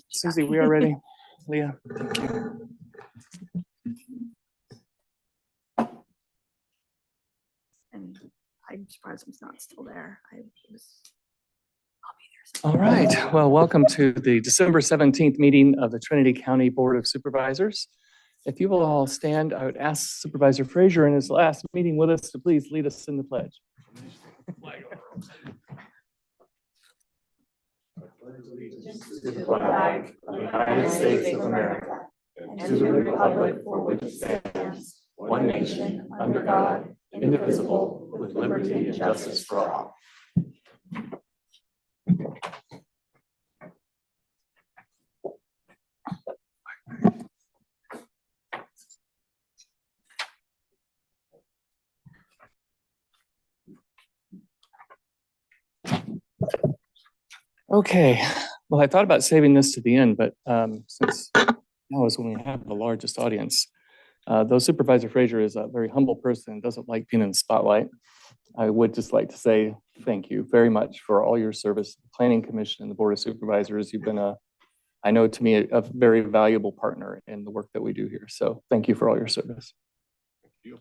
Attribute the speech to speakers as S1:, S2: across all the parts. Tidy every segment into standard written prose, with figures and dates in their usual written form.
S1: Susie, we are ready. Leah, thank you.
S2: And I'm surprised it's not still there. I'll be there.
S1: All right. Well, welcome to the December 17th meeting of the Trinity County Board of Supervisors. If you will all stand, I would ask Supervisor Frazier in his last meeting with us to please lead us in the pledge. To the flag of the United States of America and to the republic for which it stands, one nation, under God, indivisible, with liberty and justice for all. Okay, well, I thought about saving this to the end, but since now is when we have the largest audience, though Supervisor Frazier is a very humble person and doesn't like being in the spotlight, I would just like to say thank you very much for all your service to the Planning Commission and the Board of Supervisors. You've been I know to me, a very valuable partner in the work that we do here. So thank you for all your service. Thank you.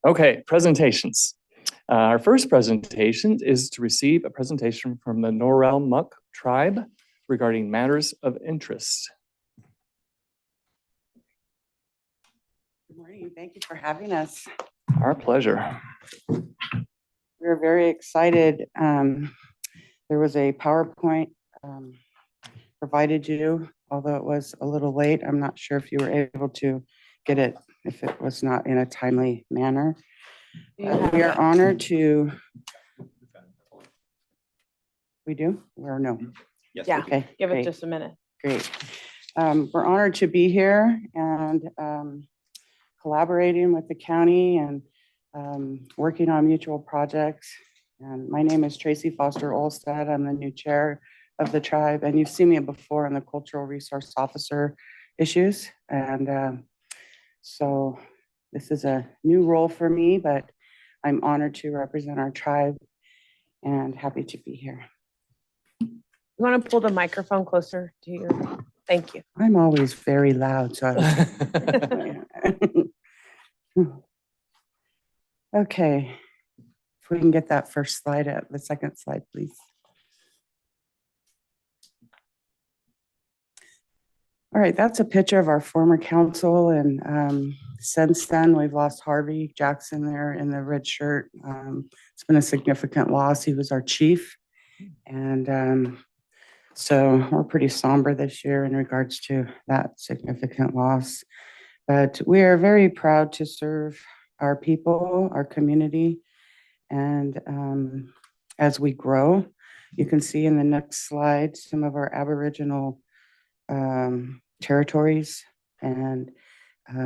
S1: Okay, presentations. Our first presentation is to receive a presentation from the Norelmuck tribe regarding matters of interest.
S3: Good morning. Thank you for having us.
S1: Our pleasure.
S3: We're very excited. There was a PowerPoint provided you, although it was a little late. I'm not sure if you were able to get it if it was not in a timely manner. We are honored to. We do or no?
S4: Yes.
S3: Yeah. Okay.
S4: Give
S3: great.
S4: it just a minute.
S3: Great. We're honored to be here and collaborating with the county and working on mutual projects. And my name is Tracy Foster Olstad. I'm the new chair of the tribe, and you've seen me before on the cultural resource officer issues. And so this is a new role for me, but I'm honored to represent our tribe and happy to be here.
S4: You want to pull the microphone closer to your, thank you.
S3: I'm always very loud, so okay. If we can get that first slide up, the second slide, please. All right, that's a picture of our former council, and since then we've lost Harvey Jackson there in the red shirt. It's been a significant loss. He was our chief, and so we're pretty somber this year in regards to that significant loss. But we are very proud to serve our people, our community, and as we grow, you can see in the next slide some of our Aboriginal territories, and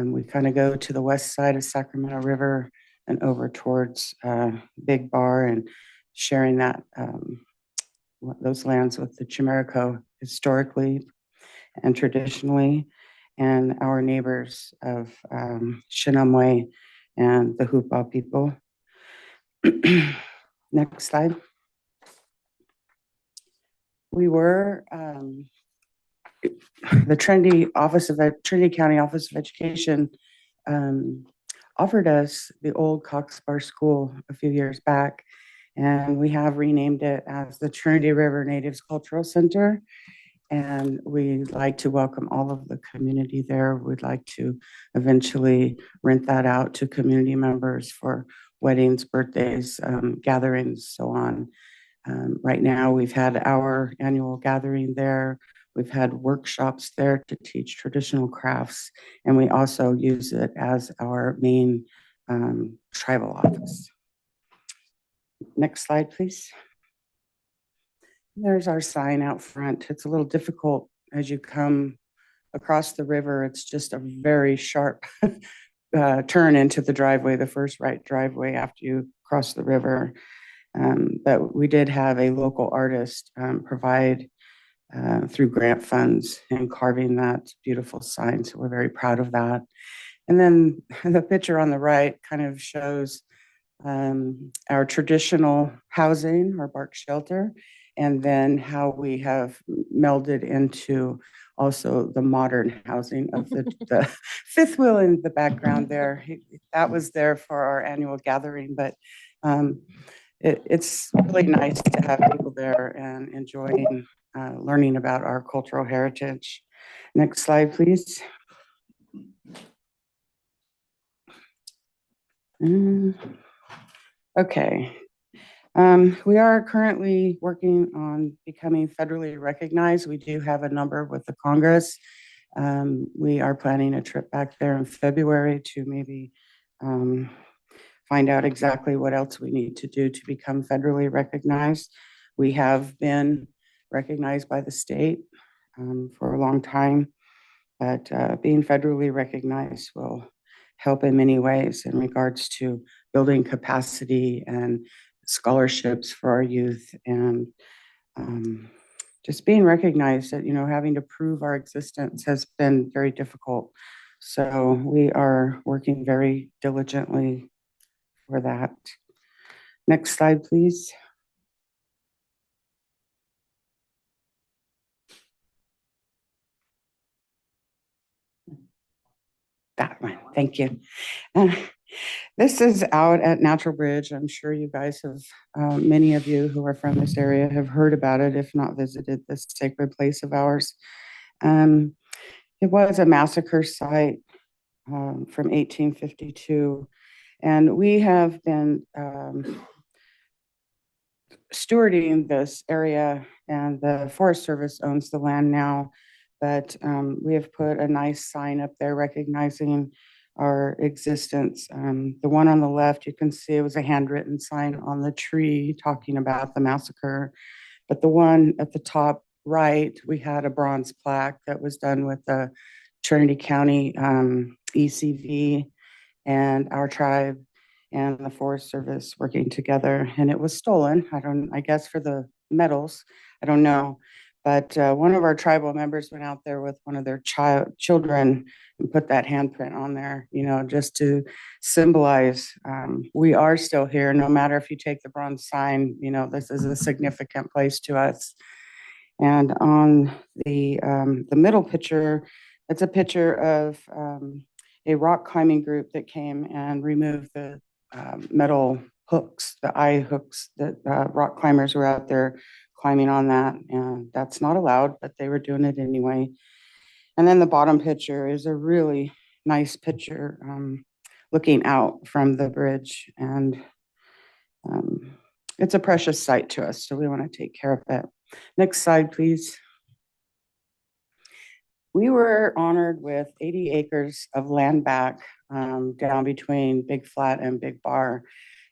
S3: we kind of go to the west side of Sacramento River and over towards Big Bar and sharing that those lands with the Chimariko historically and traditionally, and our neighbors of Shinamwe and the Hupa people. Next slide. We were the Trinity County Office of Education offered us the old Cox Bar School a few years back, and we have renamed it as the Trinity River Natives Cultural Center. And we'd like to welcome all of the community there. We'd like to eventually rent that out to community members for weddings, birthdays, gatherings, so on. Right now, we've had our annual gathering there. We've had workshops there to teach traditional crafts, and we also use it as our main tribal office. Next slide, please. There's our sign out front. It's a little difficult as you come across the river. It's just a very sharp turn into the driveway, the first right driveway after you cross the river. But we did have a local artist provide through grant funds and carving that beautiful sign. So we're very proud of that. And then the picture on the right kind of shows our traditional housing or bark shelter, and then how we have melded into also the modern housing of the fifth wheel in the background there. That was there for our annual gathering, but it's really nice to have people there and enjoying learning about our cultural heritage. Next slide, please. Okay. We are currently working on becoming federally recognized. We do have a number with the Congress. We are planning a trip back there in February to maybe find out exactly what else we need to do to become federally recognized. We have been recognized by the state for a long time, but being federally recognized will help in many ways in regards to building capacity and scholarships for our youth, and just being recognized that, having to prove our existence has been very difficult. So we are working very diligently for that. Next slide, please. That one, thank you. This is out at Natural Bridge. I'm sure you guys have, many of you who are from this area have heard about it, if not visited this sacred place of ours. It was a massacre site from 1852, and we have been stewarding this area, and the Forest Service owns the land now, but we have put a nice sign up there recognizing our existence. The one on the left, you can see it was a handwritten sign on the tree talking about the massacre. But the one at the top right, we had a bronze plaque that was done with the Trinity County ECV and our tribe and the Forest Service working together. And it was stolen. I guess for the medals, I don't know. But one of our tribal members went out there with one of their children and put that handprint on there, just to symbolize we are still here. No matter if you take the bronze sign, this is a significant place to us. And on the middle picture, it's a picture of a rock climbing group that came and removed the metal hooks, the eye hooks that rock climbers were out there climbing on that, and that's not allowed, but they were doing it anyway. And then the bottom picture is a really nice picture looking out from the bridge, and it's a precious site to us, so we want to take care of it. Next slide, please. We were honored with 80 acres of land back down between Big Flat and Big Bar,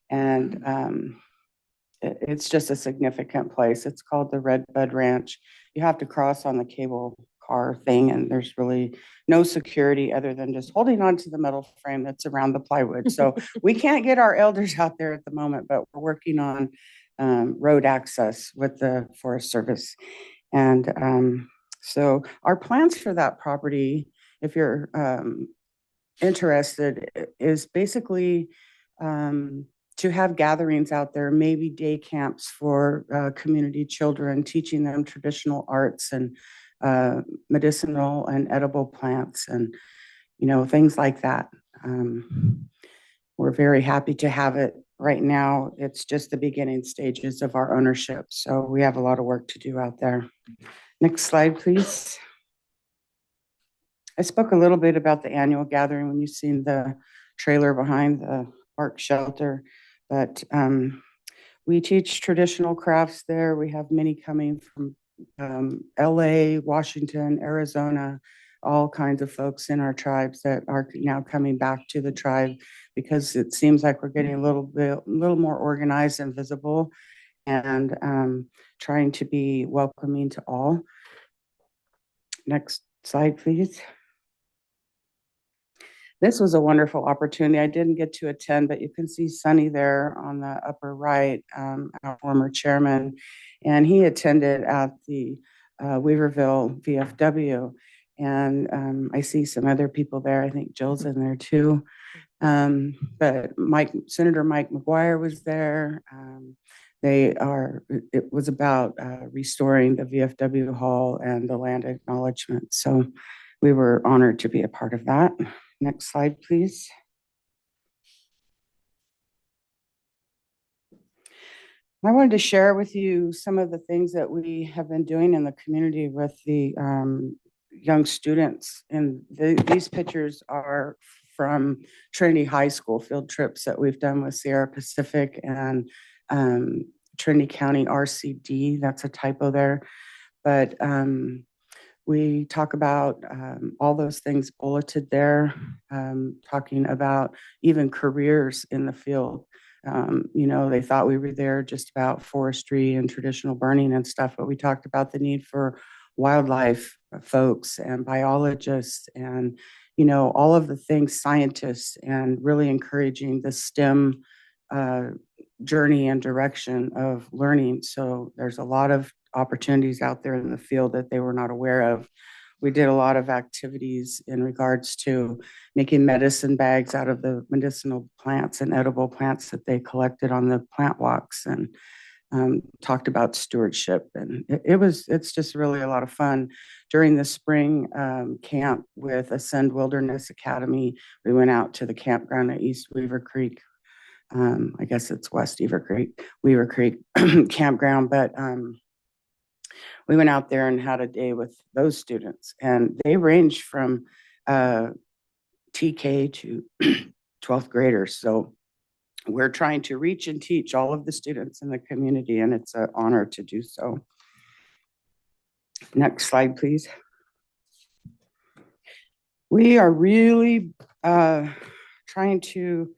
S3: and it's just a significant place. It's called the Red Bud Ranch. You have to cross on the cable car thing, and there's really no security other than just holding on to the metal frame that's around the plywood. So we can't get our elders out there at the moment, but we're working on road access with the Forest Service. And so our plans for that property, if you're interested, is basically to have gatherings out there, maybe day camps for community children, teaching them traditional arts and medicinal and edible plants and, things like that. We're very happy to have it. Right now, it's just the beginning stages of our ownership. So we have a lot of work to do out there. Next slide, please. I spoke a little bit about the annual gathering when you've seen the trailer behind the bark shelter. But we teach traditional crafts there. We have many coming from LA, Washington, Arizona, all kinds of folks in our tribes that are now coming back to the tribe because it seems like we're getting a little more organized and visible, and trying to be welcoming to all. Next slide, please. This was a wonderful opportunity. I didn't get to attend, but you can see Sonny there on the upper right, our former chairman, and he attended at the Weaverville VFW. And I see some other people there. I think Jill's in there too. But Senator Mike McGuire was there. It was about restoring the VFW hall and the land acknowledgement. So we were honored to be a part of that. Next slide, please. I wanted to share with you some of the things that we have been doing in the community with the young students. And these pictures are from Trinity High School field trips that we've done with Sierra Pacific and Trinity County RCD. That's a typo there. But we talk about all those things bulleted there, talking about even careers in the field. They thought we were there just about forestry and traditional burning and stuff, but we talked about the need for wildlife folks and biologists and, all of the things, scientists, and really encouraging the STEM journey and direction of learning. So there's a lot of opportunities out there in the field that they were not aware of. We did a lot of activities in regards to making medicine bags out of the medicinal plants and edible plants that they collected on the plant walks, and talked about stewardship. And it's just really a lot of fun. During the spring camp with Ascend Wilderness Academy, we went out to the campground at East Weaver Creek. I guess it's West Weaver Creek campground, but we went out there and had a day with those students, and they range from TK to 12th graders. So we're trying to reach and teach all of the students in the community, and it's an honor to do so. Next slide, please. We are really trying to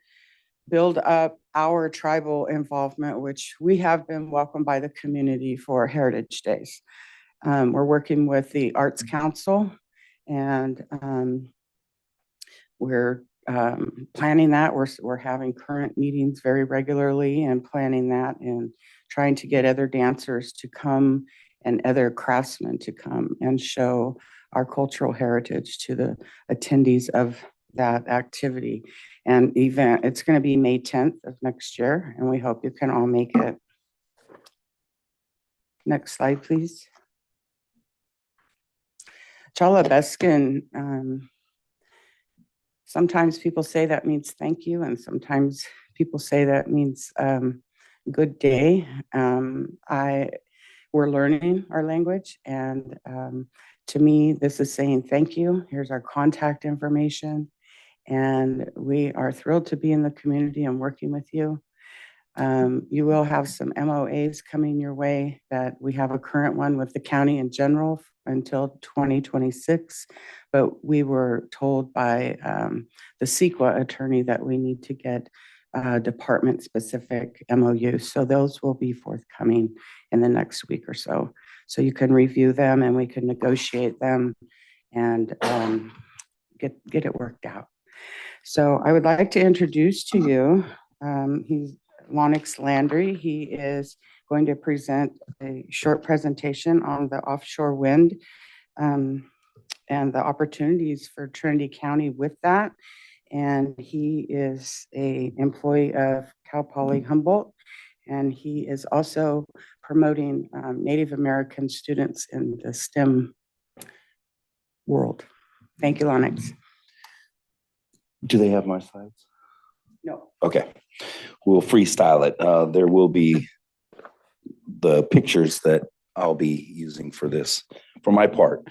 S3: build up our tribal involvement, which we have been welcomed by the community for Heritage Days. We're working with the Arts Council, and we're planning that. We're having current meetings very regularly and planning that, and trying to get other dancers to come and other craftsmen to come and show our cultural heritage to the attendees of that activity and event. It's going to be May 10th of next year, and we hope you can all make it. Next slide, please. Chalabescan, sometimes people say that means thank you, and sometimes people say that means good day. We're learning our language, and to me, this is saying thank you. Here's our contact information, and we are thrilled to be in the community and working with you. You will have some MOAs coming your way. That we have a current one with the county in general until 2026, but we were told by the CEQA attorney that we need to get department specific MOUs. So those will be forthcoming in the next week or so. So you can review them and we can negotiate them and get it worked out. So I would like to introduce to you, he's Lonix Landry. He is going to present a short presentation on the offshore wind and the opportunities for Trinity County with that. And he is an employee of Cal Poly Humboldt, and he is also promoting Native American students in the STEM world. Thank you, Lonix.
S5: Do they have my slides?
S3: No.
S5: Okay, we'll freestyle it. There will be the pictures that I'll be using for this, for my part.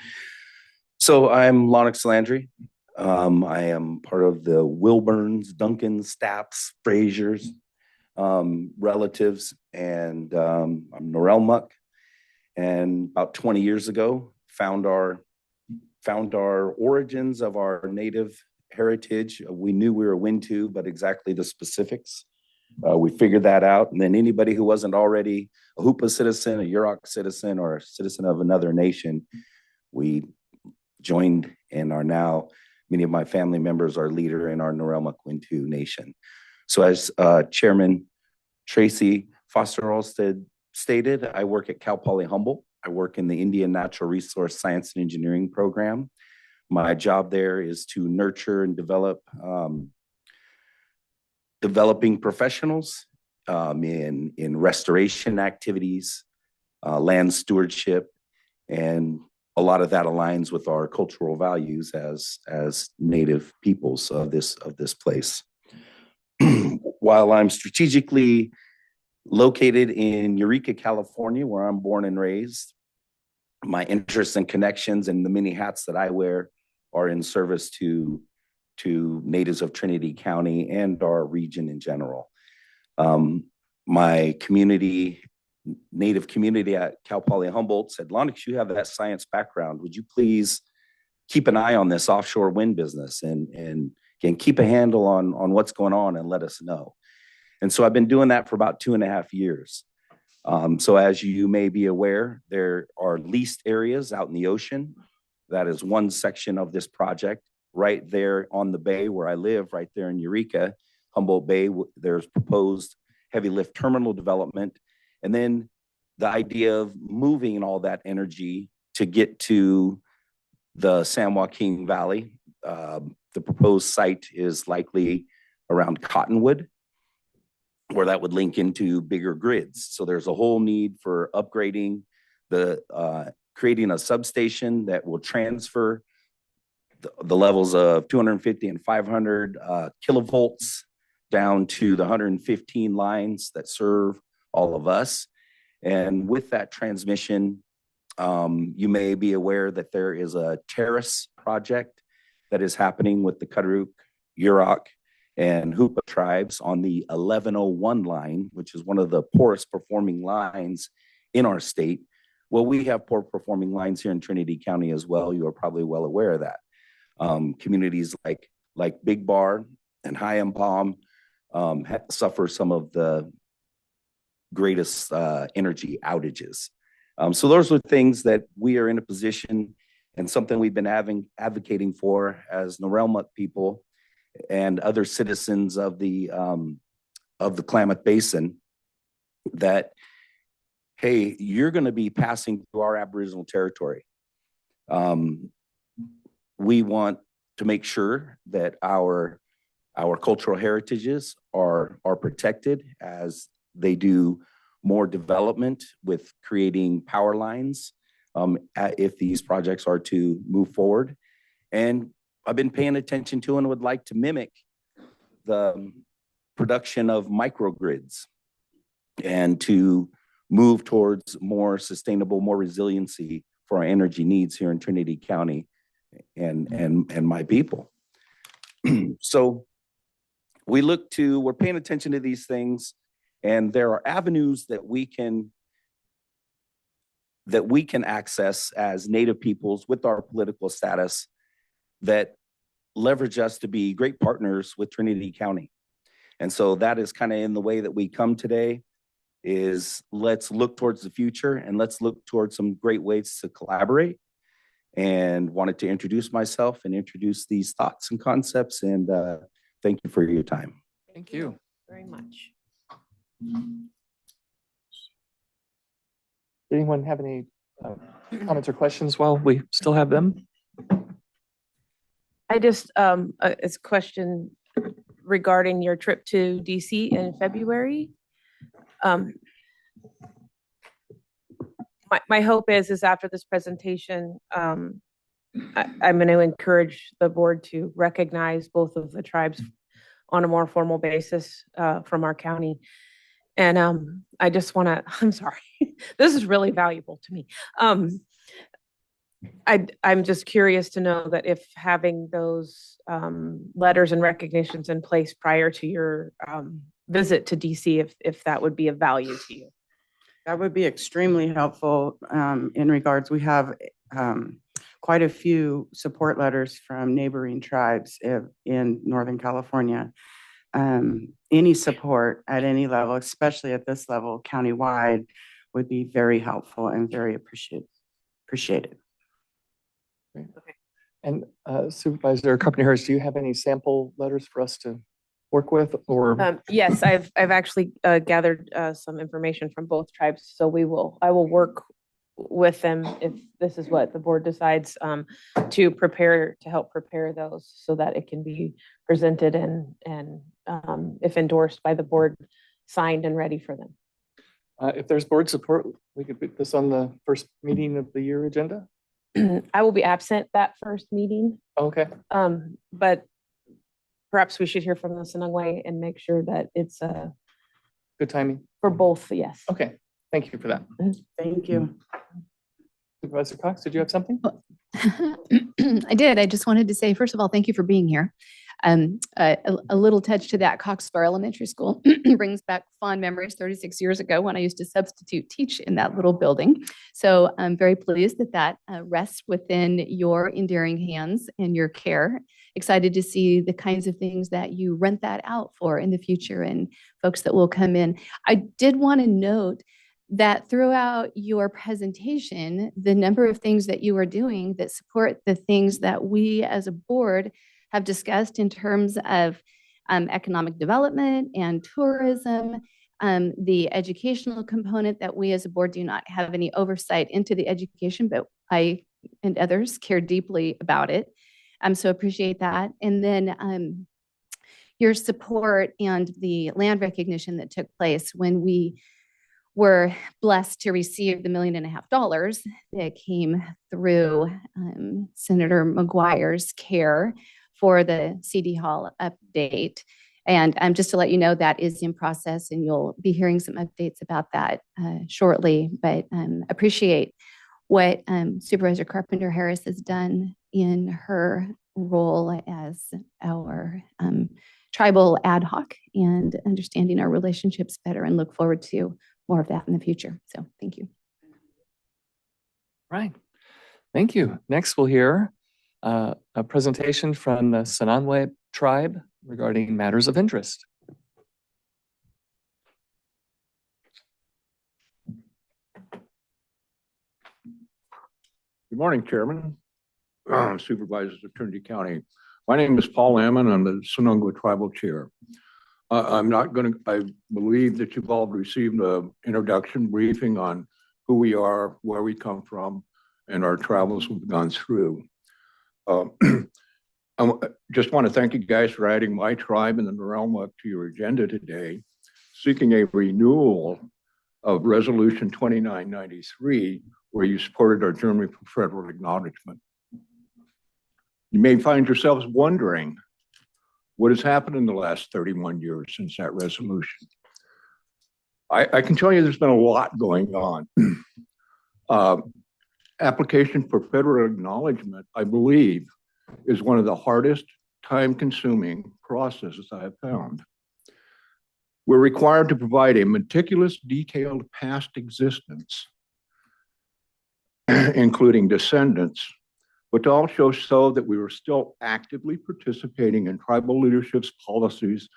S5: So I'm Lonix Landry. I am part of the Wilburns, Duncans, Stapps, Fraziers relatives, and I'm Norelmuck. And about 20 years ago, found our origins of our native heritage. We knew we were Wintu, but exactly the specifics. We figured that out. And then anybody who wasn't already a Hoopa citizen, a Yurok citizen, or a citizen of another nation, we joined and are now, many of my family members are leader in our Norelmuck Wintu Nation. So as Chairman Tracy Foster-Olsted stated, I work at Cal Poly Humboldt. I work in the Indian Natural Resource Science and Engineering program. My job there is to nurture and develop developing professionals in restoration activities, land stewardship, and a lot of that aligns with our cultural values as Native peoples of this place. While I'm strategically located in Eureka, California, where I'm born and raised, my interests and connections and the many hats that I wear are in service to natives of Trinity County and our region in general. My community, Native community at Cal Poly Humboldt said, Lonix, you have that science background. Would you please keep an eye on this offshore wind business and keep a handle on what's going on and let us know. And so I've been doing that for about 2.5 years. So as you may be aware, there are leased areas out in the ocean. That is one section of this project. Right there on the bay where I live, right there in Eureka, Humboldt Bay, there's proposed heavy lift terminal development. And then the idea of moving all that energy to get to the San Joaquin Valley. The proposed site is likely around Cottonwood, where that would link into bigger grids. So there's a whole need for upgrading creating a substation that will transfer the levels of 250 and 500 kilovolts down to the 115 lines that serve all of us. And with that transmission, you may be aware that there is a terrace project that is happening with the Cudaruck, Yurok, and Hoopa tribes on the 1101 line, which is one of the poorest performing lines in our state. Well, we have poor performing lines here in Trinity County as well. You are probably well aware of that. Communities like Big Bar and High Palm suffer some of the greatest energy outages. So those are things that we are in a position and something we've been advocating for as Norelmuk people and other citizens of the Klamath Basin, that, hey, you're going to be passing through our Aboriginal territory. We want to make sure that our cultural heritages are protected as they do more development with creating power lines if these projects are to move forward. And I've been paying attention to and would like to mimic the production of microgrids and to move towards more sustainable, more resiliency for our energy needs here in Trinity County and my people. So we're paying attention to these things, and there are avenues that we can access as Native peoples with our political status that leverage us to be great partners with Trinity County. And so that is kind of in the way that we come today, is let's look towards the future and let's look towards some great ways to collaborate. And wanted to introduce myself and introduce these thoughts and concepts. And thank you for your time.
S1: Thank you
S4: very much.
S1: Anyone have any comments or questions while we still have them?
S4: I just, it's a question regarding your trip to DC in February. My hope is after this presentation, I'm going to encourage the board to recognize both of the tribes on a more formal basis from our county. And I just want to, I'm sorry, this is really valuable to me. I'm just curious to know that if having those letters and recognitions in place prior to your visit to DC, if that would be of value to you.
S3: That would be extremely helpful in regards. We have quite a few support letters from neighboring tribes in Northern California. Any support at any level, especially at this level, countywide, would be very helpful and very appreciated.
S1: Okay. And Supervisor Carpenter-Harris, do you have any sample letters for us to work with? Or
S4: yes, I've actually gathered some information from both tribes, so I will work with them if this is what the board decides, to help prepare those so that it can be presented and if endorsed by the board, signed and ready for them.
S1: If there's board support, we could put this on the first meeting of the year agenda.
S4: I will be absent that first meeting,
S1: Okay.
S4: but perhaps we should hear from the Sinangway and make sure that it's
S1: Good timing.
S4: for both, yes.
S1: Okay. Thank you for that.
S3: Thank you.
S1: Supervisor Cox, did you have something?
S6: I did. I just wanted to say, first of all, thank you for being here. A little touch to that, Coxbar Elementary School brings back fond memories 36 years ago when I used to substitute teach in that little building. So I'm very pleased that that rests within your endearing hands and your care. Excited to see the kinds of things that you rent that out for in the future and folks that will come in. I did want to note that throughout your presentation, the number of things that you are doing that support the things that we as a board have discussed in terms of economic development and tourism, the educational component that we as a board do not have any oversight into the education, but I and others care deeply about it. So appreciate that. And then your support and the land recognition that took place when we were blessed to receive the $1.5 million that came through Senator McGuire's care for the CD Hall update. And just to let you know, that is in process and you'll be hearing some updates about that shortly, but appreciate what Supervisor Carpenter Harris has done in her role as our tribal ad hoc and understanding our relationships better, and look forward to more of that in the future. So thank you.
S1: Right. Thank you. Next, we'll hear a presentation from the Sinangway tribe regarding matters of interest.
S7: Good morning, Chairman, Supervisors of Trinity County. My name is Paul Ammon. I'm the Sinangway Tribal Chair. I believe that you've all received an introduction briefing on who we are, where we come from, and our travels we've gone through. I just want to thank you guys for adding my tribe and the Narelma to your agenda today, seeking a renewal of Resolution 2993, where you supported our journey for federal acknowledgement. You may find yourselves wondering what has happened in the last 31 years since that resolution. I can tell you there's been a lot going on. Application for federal acknowledgement, I believe, is one of the hardest time-consuming processes I have found. We're required to provide a meticulous, detailed past existence, including descendants, but to also show that we were still actively participating in tribal leadership's policies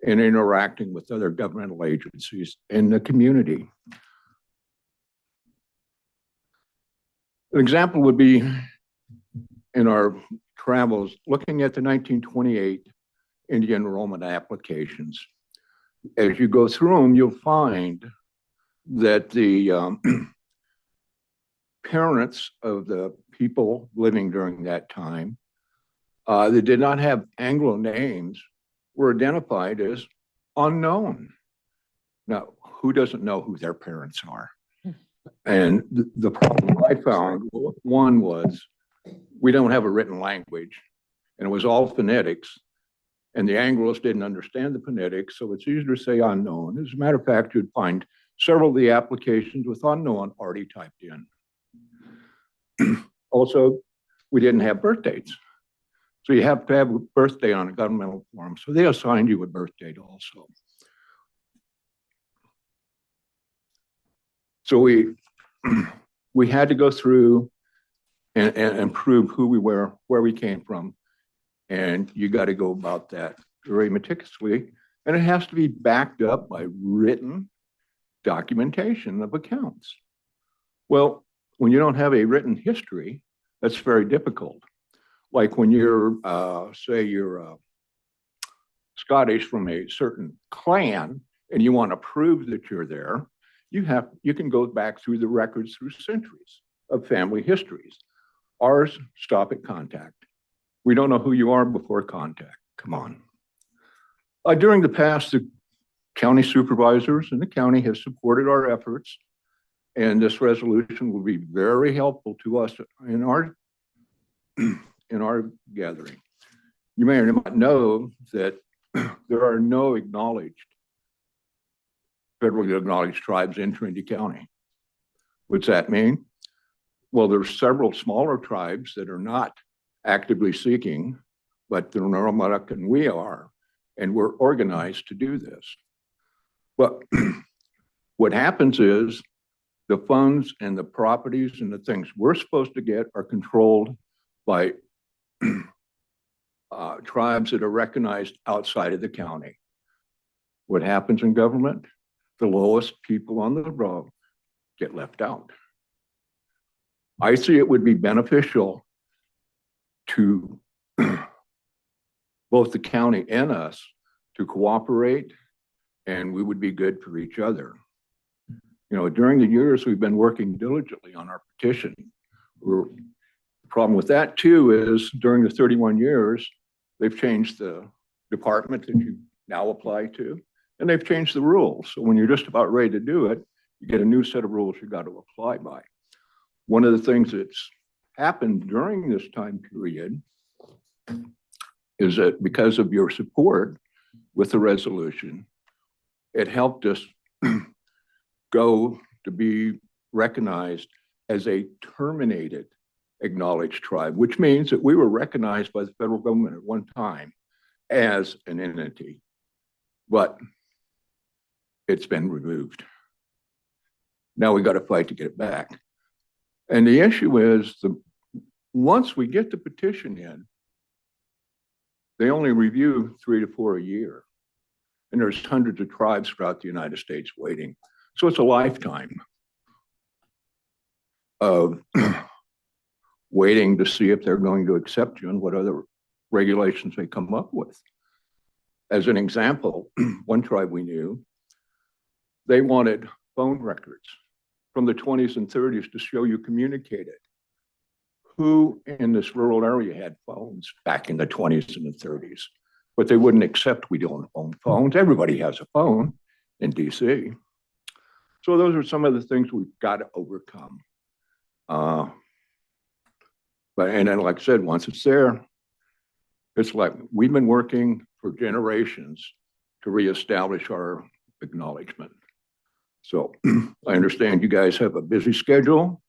S7: and interacting with other governmental agencies in the community. An example would be in our travels, looking at the 1928 Indian enrollment applications. As you go through them, you'll find that the parents of the people living during that time that did not have Anglo names were identified as unknown. Now, who doesn't know who their parents are? And the problem I found, one was we don't have a written language, and it was all phonetics, and the Anglos didn't understand the phonetics, so it's easier to say unknown. As a matter of fact, you'd find several of the applications with unknown already typed in. Also, we didn't have birth dates. So you have to have a birthday on a governmental form. So they assigned you a birth date also. So we had to go through and prove who we were, where we came from. And you got to go about that very meticulously. And it has to be backed up by written documentation of accounts. Well, when you don't have a written history, that's very difficult. Like when you're, say you're Scottish from a certain clan and you want to prove that you're there, you can go back through the records through centuries of family histories. Ours stop at contact. We don't know who you are before contact. Come on. During the past, the county supervisors and the county have supported our efforts, and this resolution will be very helpful to us in our gathering. You may or may not know that there are no federally acknowledged tribes in Trinity County. What's that mean? Well, there's several smaller tribes that are not actively seeking, but the Nuremberg and we are, and we're organized to do this. But what happens is the funds and the properties and the things we're supposed to get are controlled by tribes that are recognized outside of the county. What happens in government? The lowest people on the road get left out. I see it would be beneficial to both the county and us to cooperate, and we would be good for each other. You know, during the years we've been working diligently on our petition. The problem with that too is during the 31 years, they've changed the department that you now apply to, and they've changed the rules. So when you're just about ready to do it, you get a new set of rules you got to apply by. One of the things that's happened during this time period is that because of your support with the resolution, it helped us go to be recognized as a terminated acknowledged tribe, which means that we were recognized by the federal government at one time as an entity, but it's been removed. Now we got to fight to get it back. And the issue is, once we get the petition in, they only review 3 to 4 a year. And there's hundreds of tribes throughout the United States waiting. So it's a lifetime of waiting to see if they're going to accept you and what other regulations they come up with. As an example, one tribe we knew, they wanted phone records from the 20s and 30s to show you communicated. Who in this rural area had phones back in the 20s and the 30s? But they wouldn't accept we don't own phones. Everybody has a phone in DC. So those are some of the things we've got to overcome. And then, like I said, once it's there, it's like we've been working for generations to reestablish our acknowledgement. So I understand you guys have a busy schedule.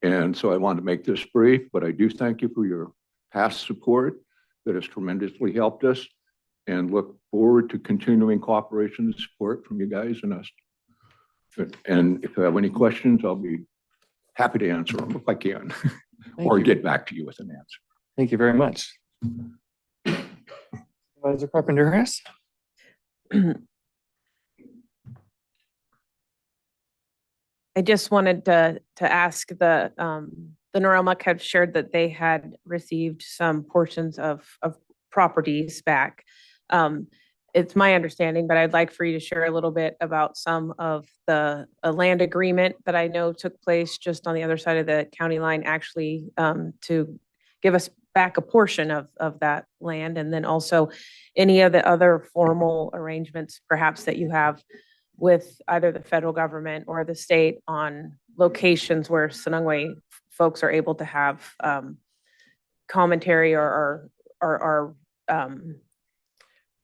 S7: And so I wanted to make this brief, but I do thank you for your past support that has tremendously helped us, and look forward to continuing cooperation and support from you guys and us. And if you have any questions, I'll be happy to answer them if I can, or get back to you with an answer.
S1: Thank you very much. Supervisor Carpenter-Harris?
S4: I just wanted to ask the Nuremberg had shared that they had received some portions of properties back. It's my understanding, but I'd like for you to share a little bit about some of a land agreement that I know took place just on the other side of the county line, actually, to give us back a portion of that land, and then also any of the other formal arrangements perhaps that you have with either the federal government or the state on locations where Sinangwe folks are able to have commentary or are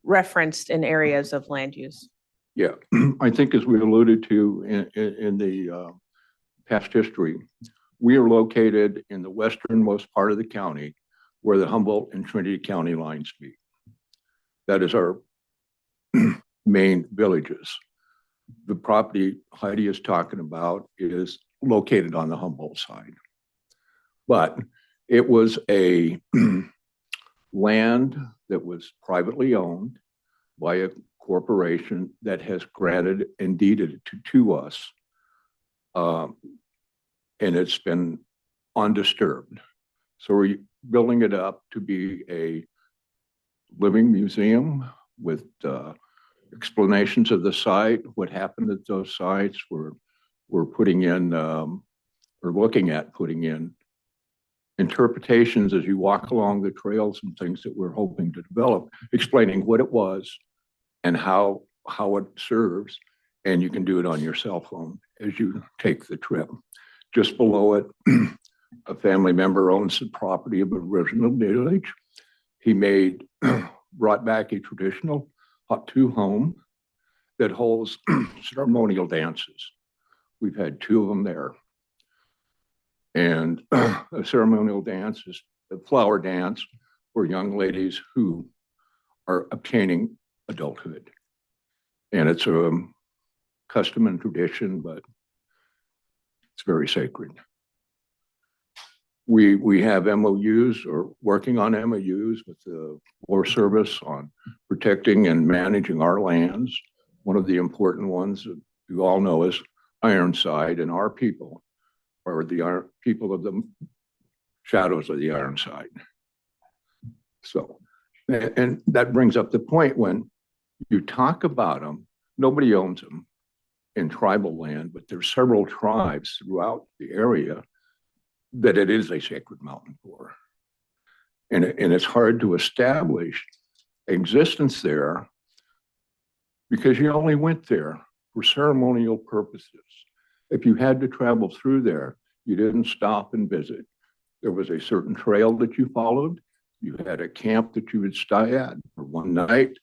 S4: referenced in areas of land use.
S7: Yeah, I think as we alluded to in the past history, we are located in the westernmost part of the county where the Humboldt and Trinity County lines meet. That is our main villages. The property Heidi is talking about is located on the Humboldt side. But it was a land that was privately owned by a corporation that has granted and deeded it to us. And it's been undisturbed. So we're building it up to be a living museum with explanations of the site, what happened at those sites. We're putting in, or looking at putting in interpretations as you walk along the trails and things that we're hoping to develop, explaining what it was and how it serves. And you can do it on your cell phone as you take the trip. Just below it, a family member owns the property of original village. He brought back a traditional hot-two home that holds ceremonial dances. We've had 2 of them there. And a ceremonial dance is the flower dance for young ladies who are obtaining adulthood. And it's a custom and tradition, but it's very sacred. We have MOUs or working on MOUs with the Forest Service on protecting and managing our lands. One of the important ones that you all know is Ironside, and our people are the people of the shadows of the Ironside. So, and that brings up the point when you talk about them, nobody owns them in tribal land, but there's several tribes throughout the area that it is a sacred mountain for. And it's hard to establish existence there because you only went there for ceremonial purposes. If you had to travel through there, you didn't stop and visit. There was a certain trail that you followed. You had a camp that you would stay at for one night.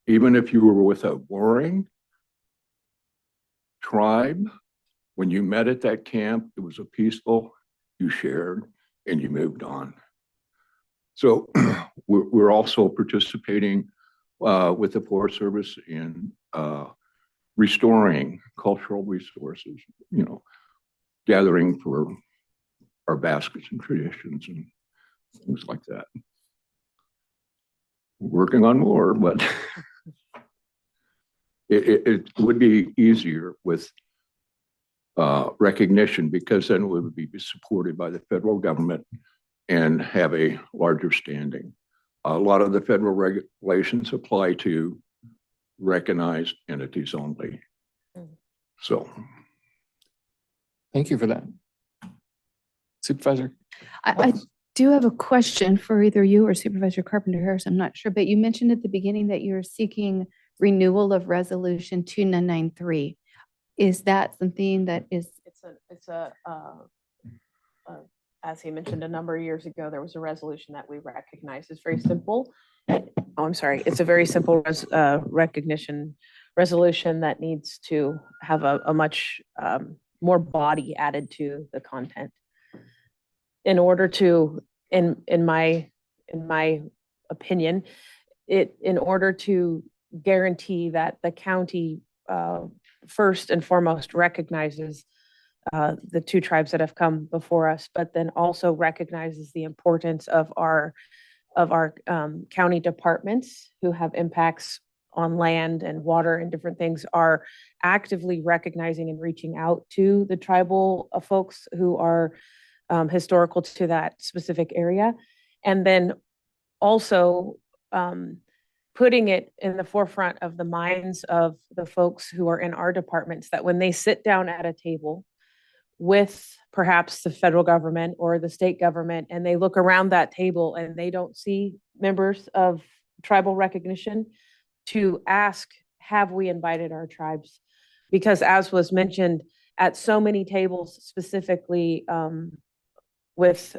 S7: Even if you were with a warring tribe, when you met at that camp, it was a peaceful, you shared, and you moved on. So we're also participating with the Forest Service in restoring cultural resources, you know, gathering for our baskets and traditions and things like that. We're working on more, but it would be easier with recognition, because then we would be supported by the federal government and have a larger standing. A lot of the federal regulations apply to recognized entities only. So.
S1: Thank you for that. Supervisor?
S6: I do have a question for either you or Supervisor Carpenter Harris. I'm not sure, but you mentioned at the beginning that you're seeking renewal of Resolution 2993. Is that something that is?
S4: It's as he mentioned a number of years ago, there was a resolution that we recognize. It's very simple. Oh, I'm sorry. It's a very simple recognition resolution that needs to have a much more body added to the content. In order to, in my opinion, in order to guarantee that the county first and foremost recognizes the 2 tribes that have come before us, but then also recognizes the importance of our county departments who have impacts on land and water and different things, are actively recognizing and reaching out to the tribal folks who are historical to that specific area. And then also putting it in the forefront of the minds of the folks who are in our departments, that when they sit down at a table with perhaps the federal government or the state government, and they look around that table and they don't see members of tribal recognition, to ask, have we invited our tribes? Because as was mentioned at so many tables, specifically with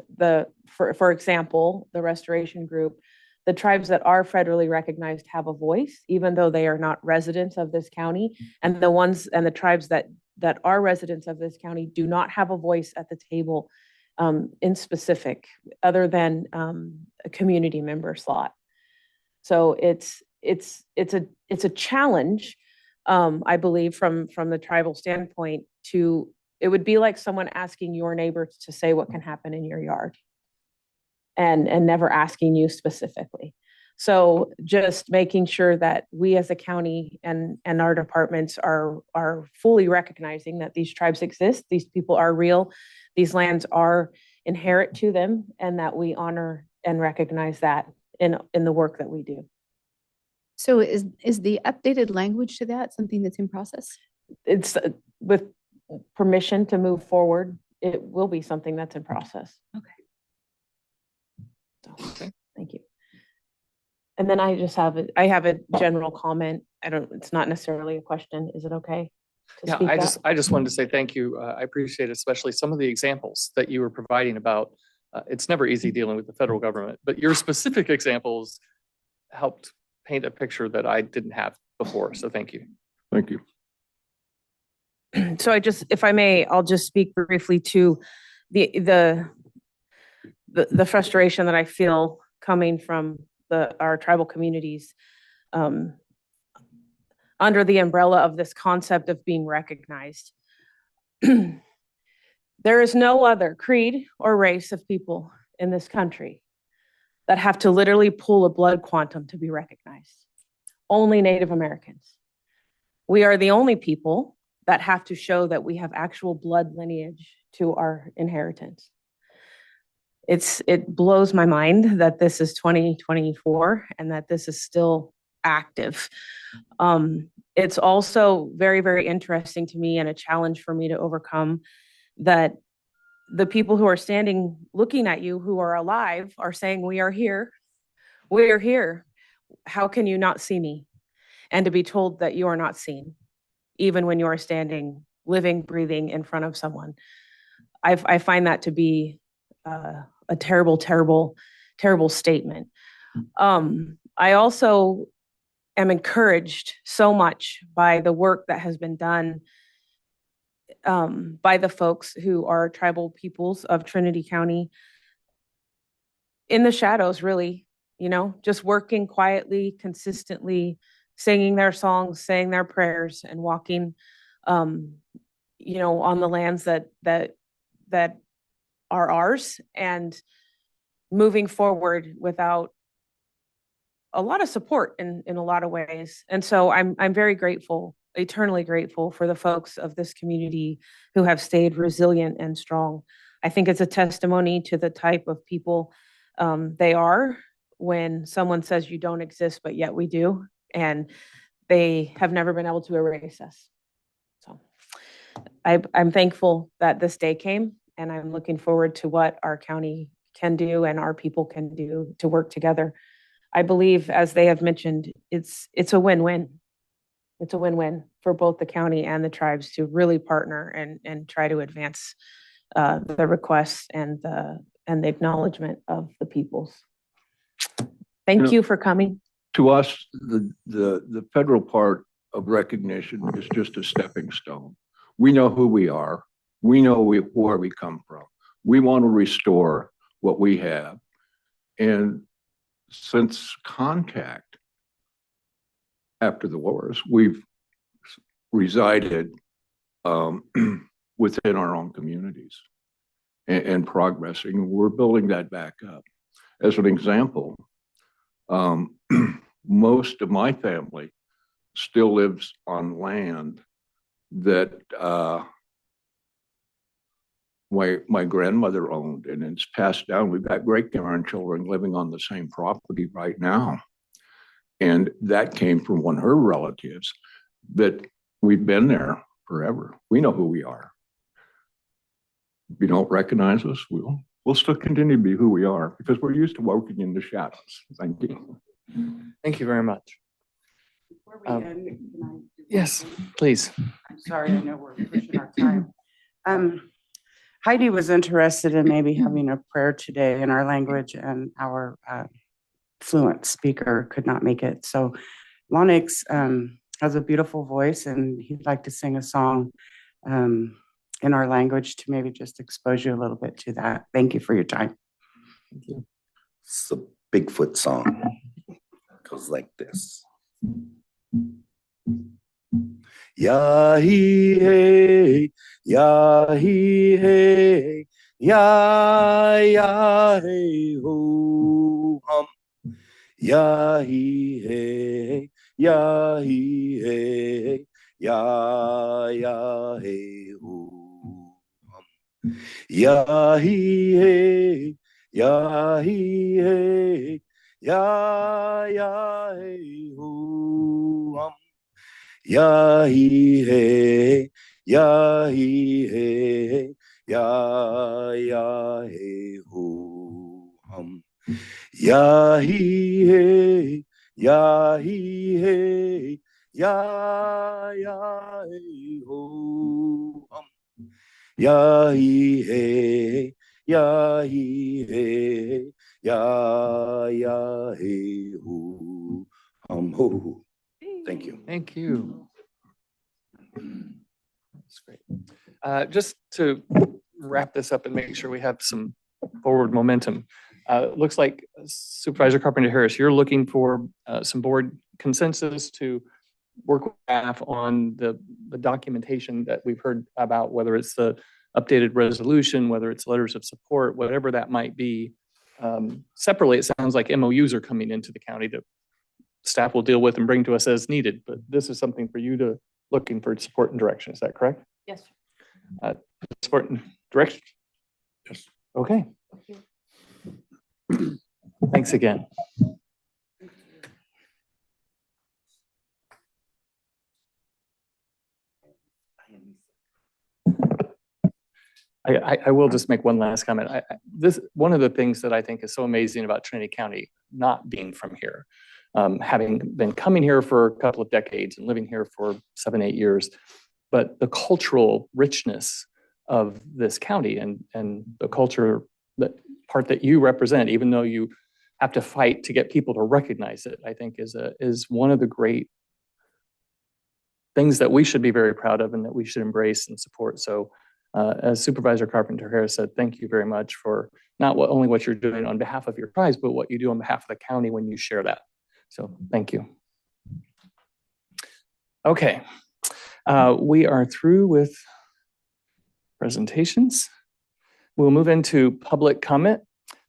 S4: for example, the restoration group, the tribes that are federally recognized have a voice, even though they are not residents of this county. And the tribes that are residents of this county do not have a voice at the table in specific, other than a community member slot. So it's a challenge, I believe, from the tribal standpoint. It would be like someone asking your neighbor to say what can happen in your yard, and never asking you specifically. So just making sure that we as a county and our departments are fully recognizing that these tribes exist, these people are real, these lands are inherent to them, and that we honor and recognize that in the work that we do.
S6: So is the updated language to that something that's in process?
S4: It's with permission to move forward, it will be something that's in process.
S6: Okay.
S4: So, thank you. And then I have a general comment. It's not necessarily a question. Is it okay to
S1: Yeah,
S4: speak that?
S1: I just wanted to say thank you. I appreciate especially some of the examples that you were providing about, it's never easy dealing with the federal government, but your specific examples helped paint a picture that I didn't have before. So thank you.
S7: Thank you.
S4: So if I may, I'll just speak briefly to the frustration that I feel coming from our tribal communities under the umbrella of this concept of being recognized. There is no other creed or race of people in this country that have to literally pull a blood quantum to be recognized. Only Native Americans. We are the only people that have to show that we have actual blood lineage to our inheritance. It blows my mind that this is 2024 and that this is still active. It's also very, very interesting to me and a challenge for me to overcome that the people who are standing looking at you who are alive are saying, we are here. We are here. How can you not see me? And to be told that you are not seen, even when you are standing, living, breathing in front of someone. I find that to be a terrible, terrible, terrible statement. I also am encouraged so much by the work that has been done by the folks who are tribal peoples of Trinity County in the shadows, really, just working quietly, consistently, singing their songs, saying their prayers, and walking, on the lands that are ours, and moving forward without a lot of support in a lot of ways. And so I'm very grateful, eternally grateful for the folks of this community who have stayed resilient and strong. I think it's a testimony to the type of people they are when someone says you don't exist, but yet we do. And they have never been able to erase us. So I'm thankful that this day came, and I'm looking forward to what our county can do and our people can do to work together. I believe, as they have mentioned, it's a win-win. It's a win-win for both the county and the tribes to really partner and try to advance the requests and the acknowledgement of the peoples. Thank you for coming.
S7: To us, the federal part of recognition is just a stepping stone. We know who we are. We know where we come from. We want to restore what we have. And since contact after the wars, we've resided within our own communities and progressing. We're building that back up. As an example, most of my family still lives on land that my grandmother owned, and it's passed down. We've got great-grandchildren living on the same property right now. And that came from one of her relatives, that we've been there forever. We know who we are. If you don't recognize us, we'll still continue to be who we are because we're used to working in the shadows. Thank you.
S1: Thank you very much.
S3: Before we end, can I do
S1: Yes,
S3: one thing?
S1: please.
S3: I'm sorry, I know we're pushing our time. Heidi was interested in maybe having a prayer today in our language, and our fluent speaker could not make it. So Lonix has a beautiful voice, and he'd like to sing a song in our language to maybe just expose you a little bit to that. Thank you for your time.
S1: Thank you.
S5: It's a Bigfoot song. It goes like this. Yahi hey, yahi hey, ya ya hey ho hum. Yahi hey, yahi hey, ya ya hey ho hum. Yahi hey, yahi hey, ya ya hey ho hum, ya he hey, ya he hey, ya hey ho hum, ya he hey, ya he hey, ya hey ho hum, ya he hey, ya he hey, ya hey ho ho. Thank you.
S1: Thank you. That's great. Just to wrap this up and make sure we have some forward momentum. Looks like Supervisor Carpenter Harris, you're looking for some board consensus to work with staff on the documentation that we've heard about, whether it's the updated resolution, whether it's letters of support, whatever that might be. Separately, it sounds like MOUs are coming into the county that staff will deal with and bring to us as needed, but this is something for you to looking for support and direction. Is that correct?
S4: Yes.
S1: Support and direction?
S7: Yes.
S1: Okay. Thanks again. I will just make one last comment. This one of the things that I think is so amazing about Trinity County not being from here, having been coming here for a couple of decades and living here for 7-8 years, but the cultural richness of this county and the culture, that part that you represent, even though you have to fight to get people to recognize it, I think is one of the great things that we should be very proud of and that we should embrace and support. So as Supervisor Carpenter Harris said, thank you very much for not only what you're doing on behalf of your tribes, but what you do on behalf of the county when you share that. So thank you. Okay, we are through with presentations. We'll move into public comment.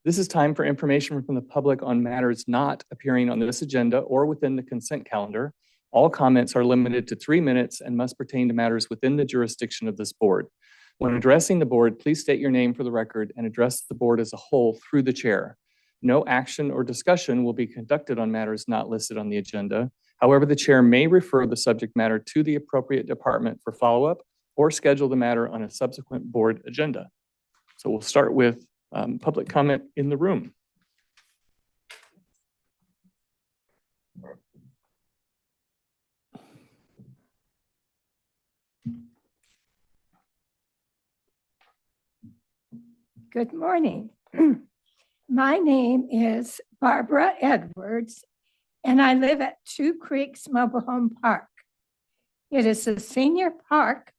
S1: This is time for information from the public on matters not appearing on this agenda or within the consent calendar. All comments are limited to 3 minutes and must pertain to matters within the jurisdiction of this board. When addressing the board, please state your name for the record and address the board as a whole through the chair. No action or discussion will be conducted on matters not listed on the agenda. However, the chair may refer the subject matter to the appropriate department for follow-up or schedule the matter on a subsequent board agenda. So we'll start with public comment in the room.
S8: Good morning. My name is Barbara Edwards, and I live at Two Creeks Mobile Home Park. It is a senior park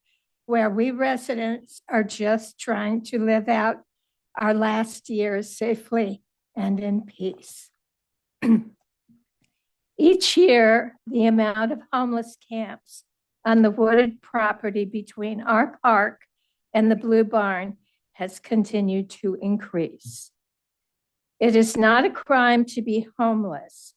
S8: where we residents are just trying to live out our last years safely and in peace. Each year, the amount of homeless camps on the wooded property between our park and the Blue Barn has continued to increase. It is not a crime to be homeless,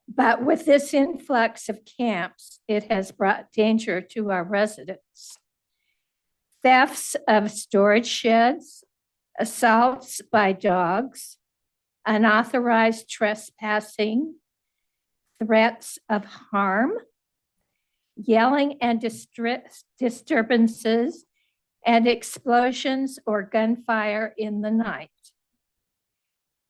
S8: but with this influx of camps, it has brought danger to our residents. Thefts of storage sheds, assaults by dogs, unauthorized trespassing, threats of harm, yelling and disturbances, and explosions or gunfire in the night.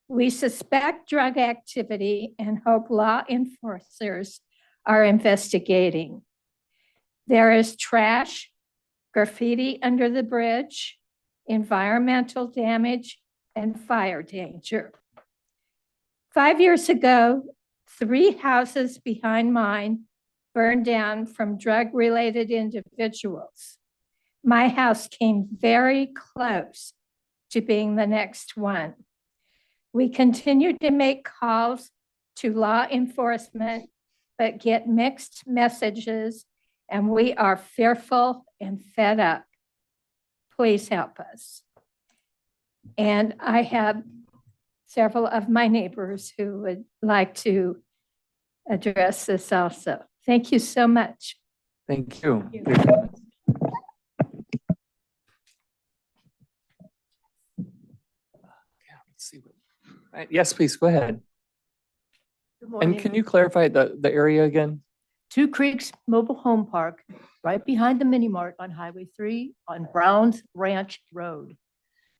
S8: We suspect drug activity and hope law enforcers are investigating. There is trash, graffiti under the bridge, environmental damage, and fire danger. 5 years ago, 3 houses behind mine burned down from drug-related individuals. My house came very close to being the next one. We continue to make calls to law enforcement, but get mixed messages, and we are fearful and fed up. Please help us. And I have several of my neighbors who would like to address this also. Thank you so much.
S1: Thank you. Let's see what Yes, please, go ahead.
S9: Good
S1: And
S9: morning.
S1: can you clarify the area again?
S9: Two Creeks Mobile Home Park, right behind the mini mart on Highway 3 on Browns Ranch Road.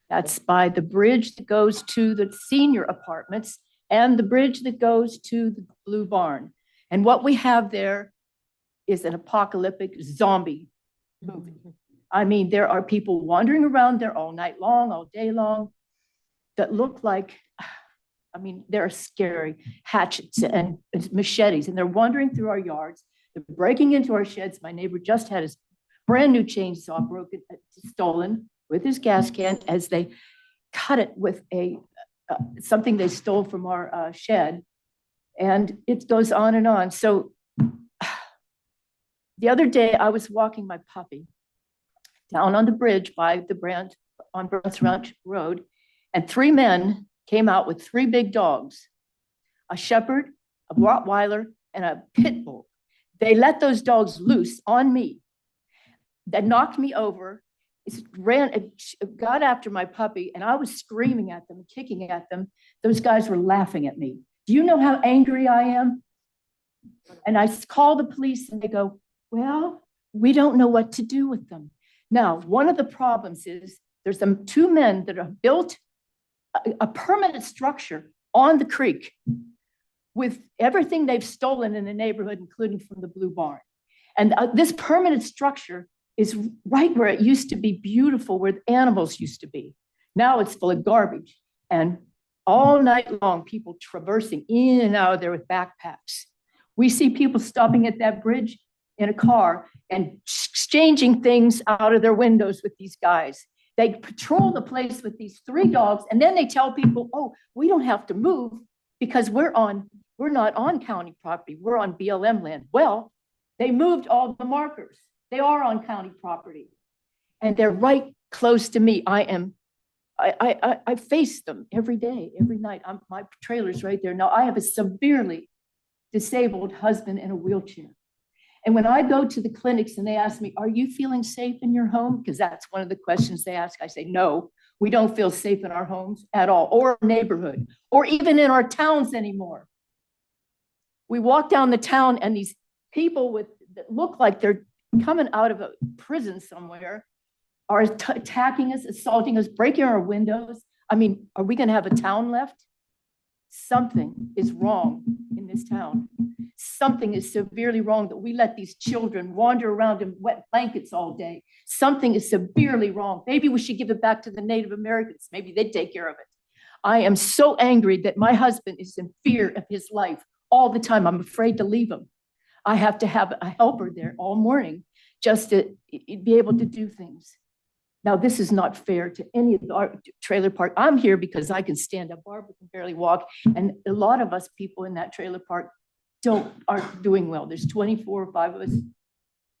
S9: That's by the bridge that goes to the senior apartments and the bridge that goes to the Blue Barn. And what we have there is an apocalyptic zombie movie. I mean, there are people wandering around there all night long, all day long, that look like, I mean, they're scary, hatchets and machetes, and they're wandering through our yards. They're breaking into our sheds. My neighbor just had his brand new chainsaw stolen with his gas can as they cut it with something they stole from our shed. And it goes on and on. So the other day I was walking my puppy down on the bridge by the Browns Ranch Road, and three men came out with three big dogs, a shepherd, a Rottweiler, and a pit bull. They let those dogs loose on me. That knocked me over. It got after my puppy, and I was screaming at them, kicking at them. Those guys were laughing at me. Do you know how angry I am? And I call the police, and they go, well, we don't know what to do with them. Now, one of the problems is there's some two men that have built a permanent structure on the creek with everything they've stolen in the neighborhood, including from the Blue Barn. And this permanent structure is right where it used to be beautiful, where the animals used to be. Now it's full of garbage. And all night long, people traversing in and out of there with backpacks. We see people stopping at that bridge in a car and exchanging things out of their windows with these guys. They patrol the place with these three dogs, and then they tell people, oh, we don't have to move because we're not on county property, we're on BLM land. Well, they moved all the markers. They are on county property, and they're right close to me. I face them every day, every night. My trailer's right there. Now, I have a severely disabled husband in a wheelchair. And when I go to the clinics and they ask me, are you feeling safe in your home? Because that's one of the questions they ask. I say, no, we don't feel safe in our homes at all, or our neighborhood, or even in our towns anymore. We walk down the town and these people that look like they're coming out of a prison somewhere are attacking us, assaulting us, breaking our windows. I mean, are we going to have a town left? Something is wrong in this town. Something is severely wrong that we let these children wander around in wet blankets all day. Something is severely wrong. Maybe we should give it back to the Native Americans. Maybe they'd take care of it. I am so angry that my husband is in fear of his life all the time. I'm afraid to leave him. I have to have a helper there all morning just to be able to do things. Now, this is not fair to any of the trailer park. I'm here because I can stand up. Barbara can barely walk. And a lot of us people in that trailer park aren't doing well. There's 24 or 5 of us,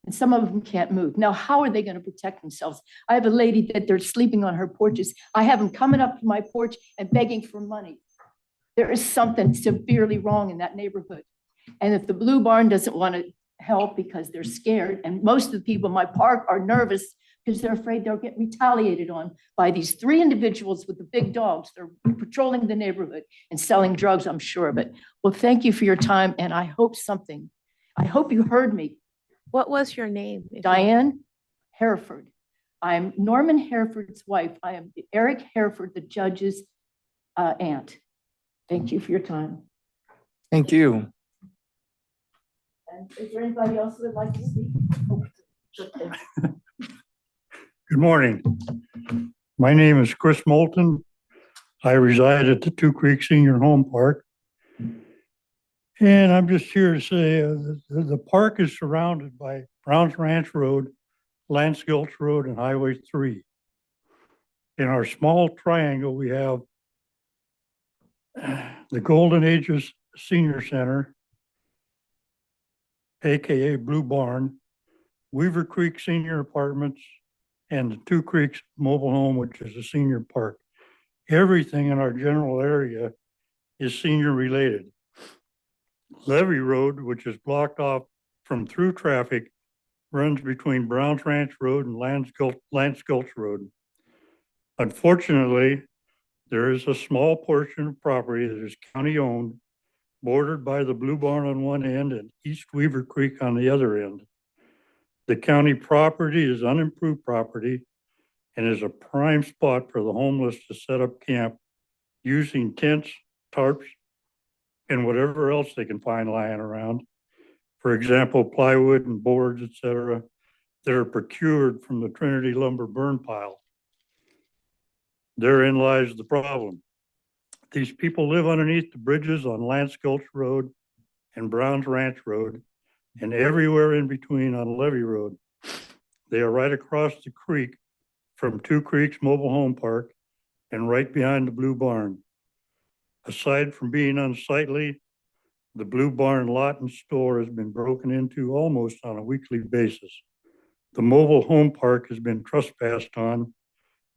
S9: and some of them can't move. Now, how are they going to protect themselves? I have a lady that they're sleeping on her porches. I have them coming up to my porch and begging for money. There is something severely wrong in that neighborhood. And if the Blue Barn doesn't want to help because they're scared, and most of the people in my park are nervous because they're afraid they'll get retaliated on by these three individuals with the big dogs. They're patrolling the neighborhood and selling drugs, I'm sure of it. Well, thank you for your time, and I hope you heard me.
S4: What was your name?
S9: Diane Hereford. I'm Norman Hereford's wife. I am Eric Hereford, the judge's aunt. Thank you for your time.
S1: Thank you.
S9: And is there anybody else that would like to speak? Oh, okay.
S10: Good morning. My name is Chris Moulton. I reside at the Two Creeks Senior Home Park. And I'm just here to say the park is surrounded by Browns Ranch Road, Lance Gulch Road, and Highway 3. In our small triangle, we have the Golden Ages Senior Center, AKA Blue Barn, Weaver Creek Senior Apartments, and the Two Creeks Mobile Home, which is a senior park. Everything in our general area is senior related. Levy Road, which is blocked off from through traffic, runs between Browns Ranch Road and Lance Gulch Road. Unfortunately, There is a small portion of property that is county-owned, bordered by the Blue Barn on one end and East Weaver Creek on the other end. The county property is unimproved property and is a prime spot for the homeless to set up camp using tents, tarps, and whatever else they can find lying around. For example, plywood and boards, etc., that are procured from the Trinity lumber burn pile. Therein lies the problem. These people live underneath the bridges on Lance Gulch Road and Browns Ranch Road and everywhere in between on Levee Road. They are right across the creek from Two Creeks Mobile Home Park and right behind the Blue Barn. Aside from being unsightly, the Blue Barn lot and store has been broken into almost on a weekly basis. The mobile home park has been trespassed on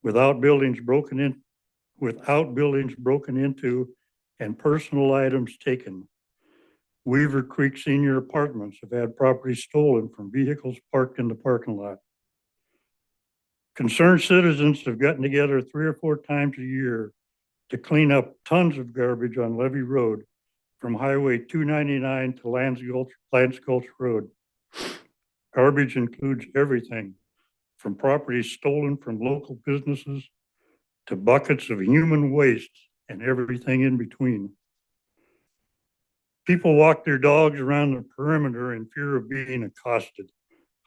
S10: without buildings broken into and personal items taken. Weaver Creek Senior Apartments have had property stolen from vehicles parked in the parking lot. Concerned citizens have gotten together 3 or 4 times a year to clean up tons of garbage on Levee Road from Highway 299 to Lance Gulch Road. Garbage includes everything from property stolen from local businesses to buckets of human waste and everything in between. People walk their dogs around the perimeter in fear of being accosted.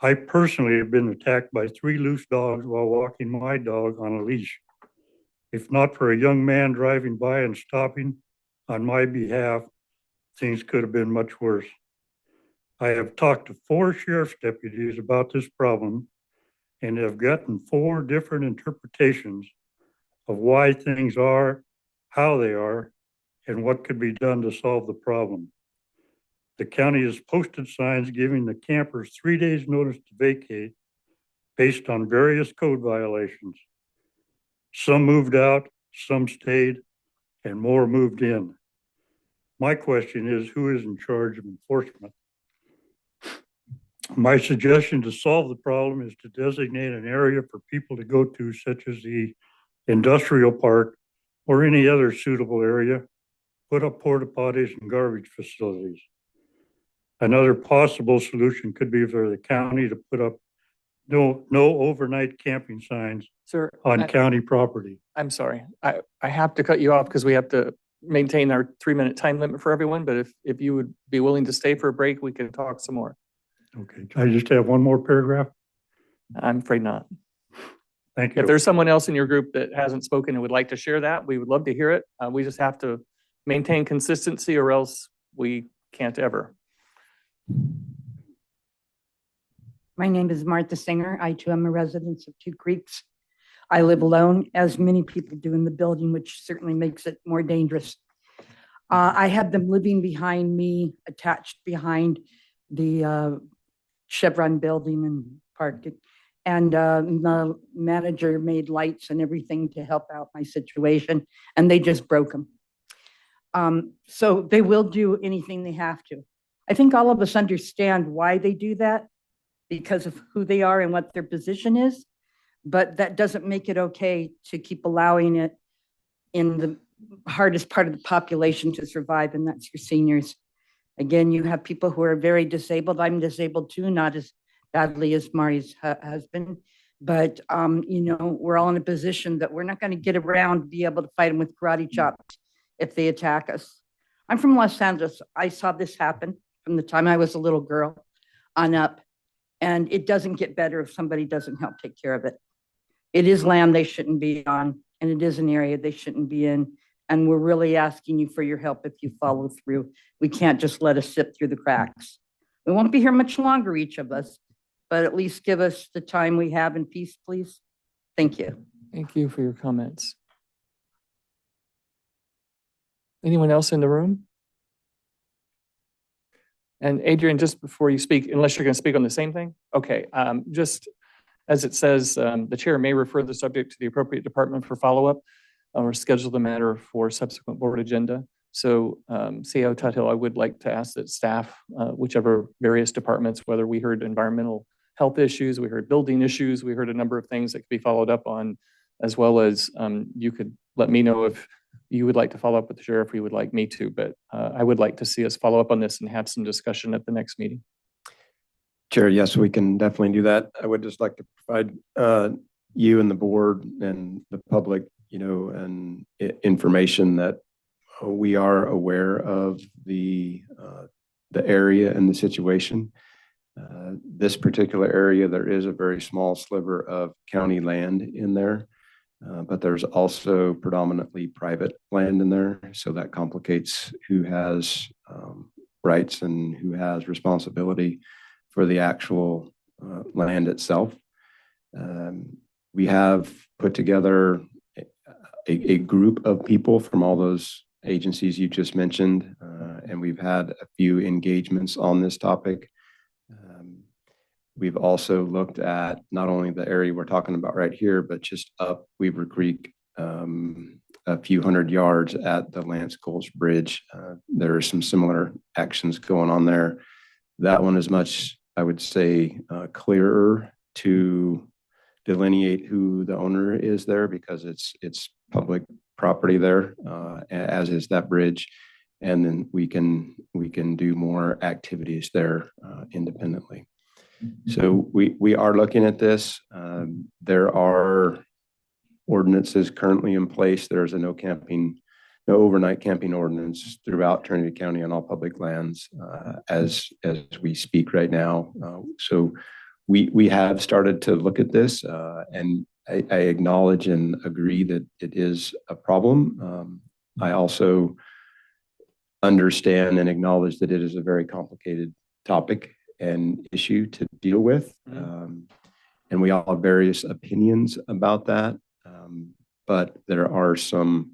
S10: I personally have been attacked by 3 loose dogs while walking my dog on a leash. If not for a young man driving by and stopping on my behalf, things could have been much worse. I have talked to 4 sheriff's deputies about this problem and have gotten 4 different interpretations of why things are, how they are, and what could be done to solve the problem. The county has posted signs giving the campers 3 days notice to vacate based on various code violations. Some moved out, some stayed, and more moved in. My question is, who is in charge of enforcement? My suggestion to solve the problem is to designate an area for people to go to, such as the industrial park or any other suitable area, put up porta potties and garbage facilities. Another possible solution could be for the county to put up no overnight camping signs
S1: Sir,
S10: on county property.
S1: I'm sorry. I have to cut you off because we have to maintain our 3-minute time limit for everyone. But if you would be willing to stay for a break, we can talk some more.
S10: Okay, I just have one more paragraph.
S1: I'm afraid not.
S10: Thank you.
S1: If there's someone else in your group that hasn't spoken and would like to share that, we would love to hear it. We just have to maintain consistency or else we can't ever.
S11: My name is Martha Singer. I too am a resident of Two Creeks. I live alone, as many people do in the building, which certainly makes it more dangerous. I have them living behind me, attached behind the Chevron building and parked it. And the manager made lights and everything to help out my situation, and they just broke them. So they will do anything they have to. I think all of us understand why they do that, because of who they are and what their position is, but that doesn't make it okay to keep allowing it in the hardest part of the population to survive, and that's your seniors. Again, you have people who are very disabled. I'm disabled too, not as badly as Marty's husband, but you know, we're all in a position that we're not going to get around to be able to fight them with karate chops if they attack us. I'm from Los Angeles. I saw this happen from the time I was a little girl on up. And it doesn't get better if somebody doesn't help take care of it. It is land they shouldn't be on, and it is an area they shouldn't be in. And we're really asking you for your help if you follow through. We can't just let us slip through the cracks. We won't be here much longer, each of us, but at least give us the time we have in peace, please. Thank you.
S1: Thank you for your comments. Anyone else in the room? And Adrian, just before you speak, unless you're going to speak on the same thing? Okay, just as it says, the chair may refer the subject to the appropriate department for follow-up or schedule the matter for subsequent board agenda. So CEO Tuthill, I would like to ask that staff, whichever various departments, whether we heard environmental health issues, we heard building issues, we heard a number of things that could be followed up on, as well as you could let me know if you would like to follow up with the sheriff, or you would like me to, but I would like to see us follow up on this and have some discussion at the next meeting.
S12: Chair, yes, we can definitely do that. I would just like to provide you and the board and the public, and information that we are aware of the area and the situation. This particular area, there is a very small sliver of county land in there, but there's also predominantly private land in there. So that complicates who has rights and who has responsibility for the actual land itself. We have put together a group of people from all those agencies you just mentioned, and we've had a few engagements on this topic. We've also looked at not only the area we're talking about right here, but just up Weaver Creek, a few hundred yards at the Lance Gulch Bridge. There are some similar actions going on there. That one is much, I would say, clearer to delineate who the owner is there, because it's public property there, as is that bridge. And then we can do more activities there independently. So we are looking at this. There are ordinances currently in place. There's a no overnight camping ordinance throughout Trinity County on all public lands as we speak right now. So we have started to look at this, and I acknowledge and agree that it is a problem. I also understand and acknowledge that it is a very complicated topic and issue to deal with. And we all have various opinions about that. But there are some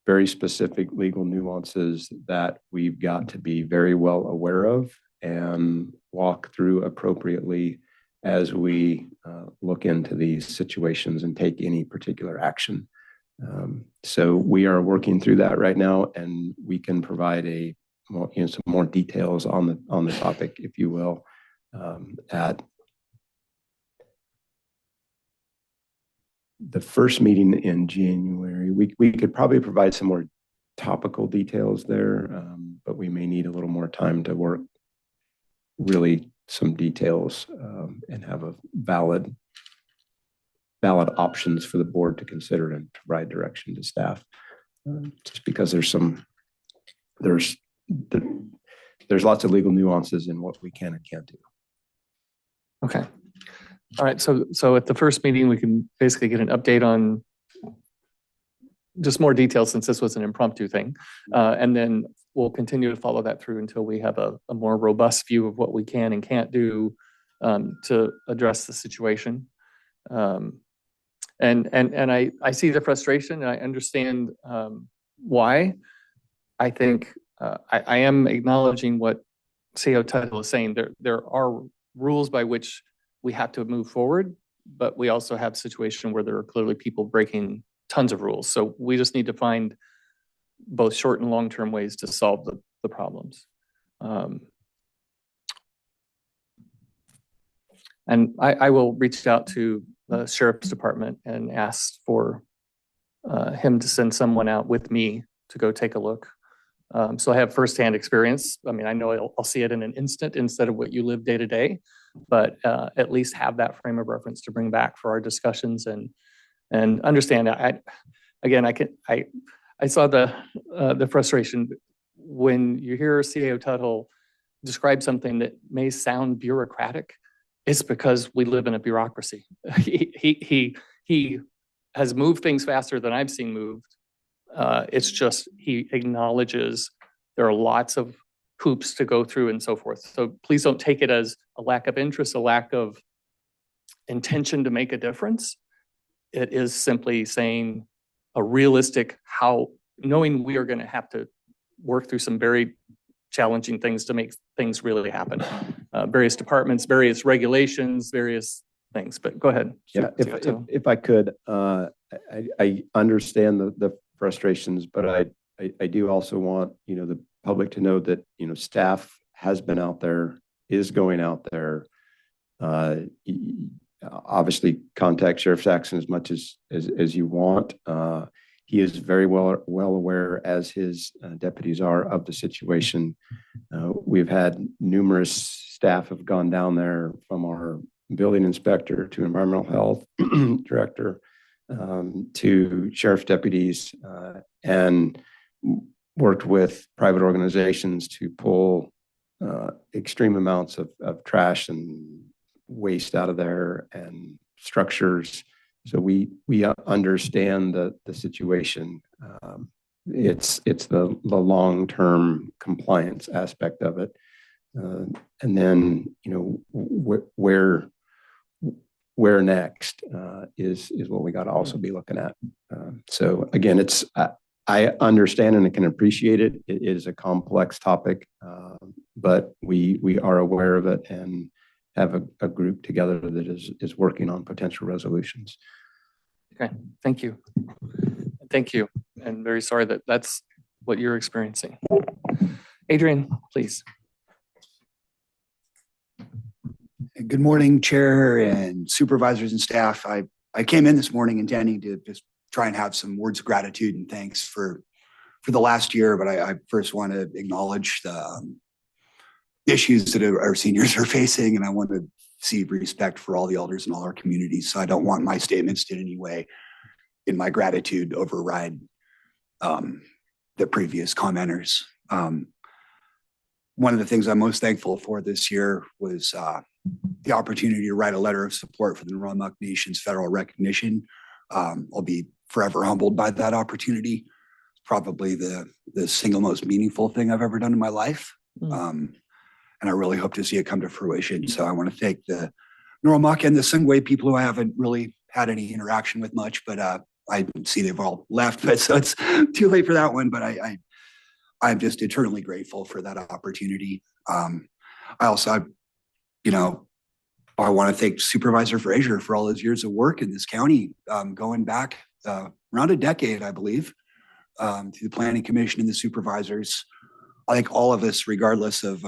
S12: very specific legal nuances that we've got to be very well aware of and walk through appropriately as we look into these situations and take any particular action. So we are working through that right now, and we can provide some more details on the topic, if you will, at the first meeting in January. We could probably provide some more topical details there, but we may need a little more time to work really some details and have a valid options for the board to consider and provide direction to staff. Just because there's lots of legal nuances in what we can and can't do.
S1: Okay. All right. So at the first meeting, we can basically get an update on just more details, since this was an impromptu thing. And then we'll continue to follow that through until we have a more robust view of what we can and can't do to address the situation. And I see the frustration, and I understand why. I think I am acknowledging what CEO Tuttle is saying. There are rules by which we have to move forward, but we also have a situation where there are clearly people breaking tons of rules. So we just need to find both short and long-term ways to solve the problems. And I will reach out to the sheriff's department and ask for him to send someone out with me to go take a look. So I have firsthand experience. I mean, I know I'll see it in an instant instead of what you live day to day, but at least have that frame of reference to bring back for our discussions and understand. I saw the frustration when you hear CEO Tuttle describe something that may sound bureaucratic. It's because we live in a bureaucracy. He has moved things faster than I've seen moved. It's just he acknowledges there are lots of hoops to go through and so forth. So please don't take it as a lack of interest, a lack of intention to make a difference. It is simply saying a realistic knowing we are going to have to work through some very challenging things to make things really happen. Various departments, various regulations, various things. But go ahead.
S12: Yeah, if I could, I understand the frustrations, but I do also want the public to know that staff has been out there, is going out there. Obviously, contact Sheriff Saxon as much as you want. He is very well aware, as his deputies are, of the situation. We've had numerous staff have gone down there, from our building inspector to environmental health director, to sheriff's deputies, and worked with private organizations to pull extreme amounts of trash and waste out of there, and structures. So we understand the situation. It's the long-term compliance aspect of it. And then, where next is what we got to also be looking at. So again, I understand and I can appreciate it. It is a complex topic, but we are aware of it and have a group together that is working on potential resolutions.
S1: Okay, thank you. Thank you. And very sorry that that's what you're experiencing. Adrian, please.
S13: Good morning, Chair and supervisors and staff. I came in this morning intending to just try and have some words of gratitude and thanks for the last year, but I first want to acknowledge the issues that our seniors are facing, and I want to see respect for all the elders in all our communities. So I don't want my statements to in any way, in my gratitude, override the previous commenters. One of the things I'm most thankful for this year was the opportunity to write a letter of support for the Noromock Nation's federal recognition. I'll be forever humbled by that opportunity. It's probably the single most meaningful thing I've ever done in my life. And I really hope to see it come to fruition. So I want to thank the Noromock and the Sungwe people who I haven't really had any interaction with much, but I see they've all left, but so it's too late for that one. But I'm just eternally grateful for that opportunity. I also, I want to thank Supervisor Frazier for all his years of work in this county, going back around a decade, I believe, to the Planning Commission and the supervisors. I think all of us, regardless of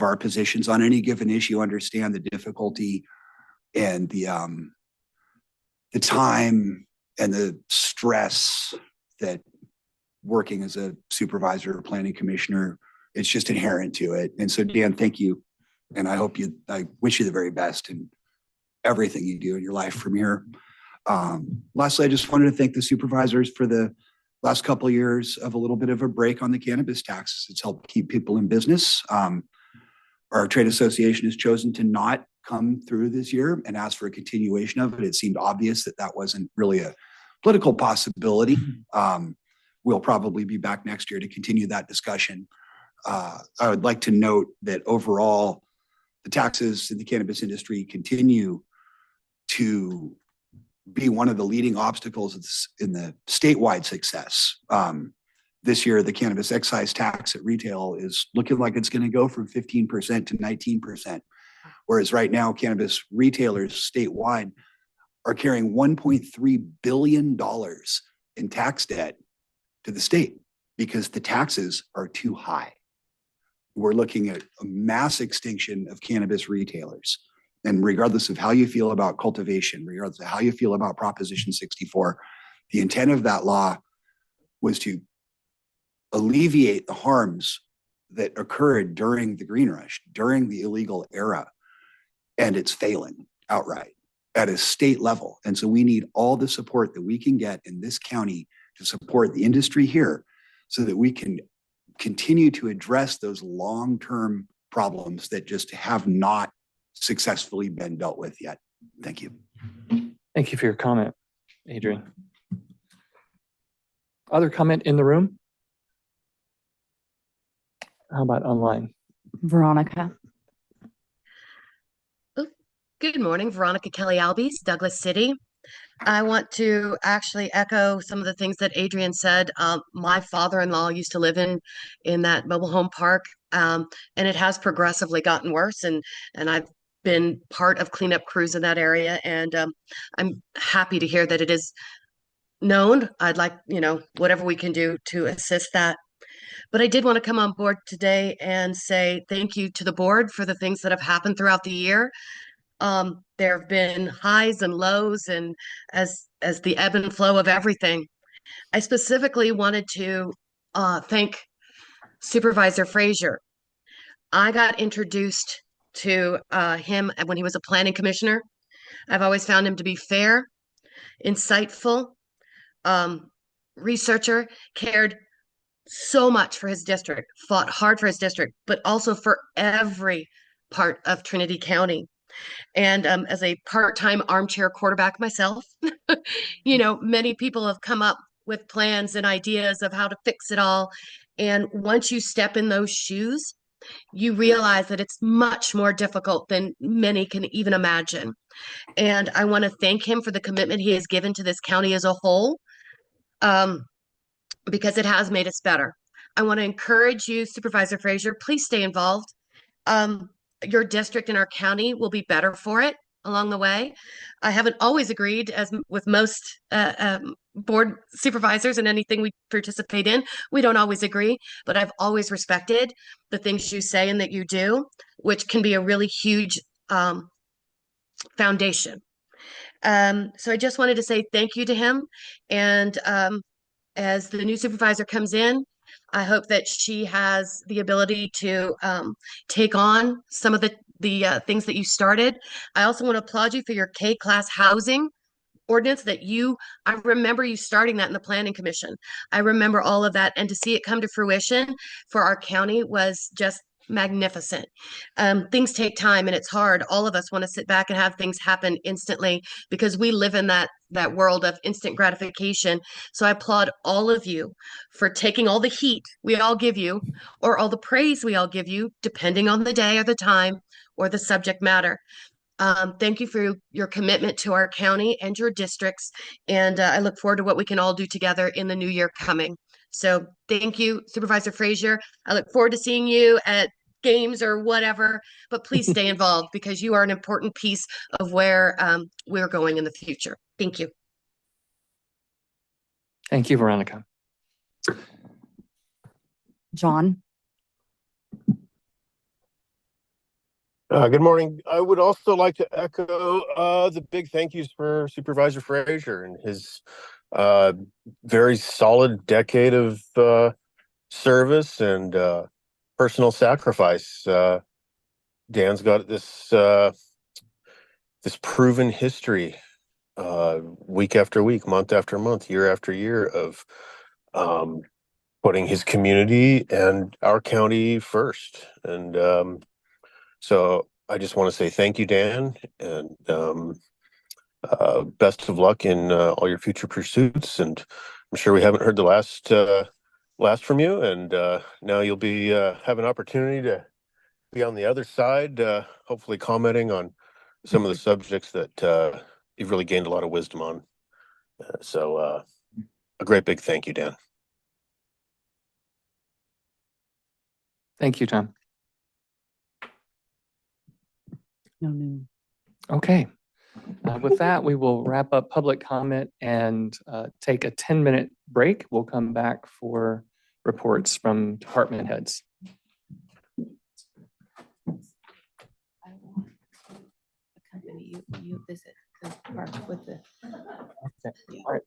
S13: our positions on any given issue, understand the difficulty and the time and the stress that working as a supervisor or planning commissioner, it's just inherent to it. And so, Dan, thank you. And I wish you the very best in everything you do in your life from here. Lastly, I just wanted to thank the supervisors for the last couple of years of a little bit of a break on the cannabis taxes. It's helped keep people in business. Our trade association has chosen to not come through this year and ask for a continuation of it. It seemed obvious that wasn't really a political possibility. We'll probably be back next year to continue that discussion. I would like to note that overall, the taxes in the cannabis industry continue to be one of the leading obstacles in the statewide success. This year, the cannabis excise tax at retail is looking like it's going to go from 15% to 19%. Whereas right now, cannabis retailers statewide are carrying $1.3 billion in tax debt to the state because the taxes are too high. We're looking at a mass extinction of cannabis retailers. And regardless of how you feel about cultivation, regardless of how you feel about Proposition 64, the intent of that law was to alleviate the harms that occurred during the green rush, during the illegal era, and it's failing outright at a state level. And so we need all the support that we can get in this county to support the industry here so that we can continue to address those long-term problems that just have not successfully been dealt with yet. Thank you.
S1: Thank you for your comment, Adrian. Other comment in the room? How about online?
S14: Veronica.
S15: Good morning, Veronica Kelly Albies, Douglas City. I want to actually echo some of the things that Adrian said. My father-in-law used to live in that mobile home park, and it has progressively gotten worse. And I've been part of cleanup crews in that area, and I'm happy to hear that it is known. I'd like, whatever we can do to assist that. But I did want to come on board today and say thank you to the board for the things that have happened throughout the year. There have been highs and lows, and as the ebb and flow of everything. I specifically wanted to thank Supervisor Frazier. I got introduced to him when he was a planning commissioner. I've always found him to be fair, insightful, um, researcher, cared so much for his district, fought hard for his district, but also for every part of Trinity County. And as a part-time armchair quarterback myself, many people have come up with plans and ideas of how to fix it all. And once you step in those shoes, you realize that it's much more difficult than many can even imagine. And I want to thank him for the commitment he has given to this county as a whole, because it has made us better. I want to encourage you, Supervisor Frazier, please stay involved. Your district and our county will be better for it along the way. I haven't always agreed, as with most board supervisors in anything we participate in. We don't always agree, but I've always respected the things you say and that you do, which can be a really huge foundation. So I just wanted to say thank you to him. And as the new supervisor comes in, I hope that she has the ability to take on some of the things that you started. I also want to applaud you for your K-class housing ordinance I remember you starting that in the planning commission. I remember all of that, and to see it come to fruition for our county was just magnificent. Things take time and it's hard. All of us want to sit back and have things happen instantly because we live in that world of instant gratification. So I applaud all of you for taking all the heat we all give you, or all the praise we all give you, depending on the day or the time or the subject matter. Thank you for your commitment to our county and your districts. And I look forward to what we can all do together in the new year coming. So thank you, Supervisor Frazier. I look forward to seeing you at games or whatever, but please stay involved because you are an important piece of where we're going in the future. Thank you.
S1: Thank you, Veronica.
S11: John?
S14: Good morning. I would also like to echo the big thank yous for Supervisor Frazier and his very solid decade of service and personal sacrifice. Dan's got this proven history, week after week, month after month, year after year, of putting his community and our county first. And so I just want to say thank you, Dan, and best of luck in all your future pursuits. And I'm sure we haven't heard the last from you, and now you'll be have an opportunity to be on the other side, hopefully commenting on some of the subjects that you've really gained a lot of wisdom on. So a great big thank you, Dan.
S1: Thank you, Tom.
S3: No.
S1: Okay. With that, we will wrap up public comment and take a 10-minute break. We'll come back for reports from department heads.
S4: I want accompany you visit the park with the.
S1: Okay. All right.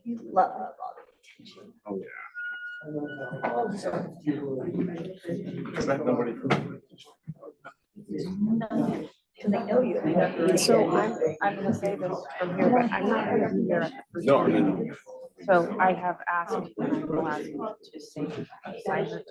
S2: You love all the attention.
S14: Oh, yeah.
S2: Because they know you.
S4: So I'm gonna say this from here, but I'm not gonna be here at the first
S14: No, I
S4: meeting.
S14: mean,
S4: So I have asked, and I will ask you to say assignment.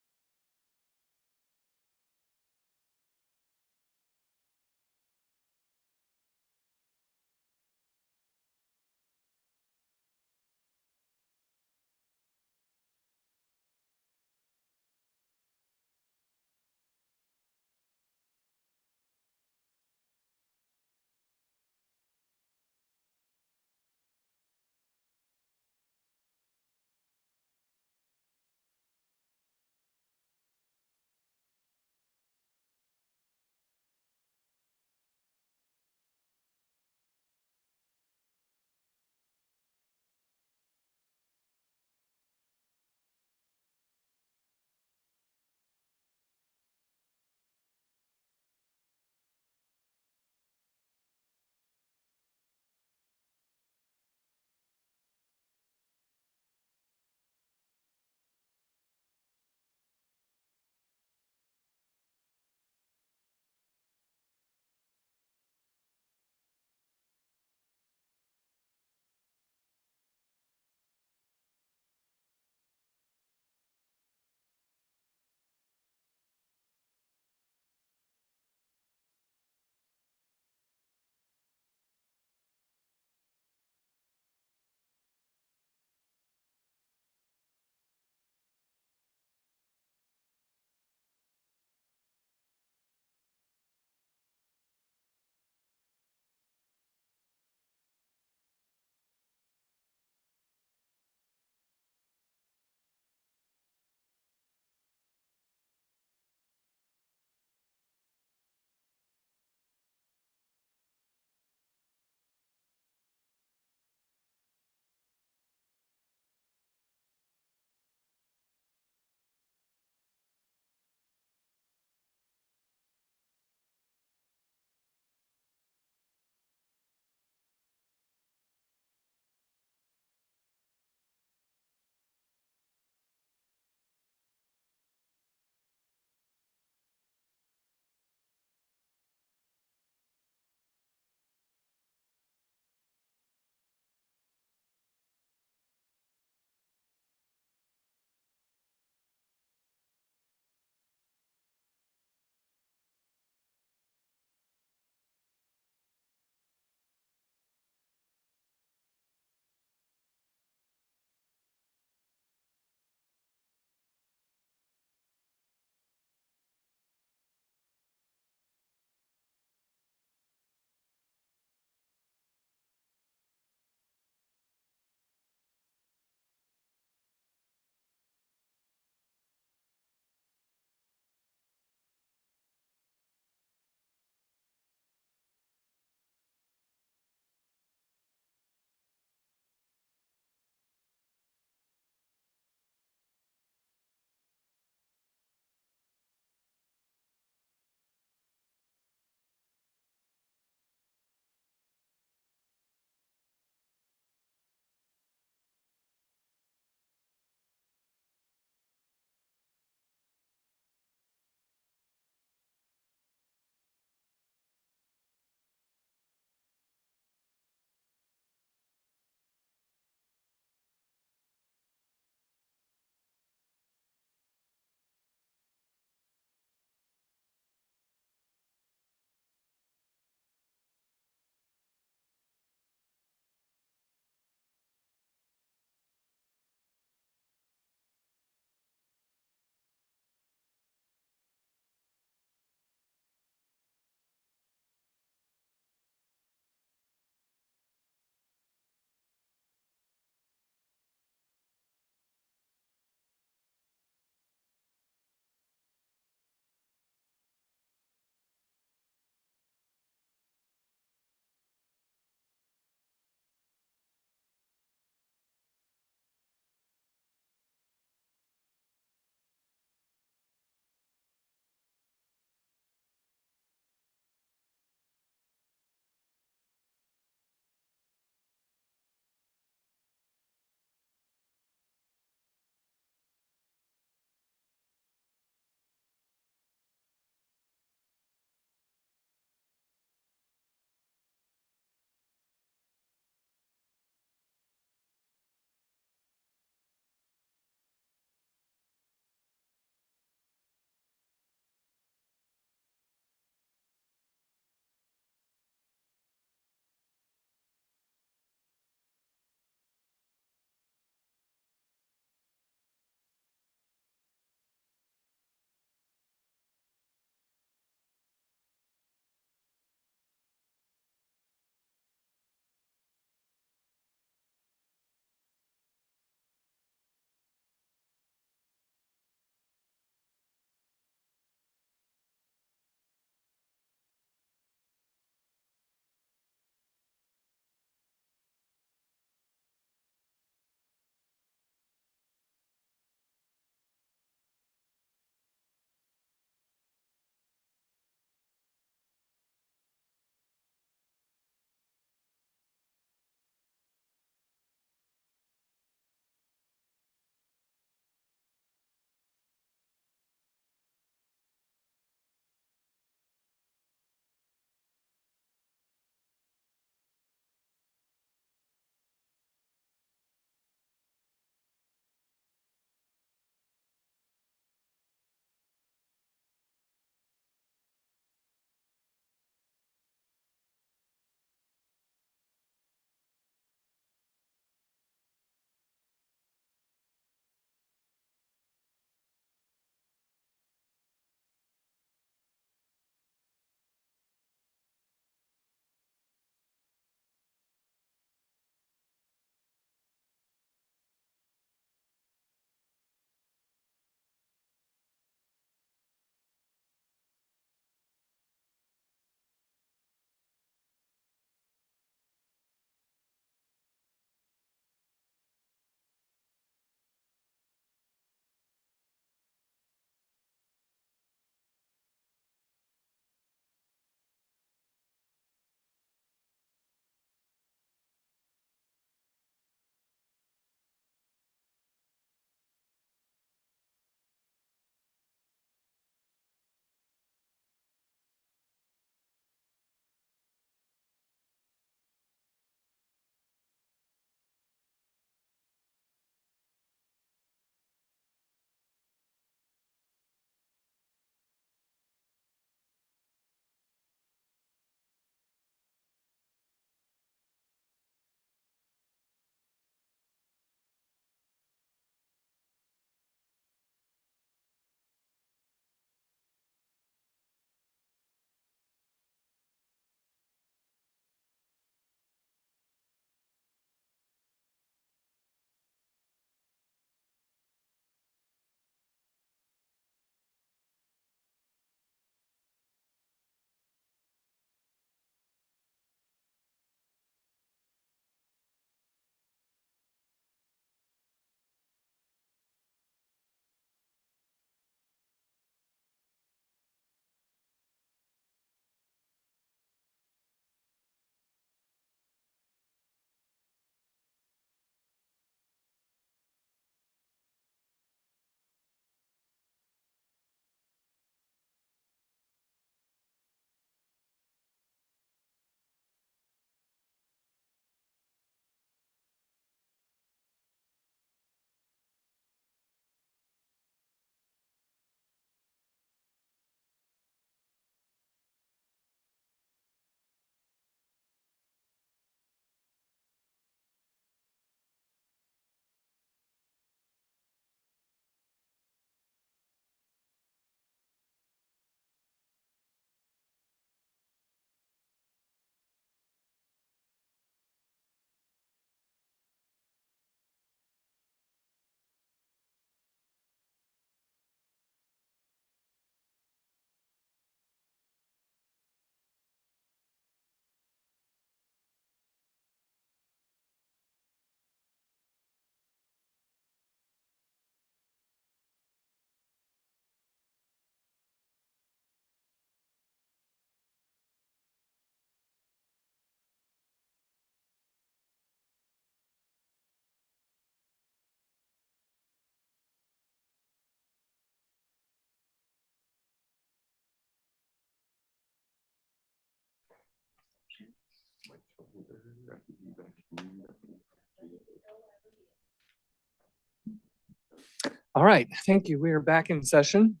S1: All right, thank you. We are back in session.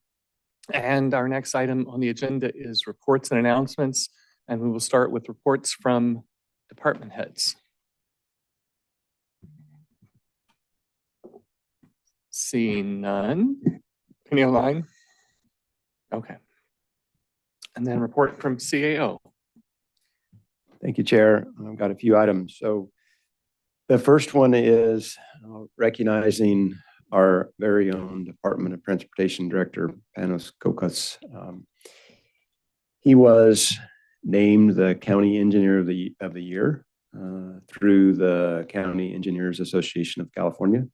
S1: And our next item on the agenda is reports and announcements. And we will start with reports from department heads. Seeing none. Any online? Okay. And then report from CAO.
S12: Thank you, Chair. I've got a few items. So the first one is recognizing our very own Department of Transportation Director, Panos Kokas. He was named the County Engineer of the Year through the County Engineers Association of California.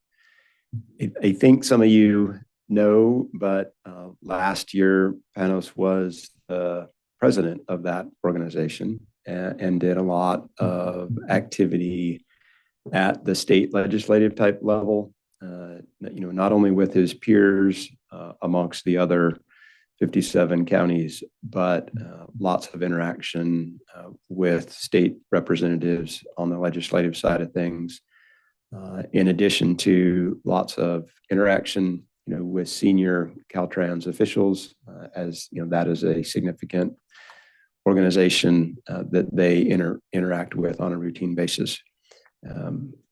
S12: I think some of you know, but last year, Panos was the president of that organization and did a lot of activity at the state legislative type level, not only with his peers amongst the other 57 counties, but lots of interaction with state representatives on the legislative side of things, in addition to lots of interaction with senior Caltrans officials, as that is a significant organization that they interact with on a routine basis.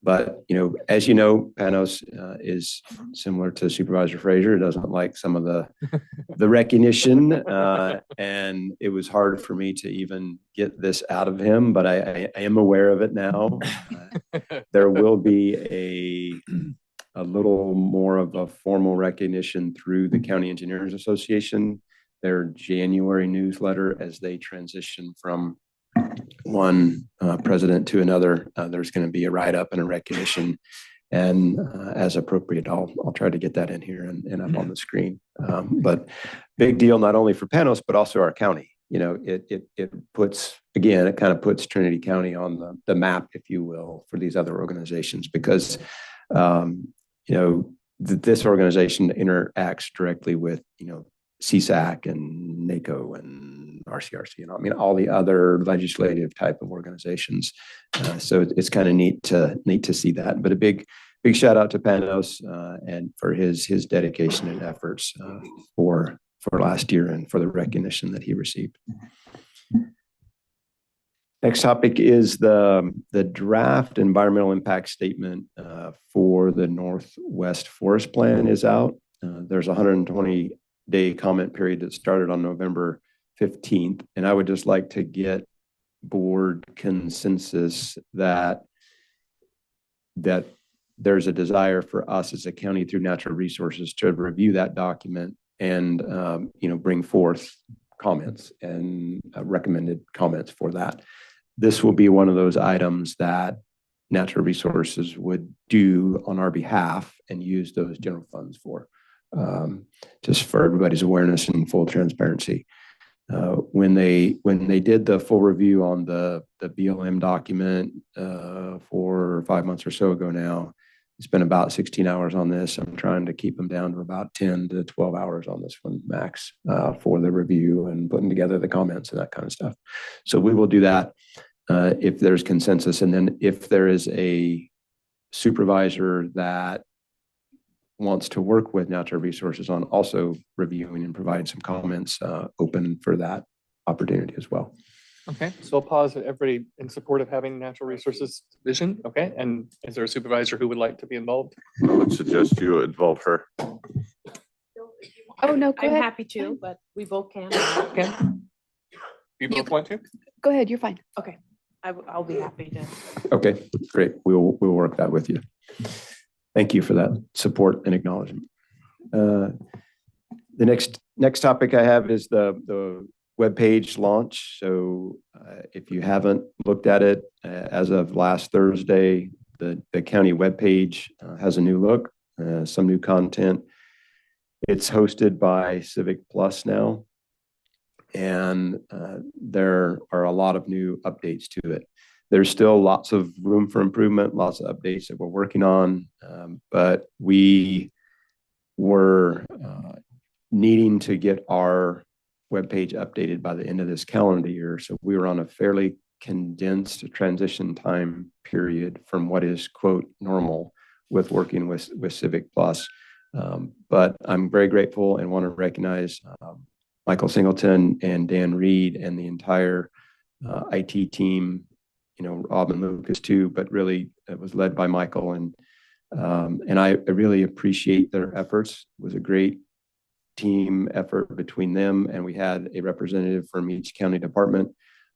S12: But as you know, Panos is similar to Supervisor Frazier. Doesn't like some of the recognition, and it was hard for me to even get this out of him. But I am aware of it now. There will be a little more of a formal recognition through the County Engineers Association, their January newsletter, as they transition from one president to another. There's going to be a write-up and a recognition, and as appropriate, I'll try to get that in here and up on the screen. But big deal not only for Panos but also our county. It puts, again, it kind of puts Trinity County on the map, if you will, for these other organizations, because this organization interacts directly with CSAC and NACO and RCRC, all the other legislative type of organizations. So it's kind of neat to see that. But a big shout out to Panos and for his dedication and efforts for last year and for the recognition that he received. Next topic is the draft environmental impact statement for the Northwest Forest Plan is out. There's a 120-day comment period that started on November 15th. And I would just like to get board consensus that there's a desire for us as a county through natural resources to review that document and bring forth comments and recommended comments for that. This will be one of those items that natural resources would do on our behalf and use those general funds for, just for everybody's awareness and full transparency. When they did the full review on the BLM document 4 or 5 months or so ago now, spent about 16 hours on this. I'm trying to keep them down to about 10 to 12 hours on this one max for the review and putting together the comments and that kind of stuff. So we will do that if there's consensus. And then if there is a supervisor that wants to work with natural resources on also reviewing and providing some comments, open for that opportunity as well.
S1: Okay, so I'll pause. Everybody in support of having natural resources division? Okay, and is there a supervisor who would like to be involved?
S16: I would suggest you involve her.
S6: Oh, no, go
S4: I'm
S6: ahead.
S4: happy to, but we both can.
S1: Okay. You both want to?
S6: Go ahead, you're fine.
S4: Okay, I'll be happy to.
S12: Okay, great. We'll work that with you. Thank you for that support and acknowledgement. The next topic I have is the webpage launch. So if you haven't looked at it, as of last Thursday, the county webpage has a new look, some new content. It's hosted by Civic Plus now, and there are a lot of new updates to it. There's still lots of room for improvement, lots of updates that we're working on, but we were needing to get our webpage updated by the end of this calendar year. So we were on a fairly condensed transition time period from what is, quote, normal with working with Civic Plus. But I'm very grateful and want to recognize Michael Singleton and Dan Reed and the entire IT team, Rob and Lucas too, but really it was led by Michael. And I really appreciate their efforts. It was a great team effort between them, and we had a representative from each county department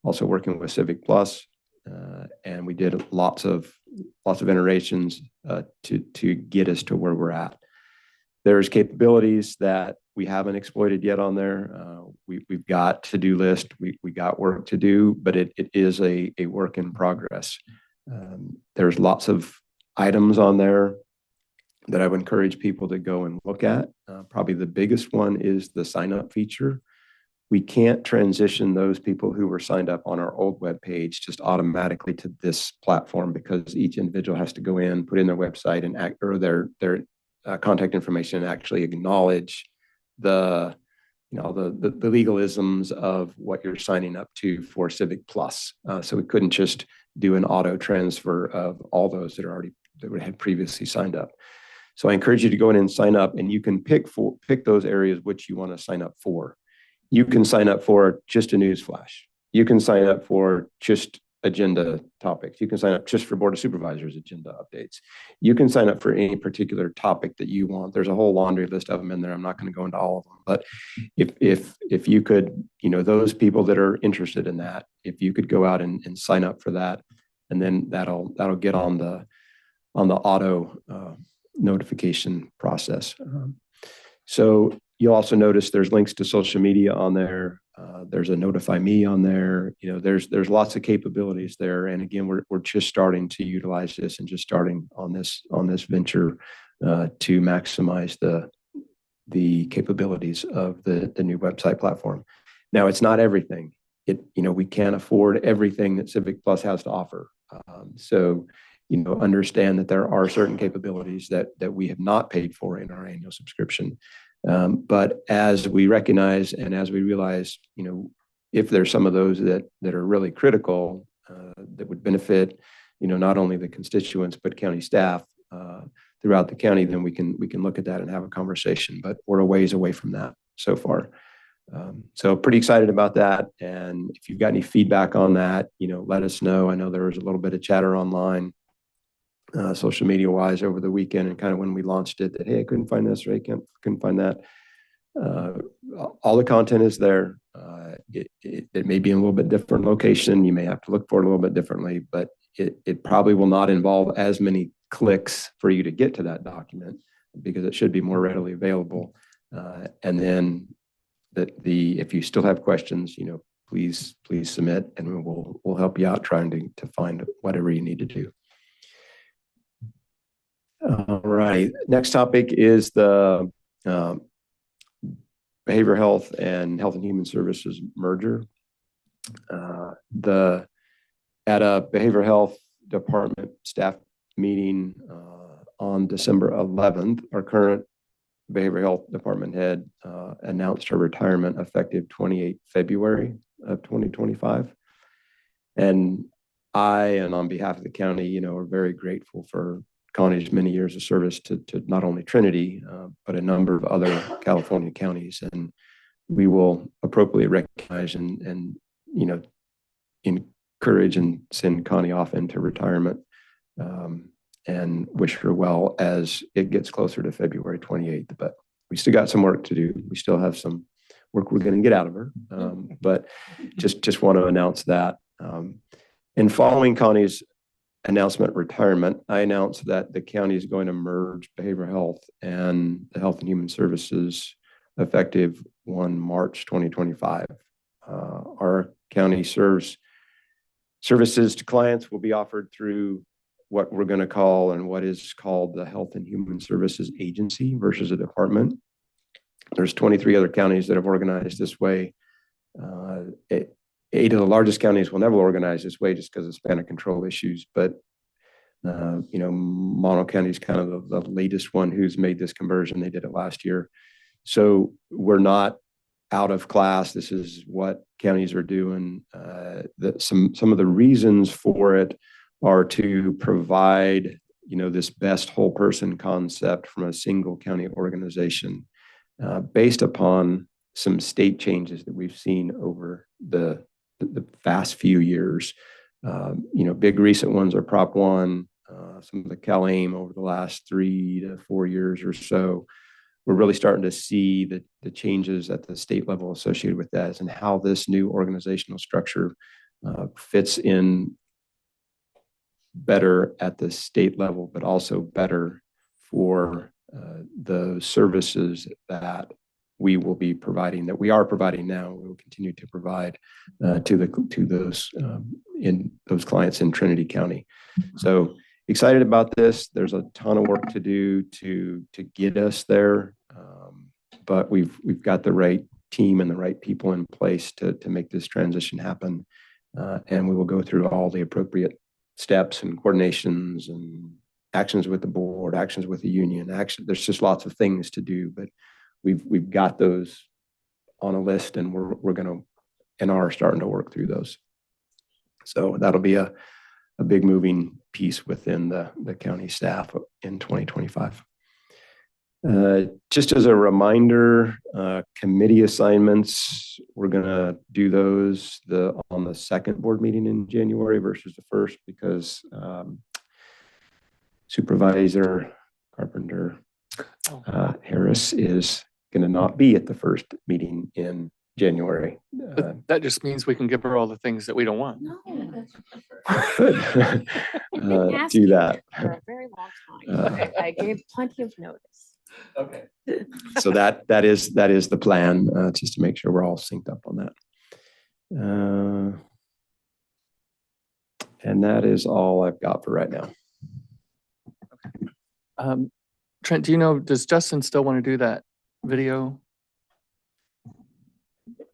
S12: also working with Civic Plus, and we did lots of iterations to get us to where we're at. There's capabilities that we haven't exploited yet on there. We've got to-do list. We got work to do, but it is a work in progress. There's lots of items on there that I would encourage people to go and look at. Probably the biggest one is the sign-up feature. We can't transition those people who were signed up on our old web page just automatically to this platform because each individual has to go in, put in their website and or their contact information and actually acknowledge the legalisms of what you're signing up to for Civic Plus. So we couldn't just do an auto transfer of all those that had previously signed up. So I encourage you to go in and sign up, and you can pick those areas which you want to sign up for. You can sign up for just a news flash. You can sign up for just agenda topics. You can sign up just for Board of Supervisors agenda updates. You can sign up for any particular topic that you want. There's a whole laundry list of them in there. I'm not going to go into all of them, but if you could, those people that are interested in that, if you could go out and sign up for that, and then that'll get on the auto notification process. So you'll also notice there's links to social media on there. There's a notify me on there. There's lots of capabilities there. And again, we're just starting to utilize this and just starting on this venture to maximize the capabilities of the new website platform. Now, it's not everything. We can't afford everything that Civic Plus has to offer. So understand that there are certain capabilities that we have not paid for in our annual subscription. But as we recognize and as we realize, if there's some of those that are really critical, that would benefit, not only the constituents, but county staff throughout the county, then we can look at that and have a conversation. But we're a ways away from that so far. So pretty excited about that. And if you've got any feedback on that, let us know. I know there was a little bit of chatter online, social media wise over the weekend, and kind of when we launched it that, hey, I couldn't find this or I couldn't find that. All the content is there. It may be in a little bit different location. You may have to look for it a little bit differently, but it probably will not involve as many clicks for you to get to that document because it should be more readily available. And then if you still have questions, please submit, and we'll help you out trying to find whatever you need to do. All right. Next topic is the Behavioral Health and Health and Human Services merger. At a Behavioral Health Department staff meeting on December 11th, our current Behavioral Health Department head announced her retirement effective 28 February of 2025. And on behalf of the county, are very grateful for Connie's many years of service to not only Trinity, but a number of other California counties. And we will appropriately recognize and encourage and send Connie off into retirement and wish her well as it gets closer to February 28th. But we still got some work to do. We still have some work we're going to get out of her. But just want to announce that. And following Connie's announcement retirement, I announced that the county is going to merge behavioral health and the Health and Human Services effective 1 March 2025. Our county serves services to clients will be offered through what we're going to call and what is called the Health and Human Services Agency versus a department. There's 23 other counties that have organized this way. 8 of the largest counties will never organize this way just because of span of control issues. But, Mono County is kind of the latest one who's made this conversion. They did it last year. So we're not out of class. This is what counties are doing. Some of the reasons for it are to provide, this best whole person concept from a single county organization, based upon some state changes that we've seen over the past few years. Big recent ones are Prop 1, some of the CalAIM over the last 3 to 4 years or so. We're really starting to see the changes at the state level associated with that and how this new organizational structure fits in better at the state level, but also better for the services that we will be providing, that we are providing now, we will continue to provide to those clients in Trinity County. So excited about this. There's a ton of work to do to get us there, but we've got the right team and the right people in place to make this transition happen, and we will go through all the appropriate steps and coordinations and actions with the board, actions with the union. There's just lots of things to do, but we've got those on a list, and we're going to and are starting to work through those. So that'll be a big moving piece within the county staff in 2025. Just as a reminder, committee assignments, we're going to do those on the second board meeting in January versus the first, because Supervisor Carpenter Harris is going to not be at the first meeting in January.
S1: That just means we can give her all the things that we don't want.
S2: No.
S12: Could do that.
S2: For a very long time. I gave plenty of notice.
S1: Okay.
S12: So that is the plan, just to make sure we're all synced up on that. And that is all I've got for right now.
S1: Okay. Trent, does Justin still want to do that video?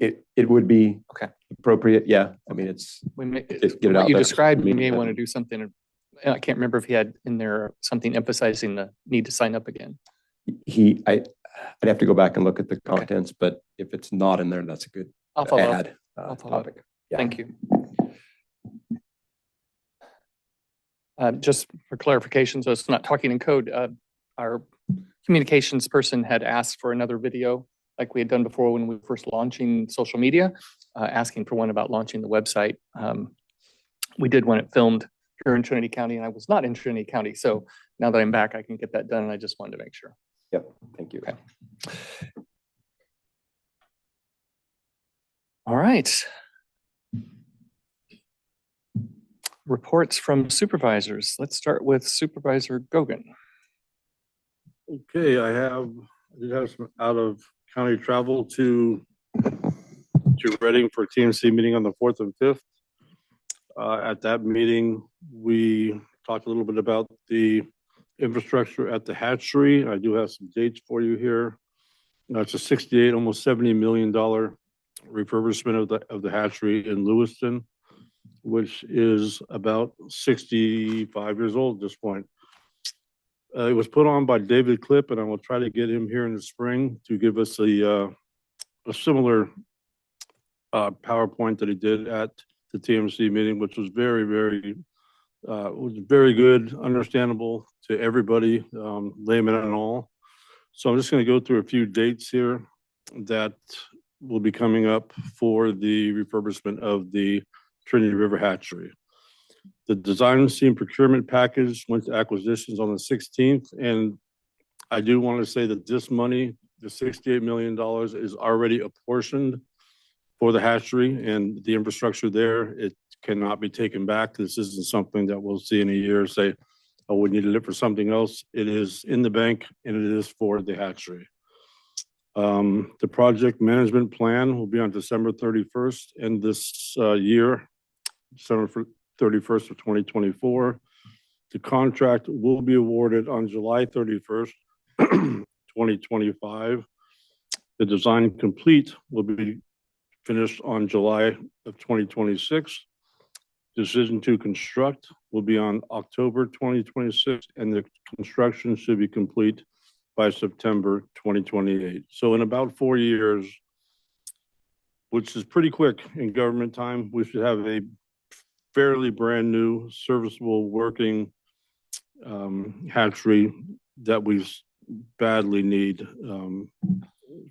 S12: It would be
S1: okay.
S12: Appropriate. Yeah. I mean, get it out.
S1: You described you may want to do something. And I can't remember if he had in there something emphasizing the need to sign up again.
S12: I'd have to go back and look at the contents, but if it's not in there, that's a good add topic. Yeah.
S1: Thank you. Just for clarification, so it's not talking in code, our communications person had asked for another video like we had done before when we were first launching social media, asking for one about launching the website. We did want it filmed here in Trinity County, and I was not in Trinity County. So now that I'm back, I can get that done, and I just wanted to make sure.
S12: Yep. Thank you.
S1: Okay. All right. Reports from supervisors. Let's start with Supervisor Gogan.
S17: Okay, I did have some out of county travel to Reading for TMC meeting on the 4th and 5th. At that meeting, we talked a little bit about the infrastructure at the hatchery. I do have some dates for you here. It's a $68, almost $70 million refurbishment of the hatchery in Lewiston, which is about 65 years old at this point. It was put on by David Klipp, and I will try to get him here in the spring to give us a similar PowerPoint that he did at the TMC meeting, which was very good, understandable to everybody, layman and all. So I'm just going to go through a few dates here that will be coming up for the refurbishment of the Trinity River Hatchery. The design scheme procurement package went to acquisitions on the 16th, and I do want to say that this money, the $68 million, is already apportioned for the hatchery and the infrastructure there. It cannot be taken back. This isn't something that we'll see in a year say, oh, we needed it for something else. It is in the bank, and it is for the hatchery. The project management plan will be on December 31st and this year, December 31st of 2024. The contract will be awarded on July 31st, 2025. The design complete will be finished on July of 2026. Decision to construct will be on October 2026, and the construction should be complete by September 2028. So in about 4 years, which is pretty quick in government time. We should have a fairly brand new, serviceable, working hatchery that we badly need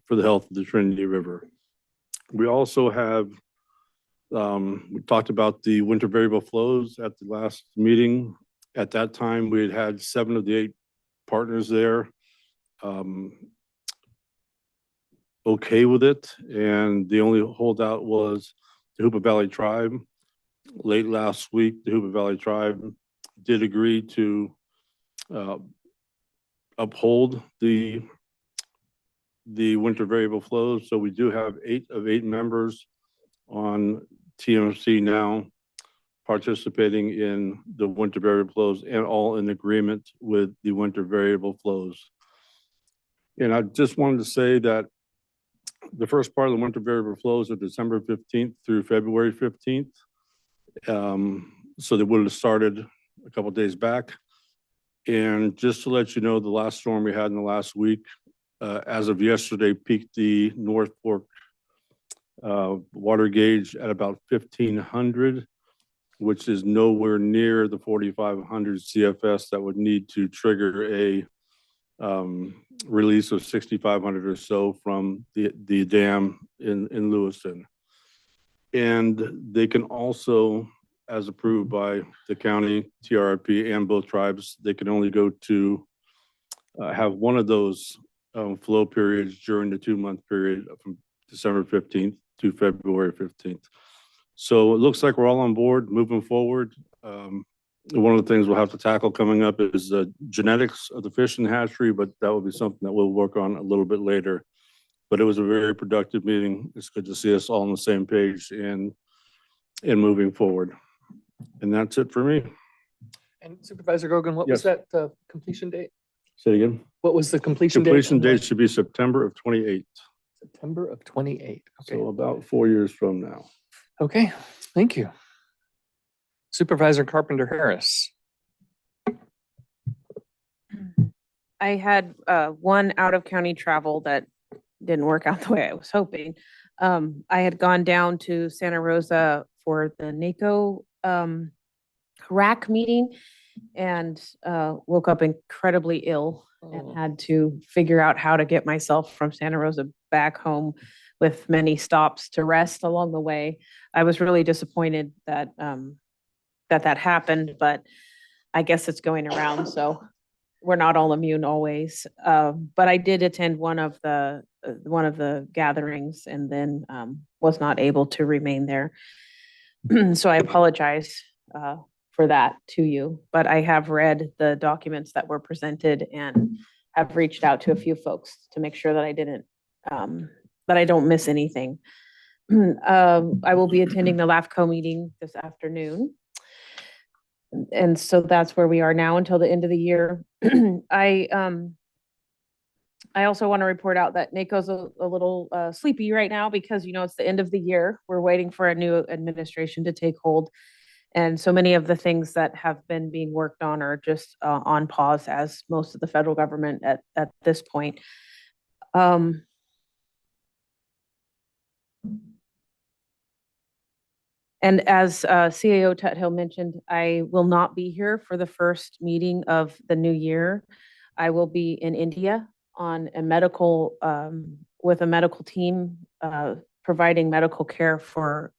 S17: for the health of the Trinity River. We also have, we talked about the winter variable flows at the last meeting. At that time, we had 7 of the 8 partners there okay with it, and the only holdout was the Hoopa Valley Tribe. Late last week, the Hoopa Valley Tribe did agree to uphold the winter variable flows. So we do have 8 of 8 members on TMC now participating in the winter variable flows and all in agreement with the winter variable flows. And I just wanted to say that the first part of the winter variable flows are December 15th through February 15th. So they would have started a couple days back. And just to let you know, the last storm we had in the last week, as of yesterday, peaked the North Fork water gauge at about 1,500, which is nowhere near the 4,500 CFS that would need to trigger a release of 6,500 or so from the dam in Lewiston. And they can also, as approved by the county, TRRP, and both tribes, they can only go to have one of those flow periods during the 2-month period from December 15th to February 15th. So it looks like we're all on board moving forward. One of the things we'll have to tackle coming up is the genetics of the fish in the hatchery, but that will be something that we'll work on a little bit later. But it was a very productive meeting. It's good to see us all on the same page and moving forward. And that's it for me.
S1: And Supervisor Gogan, what was that completion date?
S17: Say it again.
S1: What was the completion date?
S17: Completion date should be September of 28.
S1: September of 28. Okay.
S17: So about 4 years from now.
S1: Okay, thank you. Supervisor Carpenter Harris.
S4: I had one out-of-county travel that didn't work out the way I was hoping. I had gone down to Santa Rosa for the NACO RAC meeting and woke up incredibly ill and had to figure out how to get myself from Santa Rosa back home with many stops to rest along the way. I was really disappointed that that happened, but I guess it's going around, so we're not all immune always. But I did attend one of the gatherings and then was not able to remain there. So I apologize for that to you, but I have read the documents that were presented and have reached out to a few folks to make sure that I don't miss anything. I will be attending the LAFCO meeting this afternoon. And so that's where we are now until the end of the year. I also want to report out that NACO's a little sleepy right now because, it's the end of the year. We're waiting for a new administration to take hold. And so many of the things that have been being worked on are just on pause, as most of the federal government at this point. And as CAO Tuthill mentioned, I will not be here for the first meeting of the new year. I will be in India on a medical, with a medical team, providing medical care for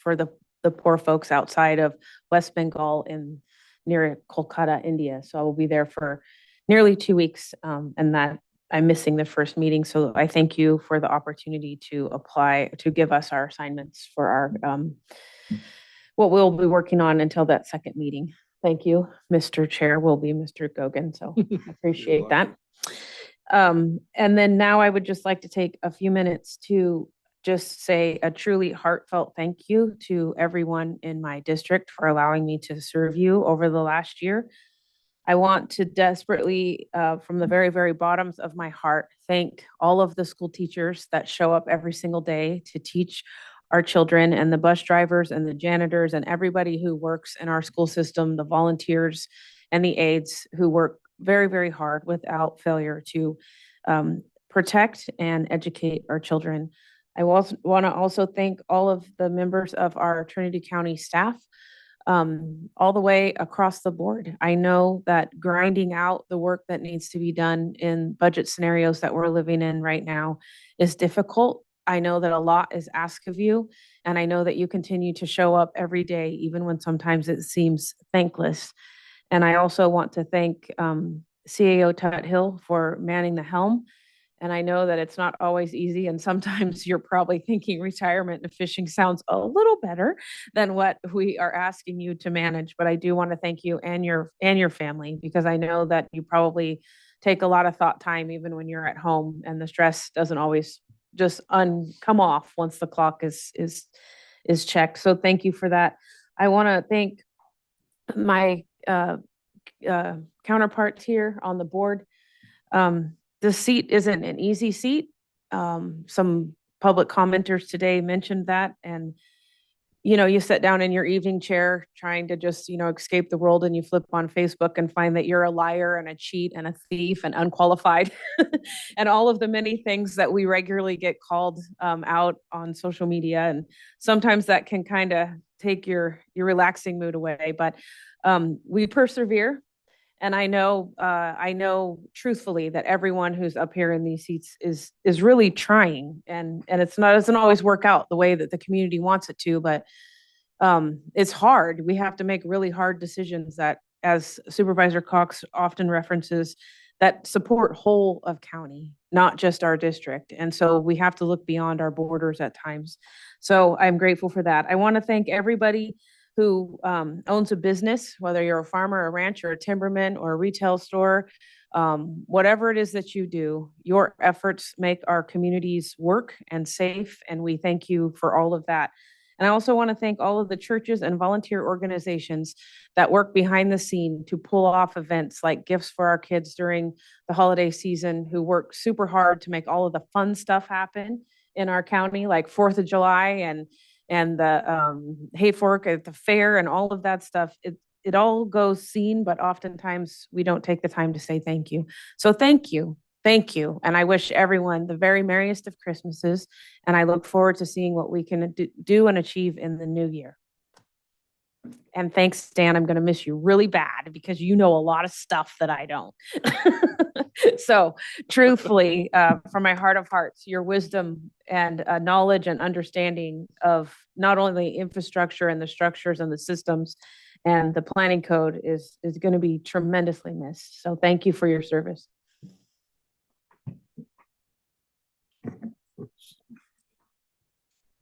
S4: the poor folks outside of West Bengal in near Kolkata, India. So I will be there for nearly 2 weeks, and that I'm missing the first meeting. So I thank you for the opportunity to apply, to give us our assignments for our, what we'll be working on until that second meeting. Thank you, Mr. Chair, will be Mr. Gogan. So I appreciate that. And then now I would just like to take a few minutes to just say a truly heartfelt thank you to everyone in my district for allowing me to serve you over the last year. I want to desperately, from the very, very bottoms of my heart, thank all of the school teachers that show up every single day to teach our children, and the bus drivers and the janitors and everybody who works in our school system, the volunteers and the aides who work very, very hard without failure to protect and educate our children. I want to also thank all of the members of our Trinity County staff, all the way across the board. I know that grinding out the work that needs to be done in budget scenarios that we're living in right now is difficult. I know that a lot is asked of you, and I know that you continue to show up every day, even when sometimes it seems thankless. And I also want to thank CAO Tut Hill for manning the helm. And I know that it's not always easy. And sometimes you're probably thinking retirement and fishing sounds a little better than what we are asking you to manage. But I do want to thank you and your family, because I know that you probably take a lot of thought time even when you're at home, and the stress doesn't always just come off once the clock is checked. So thank you for that. I want to thank my counterparts here on the board. This seat isn't an easy seat. Some public commenters today mentioned that, and you sit down in your evening chair trying to just escape the world, and you flip on Facebook and find that you're a liar and a cheat and a thief and unqualified and all of the many things that we regularly get called out on social media. And sometimes that can kind of take your relaxing mood away, but we persevere. And I know truthfully that everyone who's up here in these seats is really trying, and doesn't always work out the way that the community wants it to, but it's hard. We have to make really hard decisions that, as Supervisor Cox often references, that support whole of county, not just our district. And so we have to look beyond our borders at times. So I'm grateful for that. I want to thank everybody who owns a business, whether you're a farmer, a rancher, a timberman, or a retail store, whatever it is that you do, your efforts make our communities work and safe, and we thank you for all of that. And I also want to thank all of the churches and volunteer organizations that work behind the scene to pull off events like Gifts for Our Kids during the holiday season, who work super hard to make all of the fun stuff happen in our county, like 4th of July and the hay fork at the fair and all of that stuff. It all goes seen, but oftentimes we don't take the time to say thank you. So thank you. Thank you. And I wish everyone the very merriest of Christmases. And I look forward to seeing what we can do and achieve in the new year. And thanks, Dan. I'm going to miss you really bad because you know a lot of stuff that I don't. So truthfully, from my heart of hearts, your wisdom and knowledge and understanding of not only infrastructure and the structures and the systems and the planning code is going to be tremendously missed. So thank you for your service.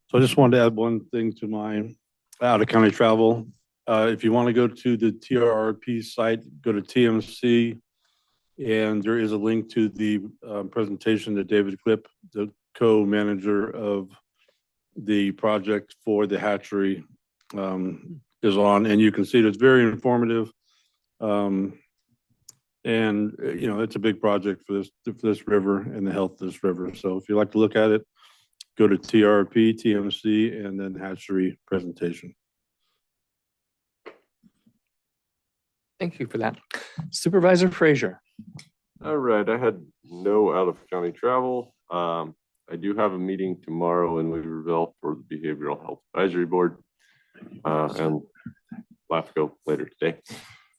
S17: So I just wanted to add one thing to my out-of-county travel. If you want to go to the TRRP site, go to TMC, and there is a link to the presentation that David Clip, the co-manager of the project for the hatchery, is on, and you can see that it's very informative. And it's a big project for this river and the health of this river. So if you like to look at it, go to TRP, TMC, and then hatchery presentation.
S1: Thank you for that. Supervisor Frazier.
S16: All right, I had no out-of-county travel. I do have a meeting tomorrow in Weaverville for the Behavioral Health Advisory Board, and LAFCO later today.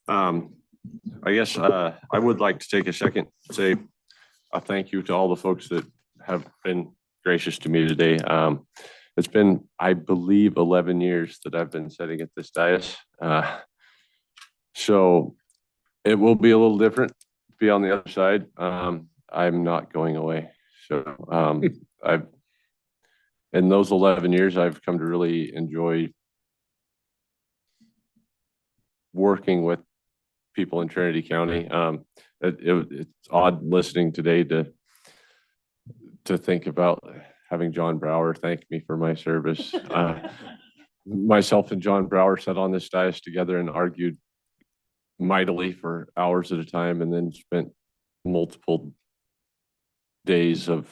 S16: I guess I would like to take a second to say a thank you to all the folks that have been gracious to me today. It's been, I believe, 11 years that I've been sitting at this dais. So it will be a little different to be on the other side. I'm not going away. So in those 11 years, I've come to really enjoy working with people in Trinity County. It's odd listening today to think about having John Brower thank me for my service. Myself and John Brower sat on this dais together and argued mightily for hours at a time, and then spent multiple days of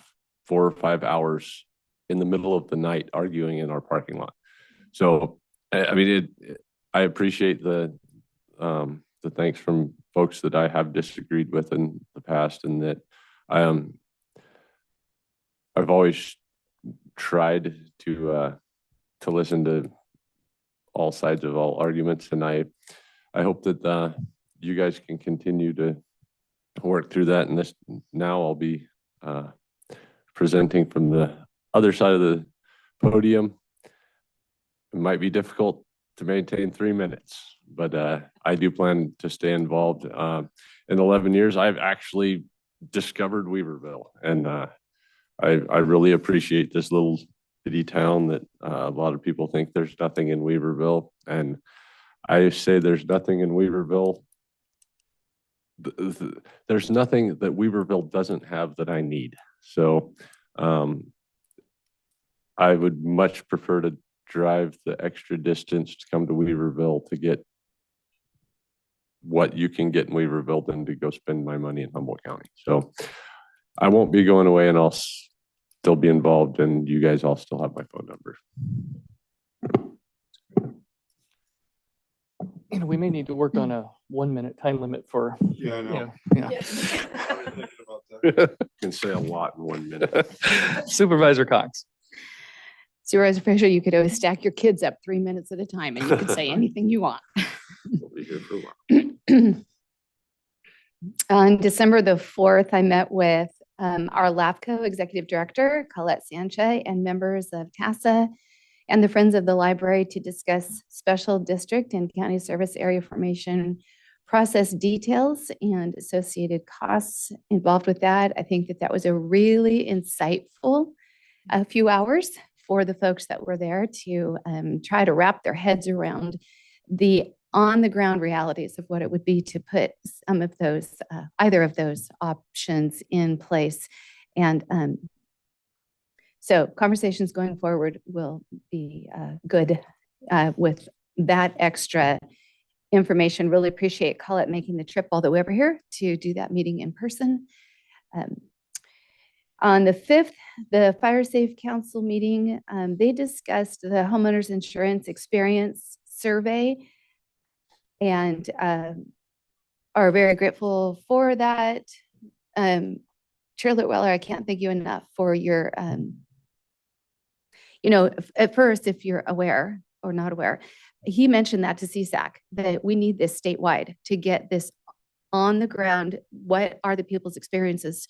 S16: 4 or 5 hours in the middle of the night arguing in our parking lot. So, I mean, I appreciate the thanks from folks that I have disagreed with in the past, and that I've always tried to listen to all sides of all arguments, and I hope that you guys can continue to work through that. And now I'll be presenting from the other side of the podium. It might be difficult to maintain 3 minutes, but I do plan to stay involved. In 11 years, I've actually discovered Weaverville, and I really appreciate this little bitty town that a lot of people think there's nothing in Weaverville, and I say there's nothing in Weaverville. There's nothing that Weaverville doesn't have that I need. So I would much prefer to drive the extra distance to come to Weaverville to get what you can get in Weaverville than to go spend my money in Humboldt County. So I won't be going away, and I'll still be involved, and you guys all still have my phone number.
S1: You know, we may need to work on a 1 minute time limit for,
S17: Yeah, I know.
S1: yeah.
S16: Can say a lot in 1 minute.
S1: Supervisor Cox.
S6: Supervisor Frazier, you could always stack your kids up 3 minutes at a time and you could say anything you want.
S16: We'll be here for a while.
S6: On December the 4th, I met with our LAFCO Executive Director, Colette Sanchez, and members of TASA and the Friends of the Library to discuss special district and county service area formation process details and associated costs involved with that. I think that was a really insightful few hours for the folks that were there to try to wrap their heads around the on-the-ground realities of what it would be to put some of those, either of those options in place. And so conversations going forward will be good with that extra information. Really appreciate Colette making the trip all the way over here to do that meeting in person. On the 5th, the Fire Safe Council meeting, they discussed the homeowners insurance experience survey and are very grateful for that. Chair Litweller, I can't thank you enough for your, you know, at first, if you're aware or not aware, he mentioned that to CSAC, that we need this statewide to get this on the ground. What are the people's experiences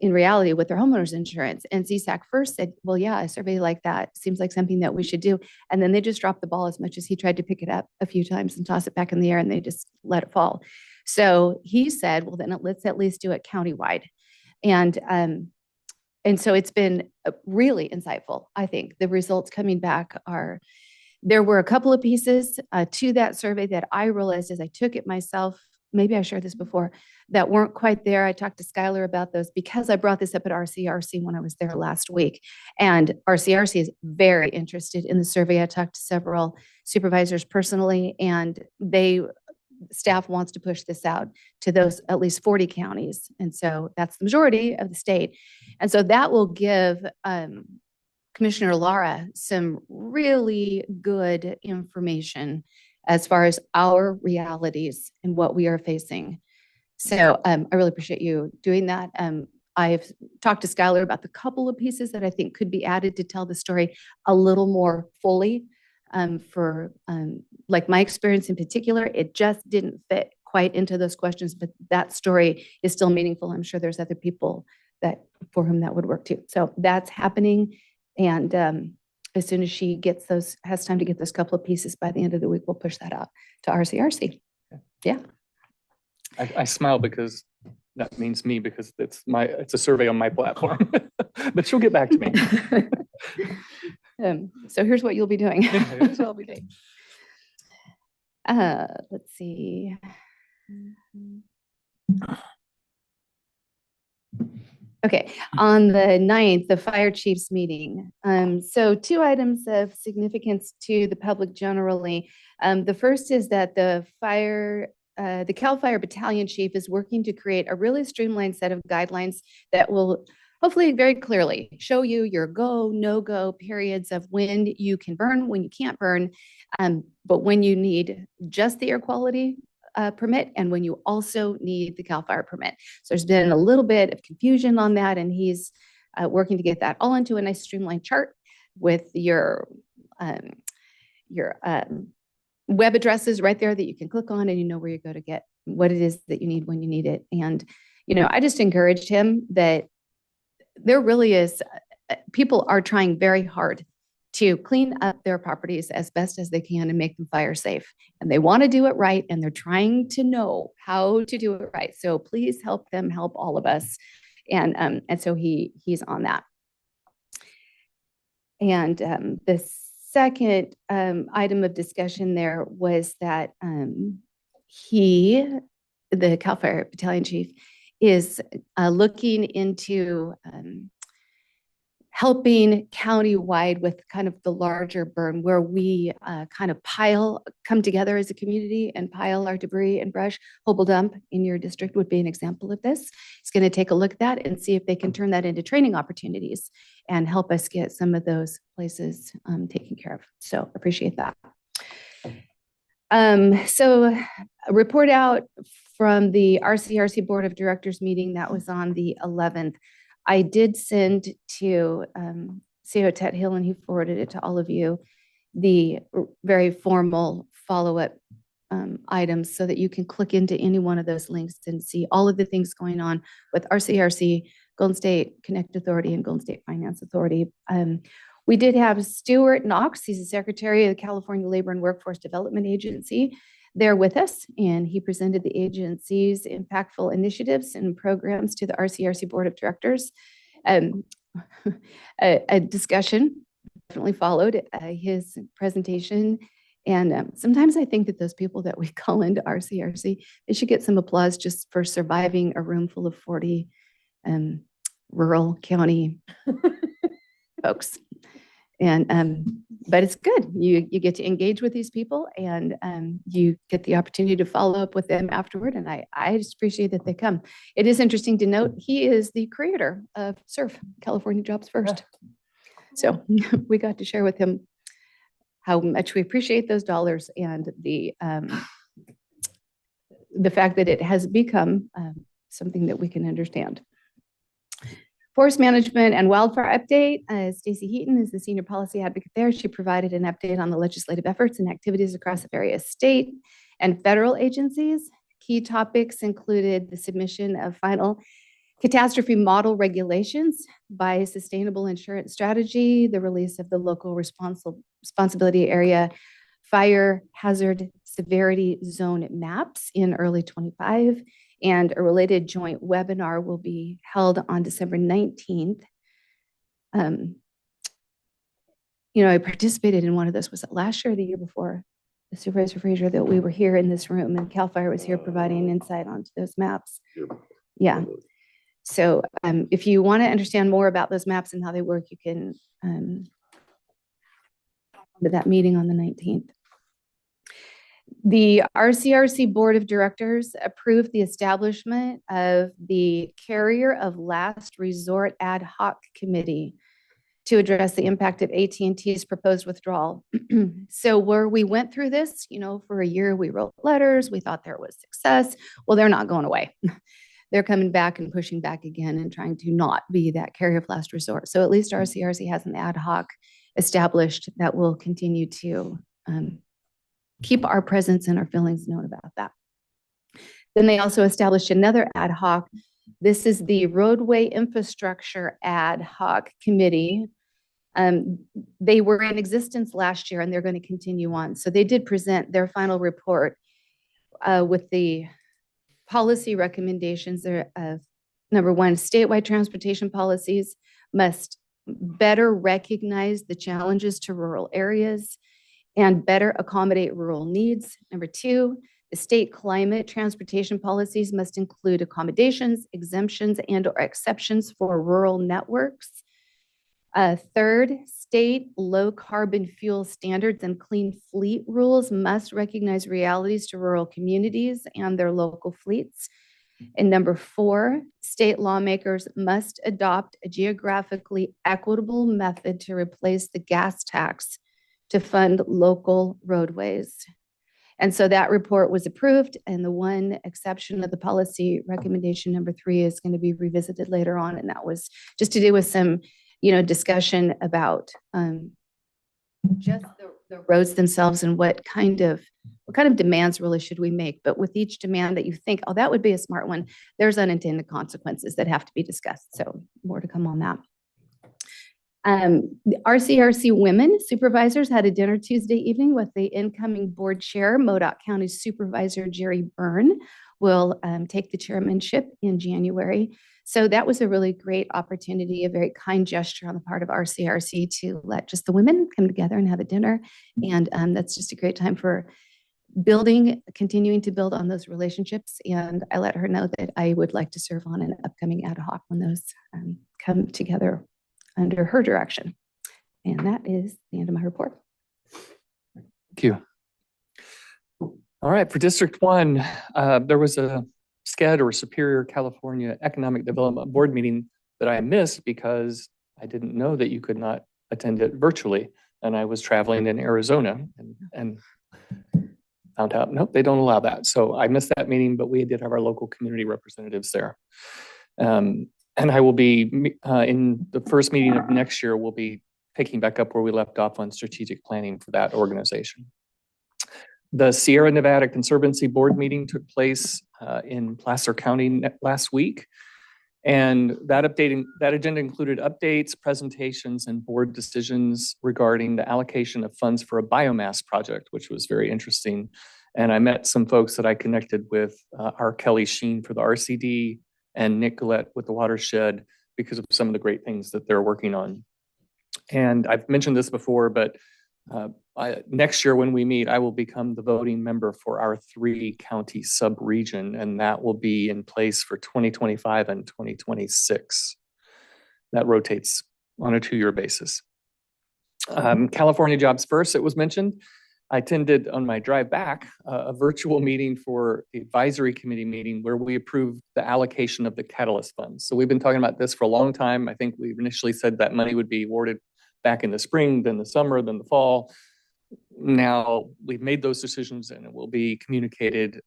S6: in reality with their homeowners insurance? And CSAC first said, well, yeah, a survey like that seems like something that we should do. And then they just dropped the ball as much as he tried to pick it up a few times and toss it back in the air, and they just let it fall. So he said, well, then let's at least do it countywide. And so it's been really insightful. I think the results coming back are, there were a couple of pieces to that survey that I realized as I took it myself, maybe I shared this before, that weren't quite there. I talked to Skylar about those because I brought this up at RCRC when I was there last week. And RCRC is very interested in the survey. I talked to several supervisors personally, and staff wants to push this out to those at least 40 counties. And so that's the majority of the state. And so that will give Commissioner Lara some really good information as far as our realities and what we are facing. So I really appreciate you doing that. I've talked to Skylar about the couple of pieces that I think could be added to tell the story a little more fully. For like my experience in particular, it just didn't fit quite into those questions, but that story is still meaningful. I'm sure there's other people for whom that would work too. So that's happening. And as soon as she has time to get those couple of pieces by the end of the week, we'll push that out to RCRC. Yeah.
S1: I smile because that means me, because it's a survey on my platform, but she'll get back to me.
S6: So here's what you'll be doing. Here's what I'll be doing. Let's see. Okay, on the 9th, the fire chiefs meeting. So 2 items of significance to the public generally. The first is that the CAL FIRE battalion chief is working to create a really streamlined set of guidelines that will hopefully very clearly show you your go, no-go periods of when you can burn, when you can't burn, but when you need just the air quality permit and when you also need the CAL FIRE permit. So there's been a little bit of confusion on that, and he's working to get that all into a nice streamlined chart with your web addresses right there that you can click on, and you know where you go to get what it is that you need when you need it. And, I just encouraged him that there really is, people are trying very hard to clean up their properties as best as they can and make them fire safe. And they want to do it right, and they're trying to know how to do it right. So please help them help all of us. And so he's on that. And the second item of discussion there was that the CAL FIRE Battalion Chief, is looking into helping countywide with kind of the larger burn, where we kind of come together as a community and pile our debris and brush. Hobel Dump in your district would be an example of this. He's going to take a look at that and see if they can turn that into training opportunities and help us get some of those places taken care of. So appreciate that. So a report out from the RCRC Board of Directors meeting that was on the 11th. I did send to CEO Ted Hill, and he forwarded it to all of you, the very formal follow-up items, so that you can click into any one of those links and see all of the things going on with RCRC, Golden State Connect Authority, and Golden State Finance Authority. We did have Stuart Knox, he's the Secretary of the California Labor and Workforce Development Agency, there with us, and he presented the agency's impactful initiatives and programs to the RCRC Board of Directors. A discussion definitely followed his presentation, and sometimes I think that those people that we call into RCRC, they should get some applause just for surviving a room full of 40 rural county folks. And but it's good. You get to engage with these people, and you get the opportunity to follow up with them afterward. And I just appreciate that they come. It is interesting to note he is the creator of SURF, California Jobs First. So we got to share with him how much we appreciate those dollars, and the fact that it has become something that we can understand. Forest management and wildfire update. Stacy Heaton is the senior policy advocate there. She provided an update on the legislative efforts and activities across the various state and federal agencies. Key topics included the submission of final catastrophe model regulations by Sustainable Insurance Strategy, the release of the local responsibility area fire hazard severity zone maps in early 25, and a related joint webinar will be held on December 19th. I participated in one of those, was it last year or the year before? The Supervisor Frazier, that we were here in this room, and CAL FIRE was here providing insight onto those maps. Yeah. So if you want to understand more about those maps and how they work, you can come to that meeting on the 19th. The RCRC Board of Directors approved the establishment of the Carrier of Last Resort Ad Hoc Committee to address the impact of AT&T's proposed withdrawal. So where we went through this, for a year, we wrote letters, we thought there was success. Well, they're not going away. They're coming back and pushing back again and trying to not be that carrier of last resort. So at least RCRC has an ad hoc established that will continue to keep our presence and our feelings known about that. Then they also established another ad hoc. This is the Roadway Infrastructure Ad Hoc Committee. They were in existence last year, and they're going to continue on. So they did present their final report with the policy recommendations. There, number one, statewide transportation policies must better recognize the challenges to rural areas and better accommodate rural needs. Number two, the state climate transportation policies must include accommodations, exemptions, and/or exceptions for rural networks. Third, state low carbon fuel standards and clean fleet rules must recognize realities to rural communities and their local fleets. And number four, state lawmakers must adopt a geographically equitable method to replace the gas tax to fund local roadways. And so that report was approved, and the one exception of the policy recommendation number 3 is going to be revisited later on, and that was just to do with some discussion about just the roads themselves and what kind of demands really should we make. But with each demand that you think, oh, that would be a smart one, there's unintended consequences that have to be discussed. So more to come on that. The RCRC Women Supervisors had a dinner Tuesday evening with the incoming board chair. Modoc County Supervisor Jerry Byrne will take the chairmanship in January. So that was a really great opportunity, a very kind gesture on the part of RCRC to let just the women come together and have a dinner. And that's just a great time for continuing to build on those relationships. And I let her know that I would like to serve on an upcoming ad hoc when those come together under her direction. And that is the end of my report.
S1: Thank you. All right, for District 1, there was a SCED, or Superior California Economic Development Board meeting that I missed because I didn't know that you could not attend it virtually. And I was traveling in Arizona and found out, nope, they don't allow that. So I missed that meeting, but we did have our local community representatives there. And I will be, in the first meeting of next year, we'll be picking back up where we left off on strategic planning for that organization. The Sierra Nevada Conservancy Board meeting took place in Placer County last week. And that agenda included updates, presentations, and board decisions regarding the allocation of funds for a biomass project, which was very interesting. And I met some folks that I connected with, our Kelly Sheen for the RCD and Nick Gillette with the watershed, because of some of the great things that they're working on. And I've mentioned this before, but next year when we meet, I will become the voting member for our 3-county sub-region, and that will be in place for 2025 and 2026. That rotates on a 2-year basis. California Jobs First, it was mentioned. I attended on my drive back a virtual meeting for the advisory committee meeting where we approved the allocation of the catalyst funds. So we've been talking about this for a long time. I think we initially said that money would be awarded back in the spring, then the summer, then the fall. Now we've made those decisions and it will be communicated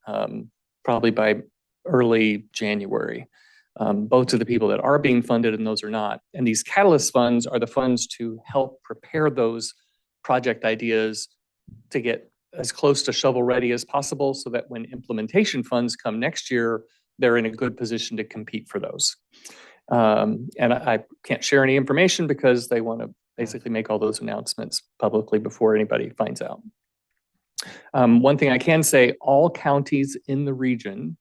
S1: probably by early January, both to the people that are being funded and those are not. And these catalyst funds are the funds to help prepare those project ideas to get as close to shovel ready as possible so that when implementation funds come next year, they're in a good position to compete for those. And I can't share any information because they want to basically make all those announcements publicly before anybody finds out. One thing I can say, all counties in the region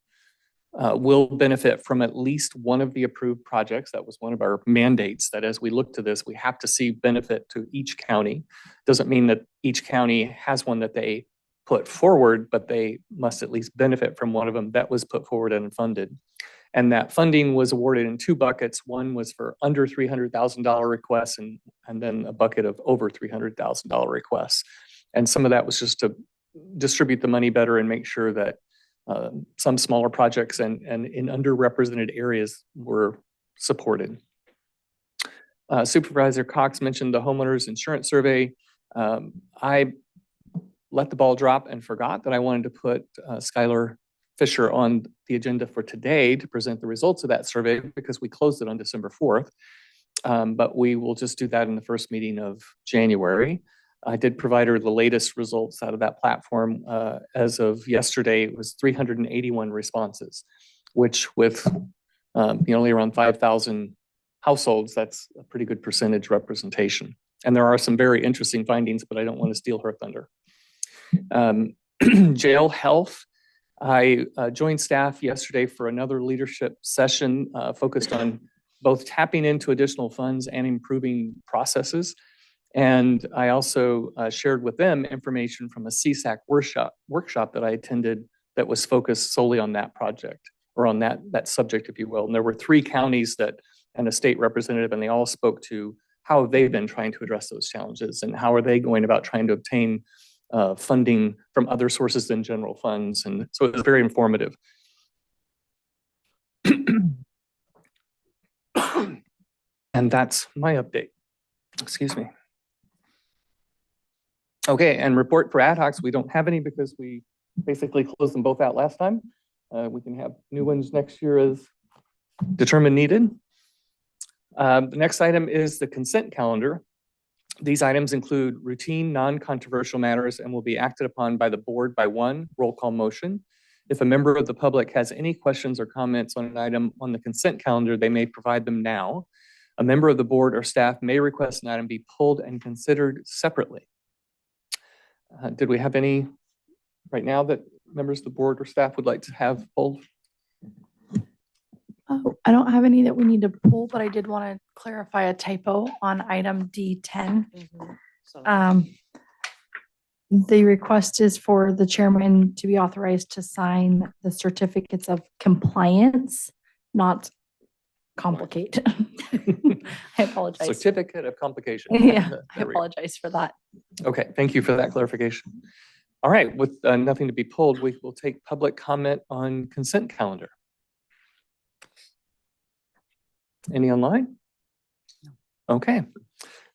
S1: will benefit from at least one of the approved projects. That was one of our mandates, that as we look to this, we have to see benefit to each county. Doesn't mean that each county has one that they put forward, but they must at least benefit from one of them that was put forward and funded. And that funding was awarded in 2 buckets. One was for under $300,000 requests and then a bucket of over $300,000 requests. And some of that was just to distribute the money better and make sure that some smaller projects and in underrepresented areas were supported. Supervisor Cox mentioned the homeowners insurance survey. I let the ball drop and forgot that I wanted to put Skylar Fisher on the agenda for today to present the results of that survey because we closed it on December 4th. But we will just do that in the first meeting of January. I did provide her the latest results out of that platform. As of yesterday, it was 381 responses, which with only around 5,000 households, that's a pretty good percentage representation. And there are some very interesting findings, but I don't want to steal her thunder. Jail health. I joined staff yesterday for another leadership session focused on both tapping into additional funds and improving processes. And I also shared with them information from a CSAC workshop that I attended that was focused solely on that project, or on that subject, if you will. And there were 3 counties and a state representative, and they all spoke to how they've been trying to address those challenges and how are they going about trying to obtain funding from other sources than general funds. And so it was very informative. And that's my update. Excuse me. Okay, and report for ad hocs, we don't have any because we basically closed them both out last time. We can have new ones next year as determined needed. The next item is the consent calendar. These items include routine, non-controversial matters and will be acted upon by the board by one roll call motion. If a member of the public has any questions or comments on an item on the consent calendar, they may provide them now. A member of the board or staff may request an item be pulled and considered separately. Did we have any right now that members of the board or staff would like to have pulled?
S18: I don't have any that we need to pull, but I did want to clarify a typo on item D10. The request is for the chairman to be authorized to sign the certificates of compliance, not complicate. I apologize.
S1: Certificate of complication.
S18: Yeah, I apologize for that.
S1: Okay, thank you for that clarification. All right, with nothing to be pulled, we will take public comment on consent calendar. Any online? Okay,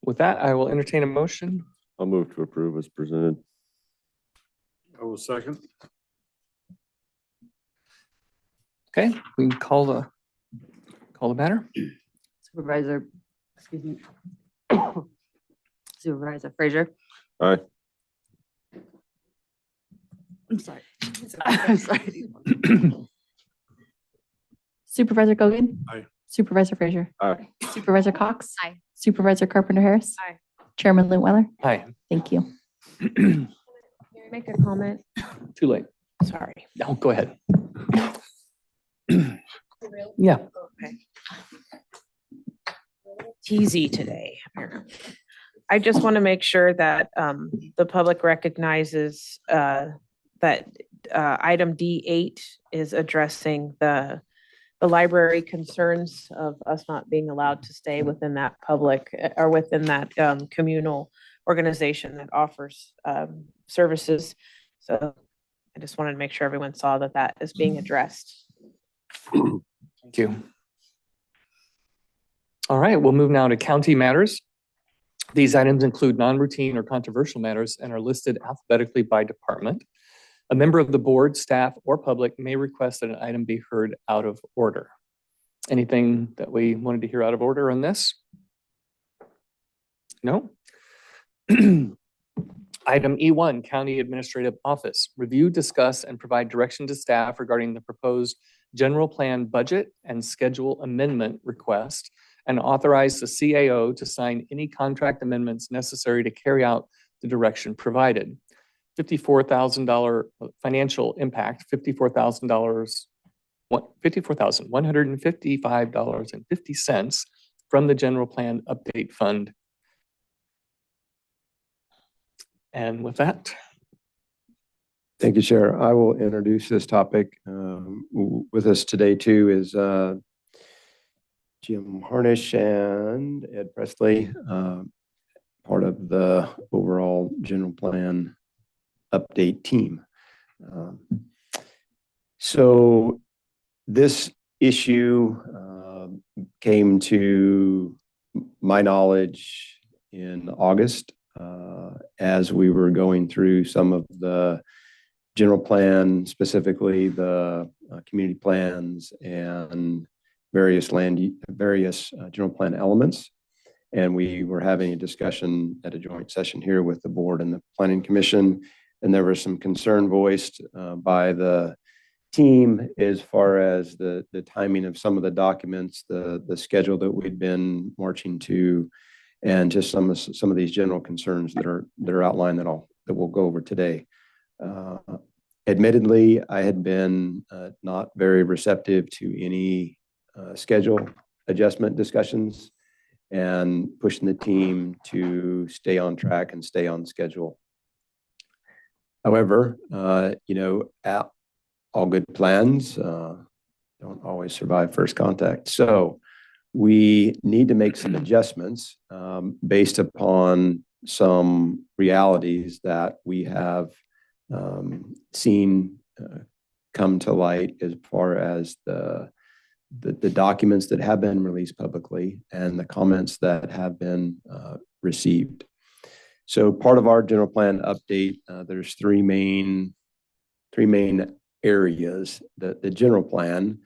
S1: with that, I will entertain a motion.
S16: I'll move to approve as presented.
S17: I will second.
S1: Okay, we can call the matter.
S19: Supervisor, excuse me. Supervisor Frazier.
S16: Aye.
S19: I'm sorry. I'm sorry.
S18: Supervisor Gogan?
S17: Aye.
S18: Supervisor Frazier?
S16: Aye.
S18: Supervisor Cox?
S6: Aye.
S18: Supervisor Carpenter Harris?
S4: Aye.
S18: Chairman Lindweiler?
S1: Aye.
S18: Thank you.
S4: Can I make a comment?
S1: Too late.
S4: Sorry.
S1: No, go ahead. Yeah.
S4: Okay. Teasy today. I just want to make sure that the public recognizes that item D8 is addressing the library concerns of us not being allowed to stay within that public or within that communal organization that offers services. So I just wanted to make sure everyone saw that that is being addressed.
S1: Thank you. All right, we'll move now to county matters. These items include non-routine or controversial matters and are listed alphabetically by department. A member of the board, staff, or public may request that an item be heard out of order. Anything that we wanted to hear out of order on this? No? Item E1, County Administrative Office. Review, discuss, and provide direction to staff regarding the proposed general plan budget and schedule amendment request, and authorize the CAO to sign any contract amendments necessary to carry out the direction provided. $54,000 financial impact, $54,155.50 from the general plan update fund. And with that,
S12: thank you, Chair. I will introduce this topic. With us today too is Jim Harnish and Ed Presley, part of the overall general plan update team. So this issue came to my knowledge in August as we were going through some of the general plan, specifically the community plans and various general plan elements. And we were having a discussion at a joint session here with the board and the planning commission. And there was some concern voiced by the team as far as the timing of some of the documents, the schedule that we'd been marching to, and just some of these general concerns that are outlined that we'll go over today. Admittedly, I had been not very receptive to any schedule adjustment discussions and pushing the team to stay on track and stay on schedule. However, all good plans don't always survive first contact. So we need to make some adjustments based upon some realities that we have seen come to light as far as the documents that have been released publicly and the comments that have been received. So part of our general plan update, there's three main areas. The general plan,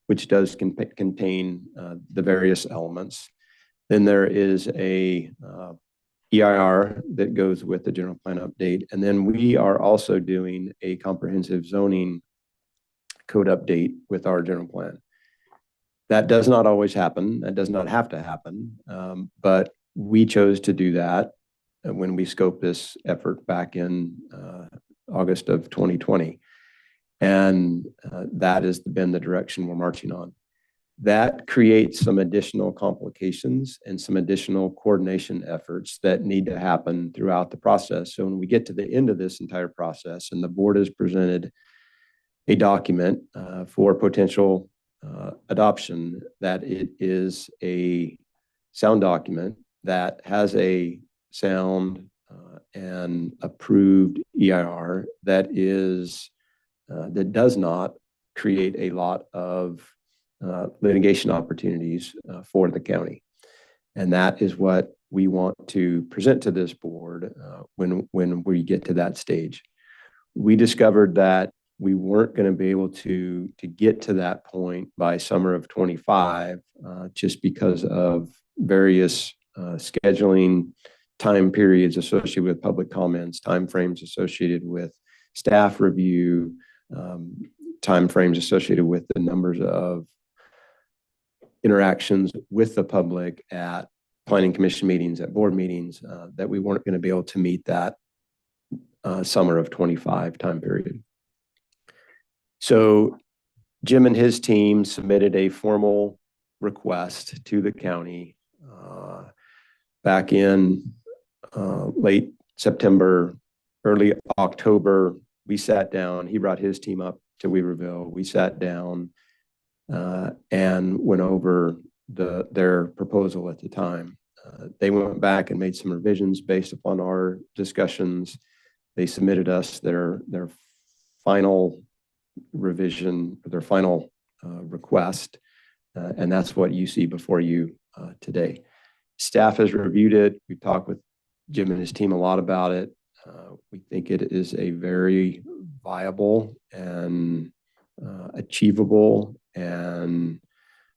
S12: which does contain the various elements. Then there is a EIR that goes with the general plan update. And then we are also doing a comprehensive zoning code update with our general plan. That does not always happen. That does not have to happen. But we chose to do that when we scoped this effort back in August of 2020. And that has been the direction we're marching on. That creates some additional complications and some additional coordination efforts that need to happen throughout the process. So when we get to the end of this entire process and the board has presented a document for potential adoption, that it is a sound document that has a sound and approved EIR that does not create a lot of litigation opportunities for the county. And that is what we want to present to this board when we get to that stage. We discovered that we weren't going to be able to get to that point by summer of 25 just because of various scheduling time periods associated with public comments, timeframes associated with staff review, timeframes associated with the numbers of interactions with the public at planning commission meetings, at board meetings, that we weren't going to be able to meet that summer of 25 time period. So Jim and his team submitted a formal request to the county back in late September, early October. We sat down, he brought his team up to Weaverville. We sat down and went over their proposal at the time. They went back and made some revisions based upon our discussions. They submitted us their final revision, their final request, and that's what you see before you today. Staff has reviewed it. We've talked with Jim and his team a lot about it. We think it is a very viable and achievable and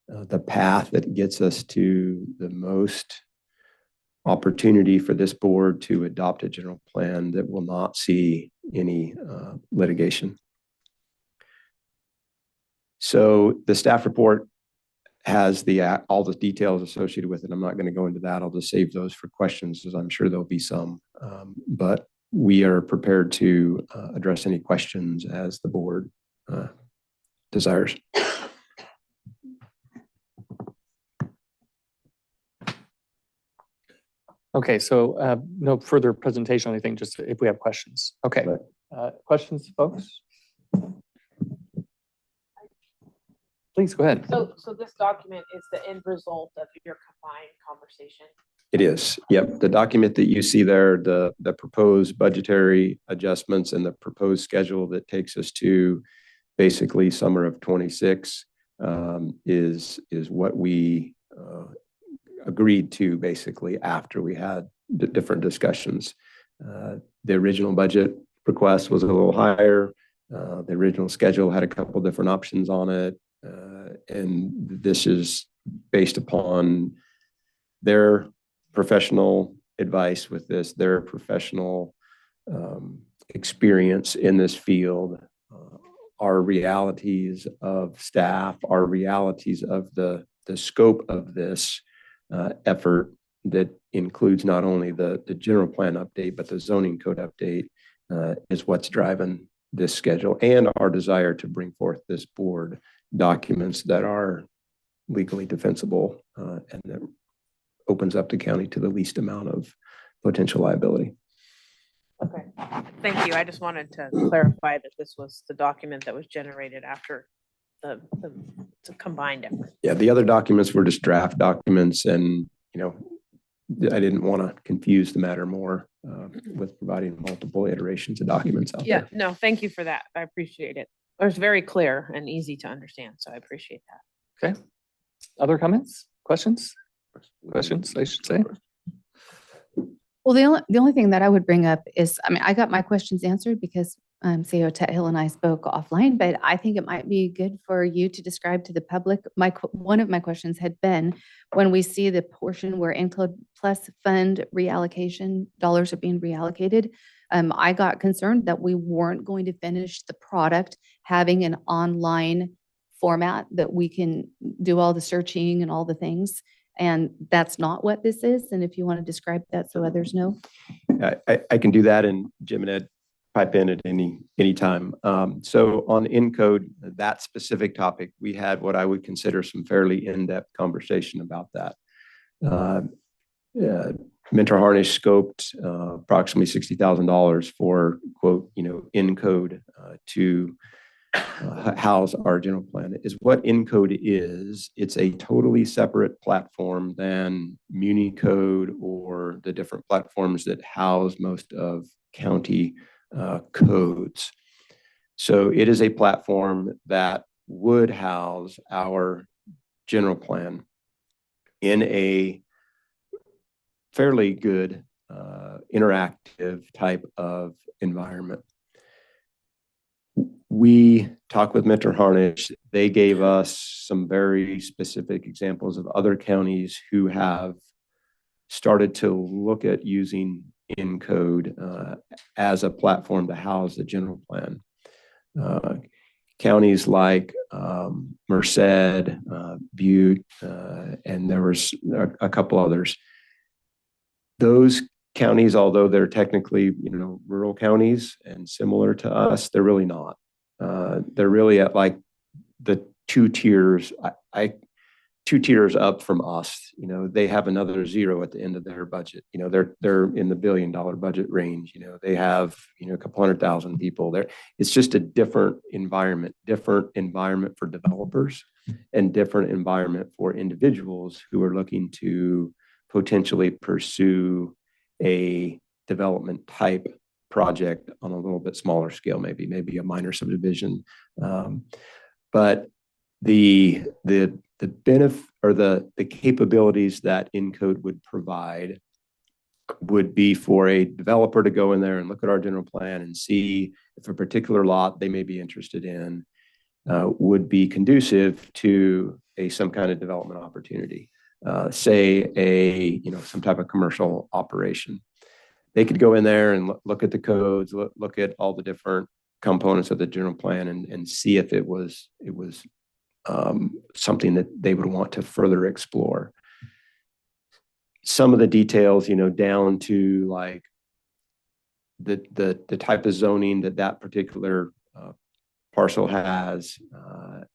S12: the path that gets us to the most opportunity for this board to adopt a general plan that will not see any litigation. So the staff report has all the details associated with it. I'm not going to go into that. I'll just save those for questions, as I'm sure there'll be some. But we are prepared to address any questions as the board desires.
S1: Okay, so no further presentation or anything, just if we have questions. Okay, questions, folks? Please go ahead.
S4: So this document is the end result of your combined conversation?
S12: It is. Yep. The document that you see there, the proposed budgetary adjustments and the proposed schedule that takes us to basically summer of 26 is what we agreed to basically after we had the different discussions. The original budget request was a little higher. The original schedule had a couple different options on it. And this is based upon their professional advice with this, their professional experience in this field, our realities of staff, our realities of the scope of this effort that includes not only the general plan update, but the zoning code update is what's driving this schedule and our desire to bring forth this board documents that are legally defensible and that opens up the county to the least amount of potential liability.
S4: Okay, thank you. I just wanted to clarify that this was the document that was generated after the combined effort.
S12: Yeah, the other documents were just draft documents, and I didn't want to confuse the matter more with providing multiple iterations of documents out there.
S4: No, thank you for that. I appreciate it. It was very clear and easy to understand, so I appreciate that.
S1: Okay. Other comments? Questions? Questions, I should say.
S6: Well, the only thing that I would bring up is, I got my questions answered because CEO Tet Hill and I spoke offline, but I think it might be good for you to describe to the public. One of my questions had been, when we see the portion where Include Plus fund reallocation dollars are being reallocated, I got concerned that we weren't going to finish the product having an online format that we can do all the searching and all the things. And that's not what this is. And if you want to describe that so others know.
S12: I can do that, and Jim and Ed pipe in at any time. So on Encode, that specific topic, we had what I would consider some fairly in-depth conversation about that. Mentor Harnish scoped approximately $60,000 for, quote, Encode to house our general plan. Is what Encode is. It's a totally separate platform than MuniCode or the different platforms that house most of county codes. So it is a platform that would house our general plan in a fairly good interactive type of environment. We talked with Mentor Harnish. They gave us some very specific examples of other counties who have started to look at using Encode as a platform to house the general plan. Counties like Merced, Butte, and there was a couple others. Those counties, although they're technically rural counties and similar to us, they're really not. They're really at like the two tiers. Two tiers up from us. They have another zero at the end of their budget. They're in the $1 billion budget range. They have a couple 100,000 people there. It's just a different environment for developers, and different environment for individuals who are looking to potentially pursue a development type project on a little bit smaller scale, maybe a minor subdivision. But the benefit or the capabilities that Encode would provide would be for a developer to go in there and look at our general plan and see if a particular lot they may be interested in would be conducive to some kind of development opportunity. Say some type of commercial operation. They could go in there and look at the codes, look at all the different components of the general plan, and see if it was something that they would want to further explore. Some of the details, down to like the type of zoning that particular parcel has,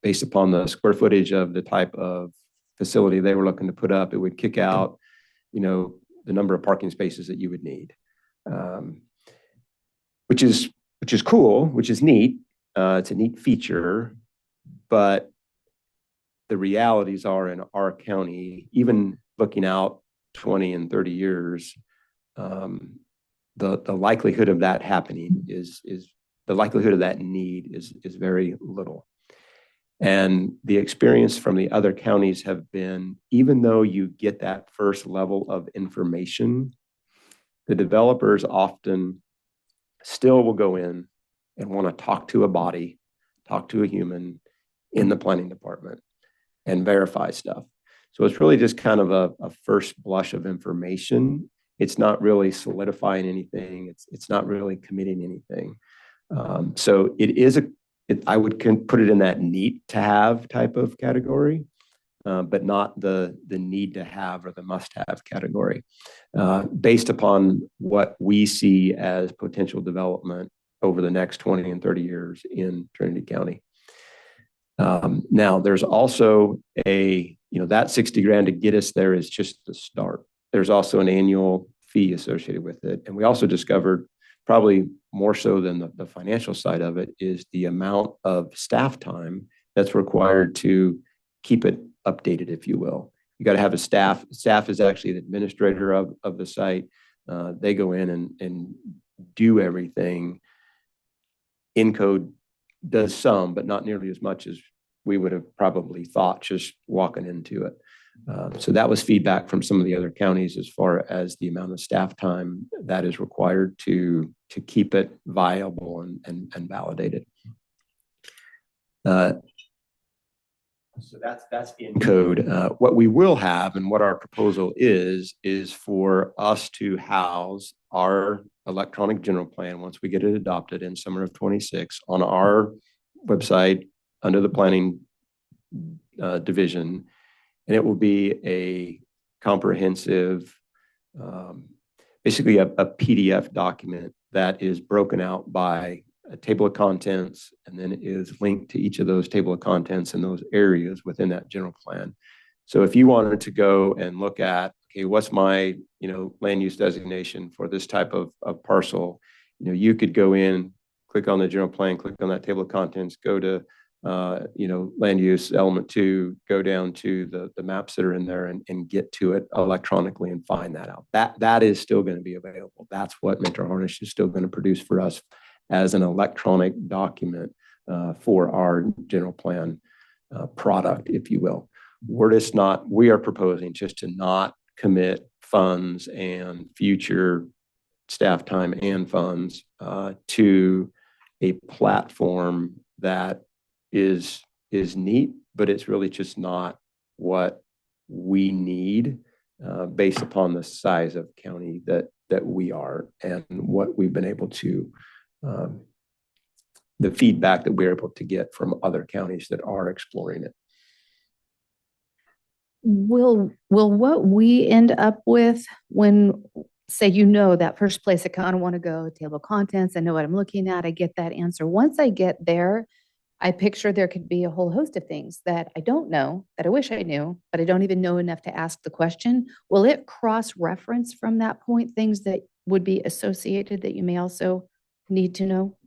S12: based upon the square footage of the type of facility they were looking to put up, it would kick out, the number of parking spaces that you would need, which is cool, which is neat. It's a neat feature, but the realities are in our county, even looking out 20 and 30 years, the likelihood of that happening is the likelihood of that need is very little. And the experience from the other counties have been, even though you get that first level of information, the developers often still will go in and want to talk to a body, talk to a human in the planning department and verify stuff. So it's really just kind of a first blush of information. It's not really solidifying anything. It's not really committing anything. So it is I would put it in that need to have type of category, but not the need to have or the must have category, based upon what we see as potential development over the next 20 and 30 years in Trinity County. Now there's also that 60 grand to get us there is just the start. There's also an annual fee associated with it. And we also discovered, probably more so than the financial side of it, is the amount of staff time that's required to keep it updated, if you will. You got to have a staff. Staff is actually the administrator of the site. They go in and do everything. Encode does some, but not nearly as much as we would have probably thought just walking into it. So that was feedback from some of the other counties as far as the amount of staff time that is required to keep it viable and validated. So that's in code. What we will have and what our proposal is for us to house our electronic general plan once we get it adopted in summer of 26 on our website under the planning division. And it will be a comprehensive, basically a PDF document that is broken out by a table of contents, and then it is linked to each of those table of contents in those areas within that general plan. So if you wanted to go and look at, okay, what's my, land use designation for this type of parcel, you could go in, click on the general plan, click on that table of contents, go to, land use element 2, go down to the maps that are in there and get to it electronically and find that out. That is still going to be available. That's what Mentor Harness is still going to produce for us as an electronic document for our general plan product, if you will. We are proposing just to not commit funds and future staff time and funds to a platform that is neat, but it's really just not what we need based upon the size of county that we are and what we've been able to the feedback that we're able to get from other counties that are exploring it.
S6: Will what we end up with when, say, that first place I kind of want to go, table of contents, I know what I'm looking at, I get that answer. Once I get there, I picture there could be a whole host of things that I don't know, that I wish I knew, but I don't even know enough to ask the question. Will it cross-reference from that point things that would be associated that you may also need to know?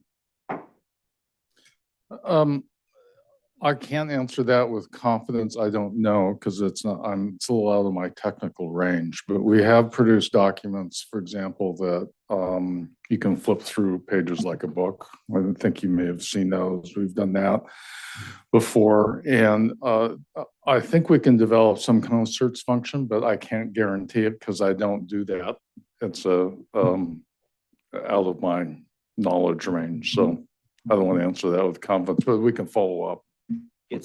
S17: I can't answer that with confidence. I don't know because it's a little out of my technical range. But we have produced documents, for example, that you can flip through pages like a book. I think you may have seen those. We've done that before, and I think we can develop some kind of search function, but I can't guarantee it because I don't do that. It's out of my knowledge range, so I don't want to answer that with confidence, but we can follow up.
S12: I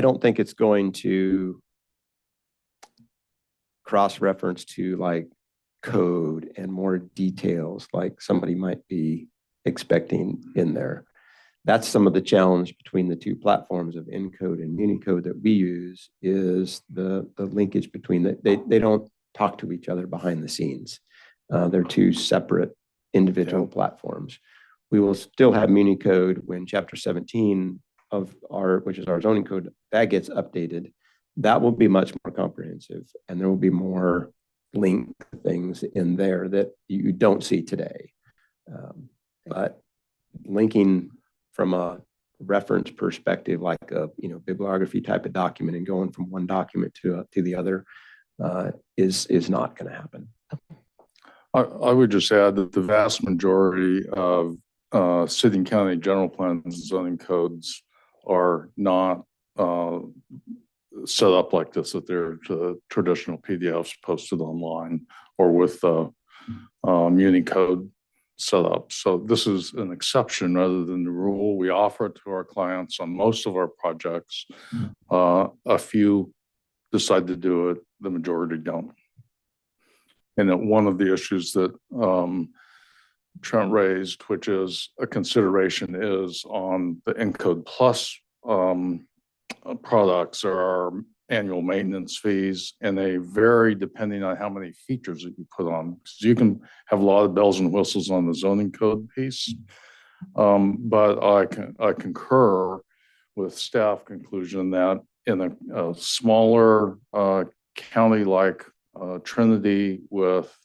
S12: don't think it's going to cross-reference to like code and more details like somebody might be expecting in there. That's some of the challenge between the two platforms of Encode and Unicode that we use is the linkage between they don't talk to each other behind the scenes. They're two separate individual platforms. We will still have Unicode when Chapter 17 which is our zoning code, that gets updated. That will be much more comprehensive, and there will be more link things in there that you don't see today. But linking from a reference perspective, like a bibliography type of document, and going from one document to the other, is not going to happen.
S17: I would just add that the vast majority of city and county general plans and zoning codes are not set up like this, that they're traditional PDFs posted online or with Unicode set up. So this is an exception rather than the rule. We offer it to our clients on most of our projects. A few decide to do it, the majority don't. And one of the issues that Trent raised, which is a consideration, is on the Encode Plus products. There are annual maintenance fees, and they vary depending on how many features that you put on. So you can have a lot of bells and whistles on the zoning code piece, but I concur with staff conclusion that in a smaller county like Trinity with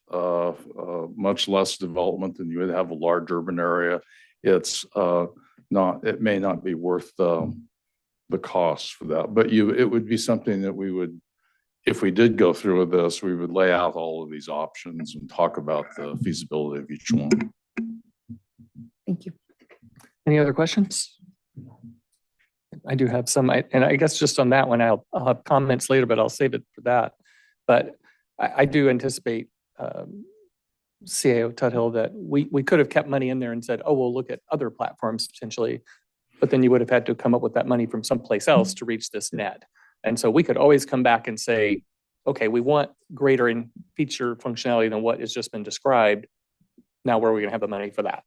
S17: much less development than you would have a large urban area, it may not be worth the cost for that. But it would be something that we would, if we did go through with this, we would lay out all of these options and talk about the feasibility of each one.
S6: Thank you.
S1: Any other questions? I do have some, and I guess just on that one, I'll have comments later, but I'll save it for that. But I do anticipate, CAO Tuthill, that we could have kept money in there and said, oh, we'll look at other platforms potentially, but then you would have had to come up with that money from someplace else to reach this net. And so we could always come back and say, okay, we want greater in feature functionality than what has just been described. Now where are we gonna have the money for that?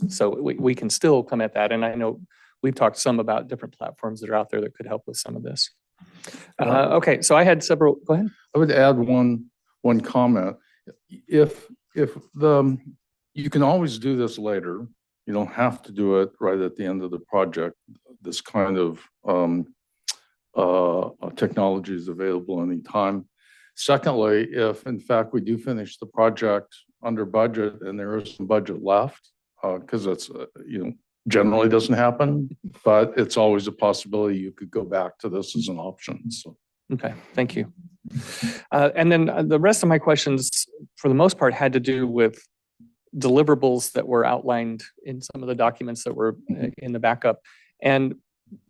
S1: So we can still come at that. And I know we've talked some about different platforms that are out there that could help with some of this. Okay, so I had several, go ahead.
S20: I would add one comment. If you can always do this later, you don't have to do it right at the end of the project. This kind of technology is available anytime. Secondly, if in fact we do finish the project under budget and there is some budget left, because that's generally doesn't happen, but it's always a possibility you could go back to this as an option. So.
S1: Okay, thank you. And then the rest of my questions, for the most part, had to do with deliverables that were outlined in some of the documents that were in the backup. And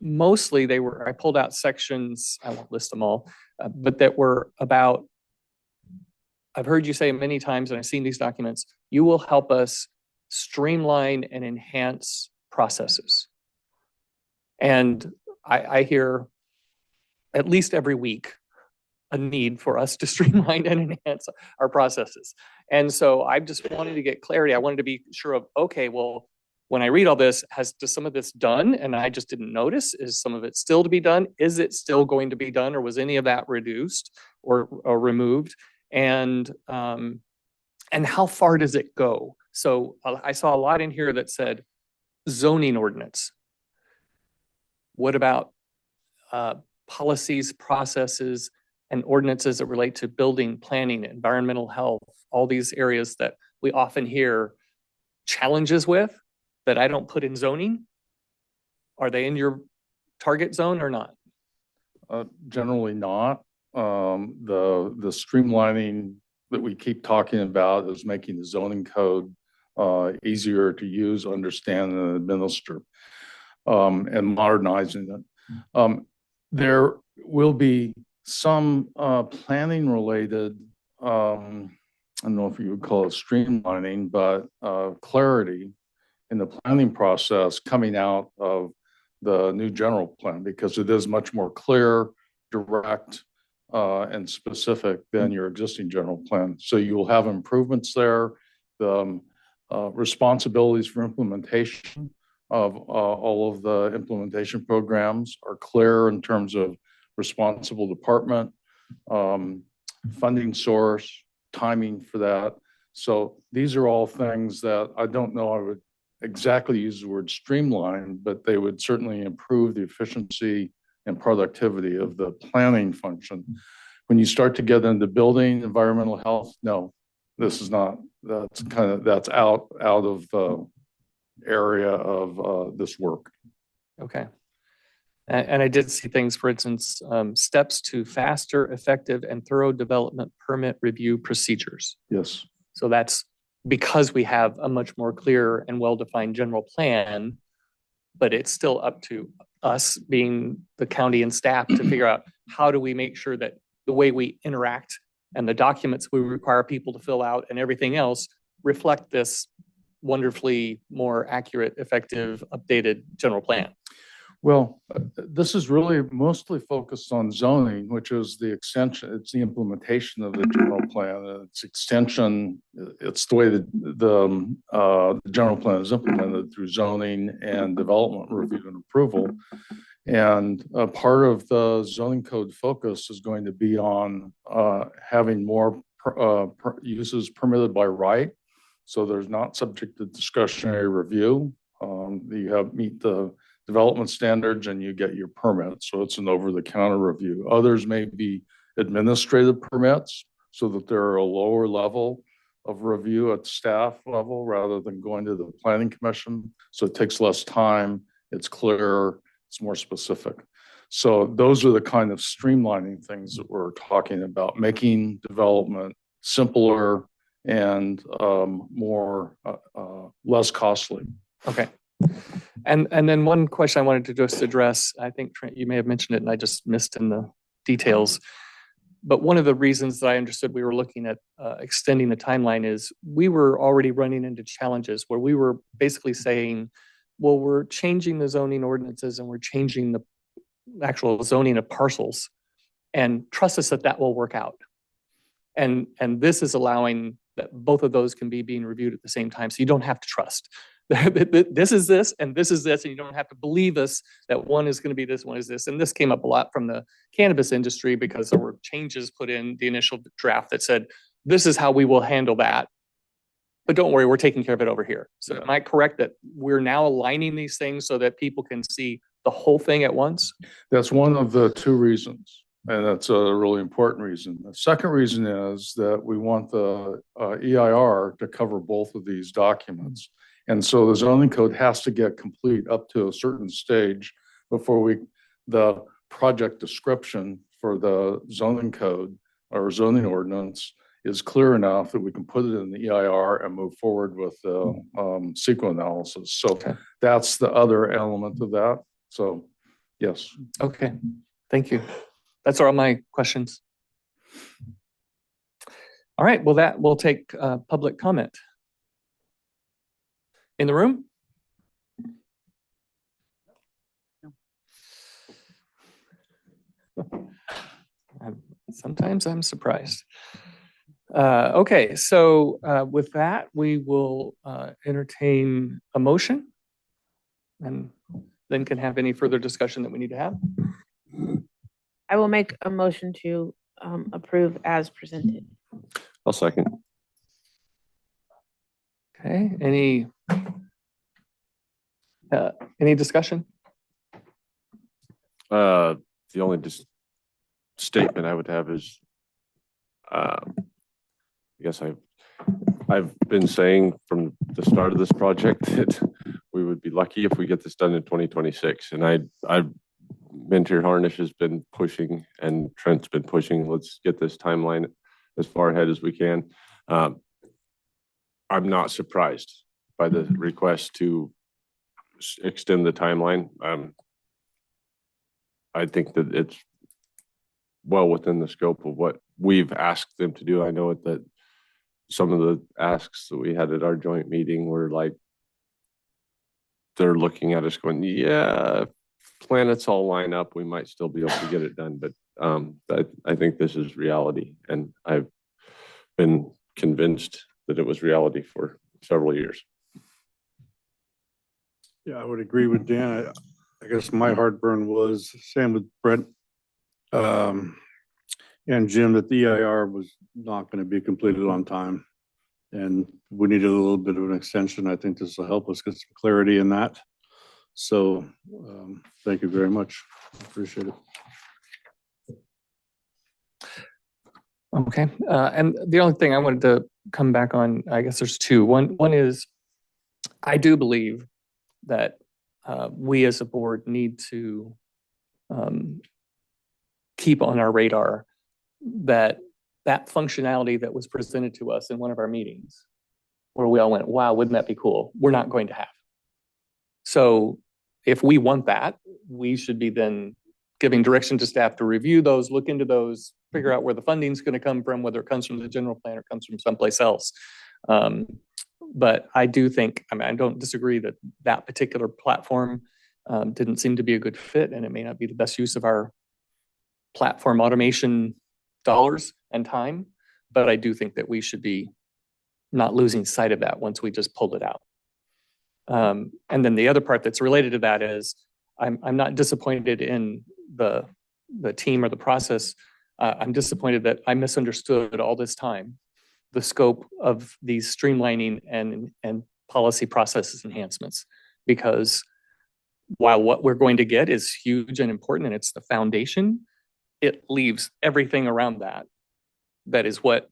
S1: mostly I pulled out sections, I won't list them all, but that were about, I've heard you say many times, and I've seen these documents, you will help us streamline and enhance processes. And I hear at least every week a need for us to streamline and enhance our processes. And so I just wanted to get clarity. I wanted to be sure of, okay, well, when I read all this, does some of this done and I just didn't notice? Is some of it still to be done? Is it still going to be done, or was any of that reduced or removed? And how far does it go? So I saw a lot in here that said zoning ordinance. What about policies, processes, and ordinances that relate to building, planning, environmental health, all these areas that we often hear challenges with that I don't put in zoning? Are they in your target zone or not?
S20: Generally not. The streamlining that we keep talking about is making the zoning code easier to use, understand, and administer, and modernizing it. There will be some planning related, I don't know if you would call it streamlining, but clarity in the planning process coming out of the new general plan, because it is much more clear, direct, and specific than your existing general plan. So you will have improvements there. The responsibilities for implementation of all of the implementation programs are clear in terms of responsible department, funding source, timing for that. So these are all things that I don't know I would exactly use the word streamline, but they would certainly improve the efficiency and productivity of the planning function. When you start to get into building, environmental health, no, this is not, that's out of the area of this work.
S1: Okay. And I did see things, for instance, steps to faster, effective, and thorough development permit review procedures.
S20: Yes.
S1: So that's because we have a much more clear and well-defined general plan, but it's still up to us, being the county and staff, to figure out how do we make sure that the way we interact and the documents we require people to fill out and everything else reflect this wonderfully more accurate, effective, updated general plan.
S20: Well, this is really mostly focused on zoning, which is the extension, it's the implementation of the general plan. It's extension, it's the way that the general plan is implemented through zoning and development review and approval. And part of the zoning code focus is going to be on having more uses permitted by right. So there's not subject to discretionary review. You meet the development standards and you get your permit. So it's an over-the-counter review. Others may be administrative permits, so that they're a lower level of review at staff level rather than going to the planning commission. So it takes less time, it's clearer, it's more specific. So those are the kind of streamlining things that we're talking about, making development simpler and less costly.
S1: Okay. And then one question I wanted to just address, I think Trent, you may have mentioned it and I just missed in the details. But one of the reasons that I understood we were looking at extending the timeline is we were already running into challenges where we were basically saying, well, we're changing the zoning ordinances and we're changing the actual zoning of parcels, and trust us that that will work out. And this is allowing that both of those can be being reviewed at the same time. So you don't have to trust. This is this, and this is this, and you don't have to believe us that one is going to be this, one is this. And this came up a lot from the cannabis industry because there were changes put in the initial draft that said, this is how we will handle that. But don't worry, we're taking care of it over here. So am I correct that we're now aligning these things so that people can see the whole thing at once?
S20: That's one of the two reasons, and that's a really important reason. The second reason is that we want the EIR to cover both of these documents. And so the zoning code has to get complete up to a certain stage before the project description for the zoning code or zoning ordinance is clear enough that we can put it in the EIR and move forward with the CEQA analysis. So that's the other element of that. So, yes.
S1: Okay, thank you. That's all my questions. All right, well, that will take public comment. In the room? Sometimes I'm surprised. Okay, so with that, we will entertain a motion and then can have any further discussion that we need to have.
S4: I will make a motion to approve as presented.
S16: I'll second.
S1: Okay, any discussion?
S16: The only statement I would have is, I guess I've been saying from the start of this project that we would be lucky if we get this done in 2026. And I've Mentor Harnish has been pushing and Trent's been pushing. Let's get this timeline as far ahead as we can. I'm not surprised by the request to extend the timeline. I think that it's well within the scope of what we've asked them to do. I know that some of the asks that we had at our joint meeting were like, they're looking at us going, yeah, if planets all line up, we might still be able to get it done. But I think this is reality. And I've been convinced that it was reality for several years.
S17: Yeah, I would agree with Dan. I guess my heartburn was same with Brent and Jim, that the EIR was not going to be completed on time. And we needed a little bit of an extension. I think this will help us get some clarity in that. So thank you very much. I appreciate it.
S1: Okay, and the only thing I wanted to come back on, I guess there's two. One is, I do believe that we as a board need to keep on our radar that functionality that was presented to us in one of our meetings, where we all went, wow, wouldn't that be cool? We're not going to have. So if we want that, we should be then giving direction to staff to review those, look into those, figure out where the funding is going to come from, whether it comes from the general plan or comes from someplace else. But I do think, I mean, I don't disagree that that particular platform didn't seem to be a good fit, and it may not be the best use of our platform automation dollars and time. But I do think that we should be not losing sight of that once we just pulled it out. And then the other part that's related to that is I'm not disappointed in the team or the process. I'm disappointed that I misunderstood all this time the scope of these streamlining and policy processes enhancements, because while what we're going to get is huge and important and it's the foundation, it leaves everything around that is what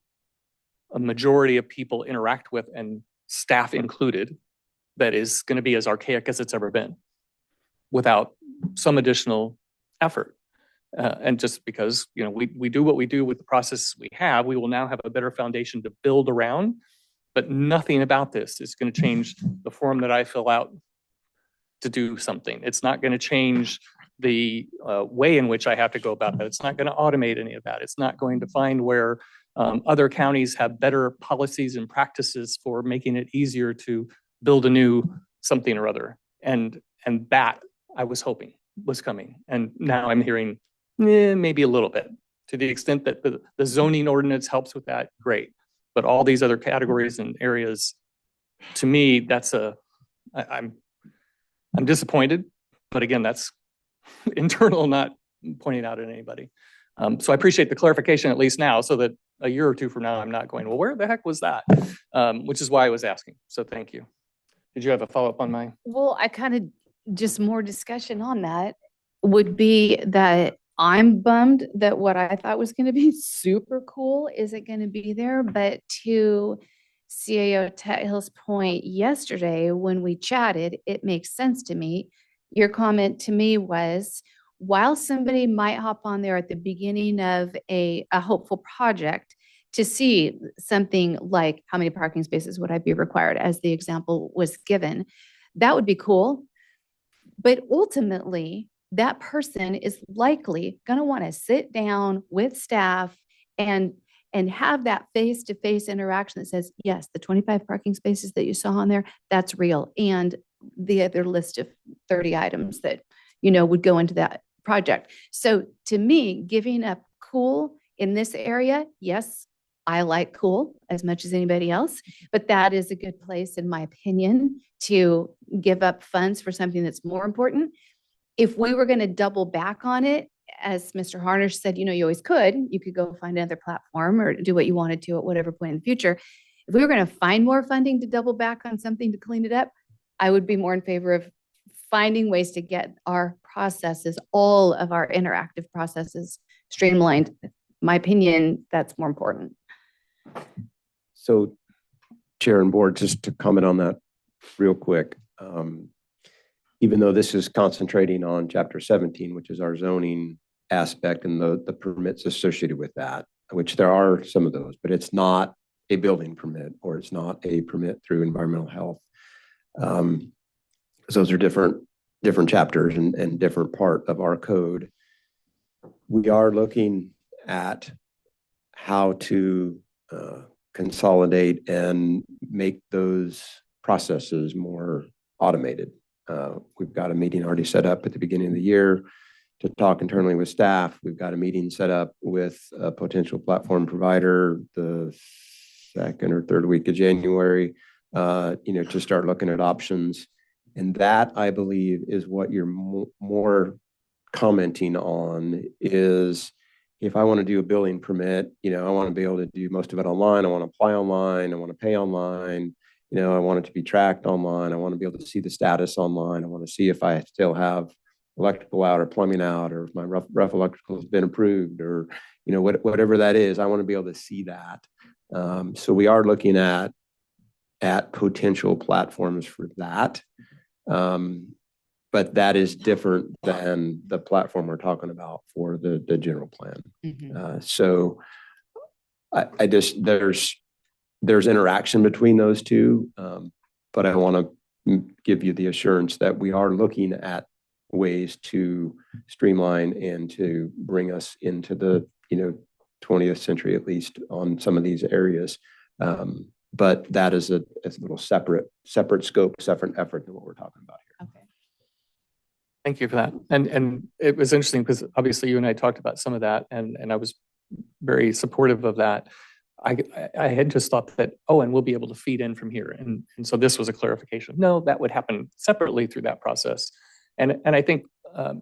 S1: a majority of people interact with, and staff included, that is going to be as archaic as it's ever been without some additional effort. And just because, you know, we do what we do with the process we have, we will now have a better foundation to build around, but nothing about this is going to change the form that I fill out to do something. It's not going to change the way in which I have to go about it. It's not going to automate any of that. It's not going to find where other counties have better policies and practices for making it easier to build a new something or other. And that I was hoping was coming. And now I'm hearing maybe a little bit. To the extent that the zoning ordinance helps with that, great. But all these other categories and areas, to me, I'm disappointed. But again, that's internal, not pointing out at anybody. So I appreciate the clarification, at least now, so that a year or two from now, I'm not going, well, where the heck was that? Which is why I was asking. So thank you. Did you have a follow-up on my?
S6: Well, I kind of just more discussion on that would be that I'm bummed that what I thought was going to be super cool isn't going to be there. But to CAO Tet Hill's point yesterday, when we chatted, it makes sense to me. Your comment to me was, while somebody might hop on there at the beginning of a hopeful project to see something like how many parking spaces would I be required, as the example was given, that would be cool. But ultimately, that person is likely going to want to sit down with staff and have that face-to-face interaction that says, yes, the 25 parking spaces that you saw on there, that's real. And the other list of 30 items that, would go into that project. So to me, giving up cool in this area, yes, I like cool as much as anybody else, but that is a good place, in my opinion, to give up funds for something that's more important. If we were going to double back on it, as Mr. Harnish said, you always could. You could go find another platform or do what you wanted to at whatever point in the future. If we were going to find more funding to double back on something to clean it up, I would be more in favor of finding ways to get our processes, all of our interactive processes, streamlined. My opinion, that's more important.
S12: So, Chair and Board, just to comment on that real quick. Even though this is concentrating on Chapter 17, which is our zoning aspect and the permits associated with that, which there are some of those, but it's not a building permit or it's not a permit through environmental health. Those are different chapters and different part of our code. We are looking at how to consolidate and make those processes more automated. We've got a meeting already set up at the beginning of the year to talk internally with staff. We've got a meeting set up with a potential platform provider the second or third week of January, to start looking at options. And that, I believe, is what you're more commenting on is, if I want to do a building permit, I want to be able to do most of it online. I want to apply online. I want to pay online. I want it to be tracked online. I want to be able to see the status online. I want to see if I still have electrical out or plumbing out, or if my rough electrical has been approved, or, whatever that is. I want to be able to see that. So we are looking at potential platforms for that. But that is different than the platform we're talking about for the general plan.
S6: Mm-hmm.
S12: So I just, there's interaction between those two, but I want to give you the assurance that we are looking at ways to streamline and to bring us into the 20th century, at least on some of these areas. But that is a little separate scope, separate effort than what we're talking about here.
S6: Okay.
S1: Thank you for that. And it was interesting because obviously you and I talked about some of that, and I was very supportive of that. I had just thought that, and we'll be able to feed in from here. And so this was a clarification. No, that would happen separately through that process. And I think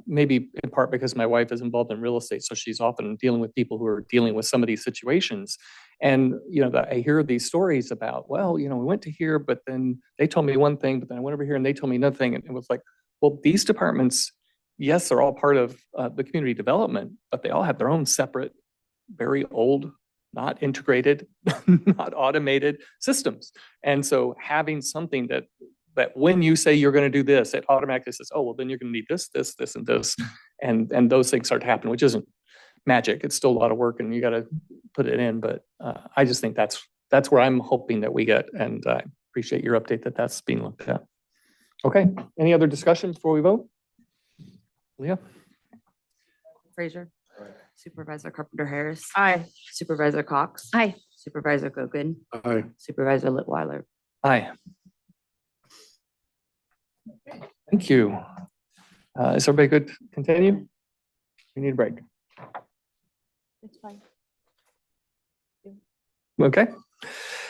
S1: maybe in part because my wife is involved in real estate, so she's often dealing with people who are dealing with some of these situations. And, I hear these stories about, we went to here, but then they told me one thing, but then I went over here and they told me another thing. And it was like, well, these departments, yes, they're all part of the community development, but they all have their own separate, very old, not integrated, not automated systems. And so having something that when you say you're going to do this, it automatically says, then you're going to need this, this, this, and this. And those things start to happen, which isn't magic. It's still a lot of work and you got to put it in. But I just think that's where I'm hoping that we get. And I appreciate your update that that's being looked at. Okay, any other discussion before we vote? Leah?
S19: Frazier. Supervisor Carpenter Harris.
S4: Aye.
S19: Supervisor Cox.
S6: Aye.
S19: Supervisor Gogan.
S7: Aye.
S19: Supervisor Litwiler.
S1: Aye. Thank you. Is everybody good to continue? We need a break.
S6: That's fine.
S1: Okay.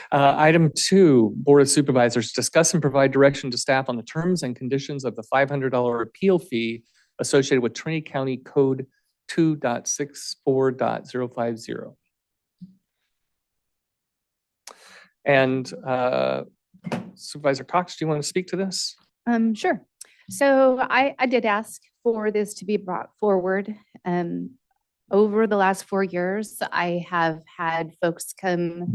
S1: Item 2, Board of Supervisors discuss and provide direction to staff on the terms and conditions of the $500 appeal fee associated with Trinity County Code 2.64.050. And Supervisor Cox, do you want to speak to this?
S6: Sure. So I did ask for this to be brought forward. Over the last 4 years, I have had folks come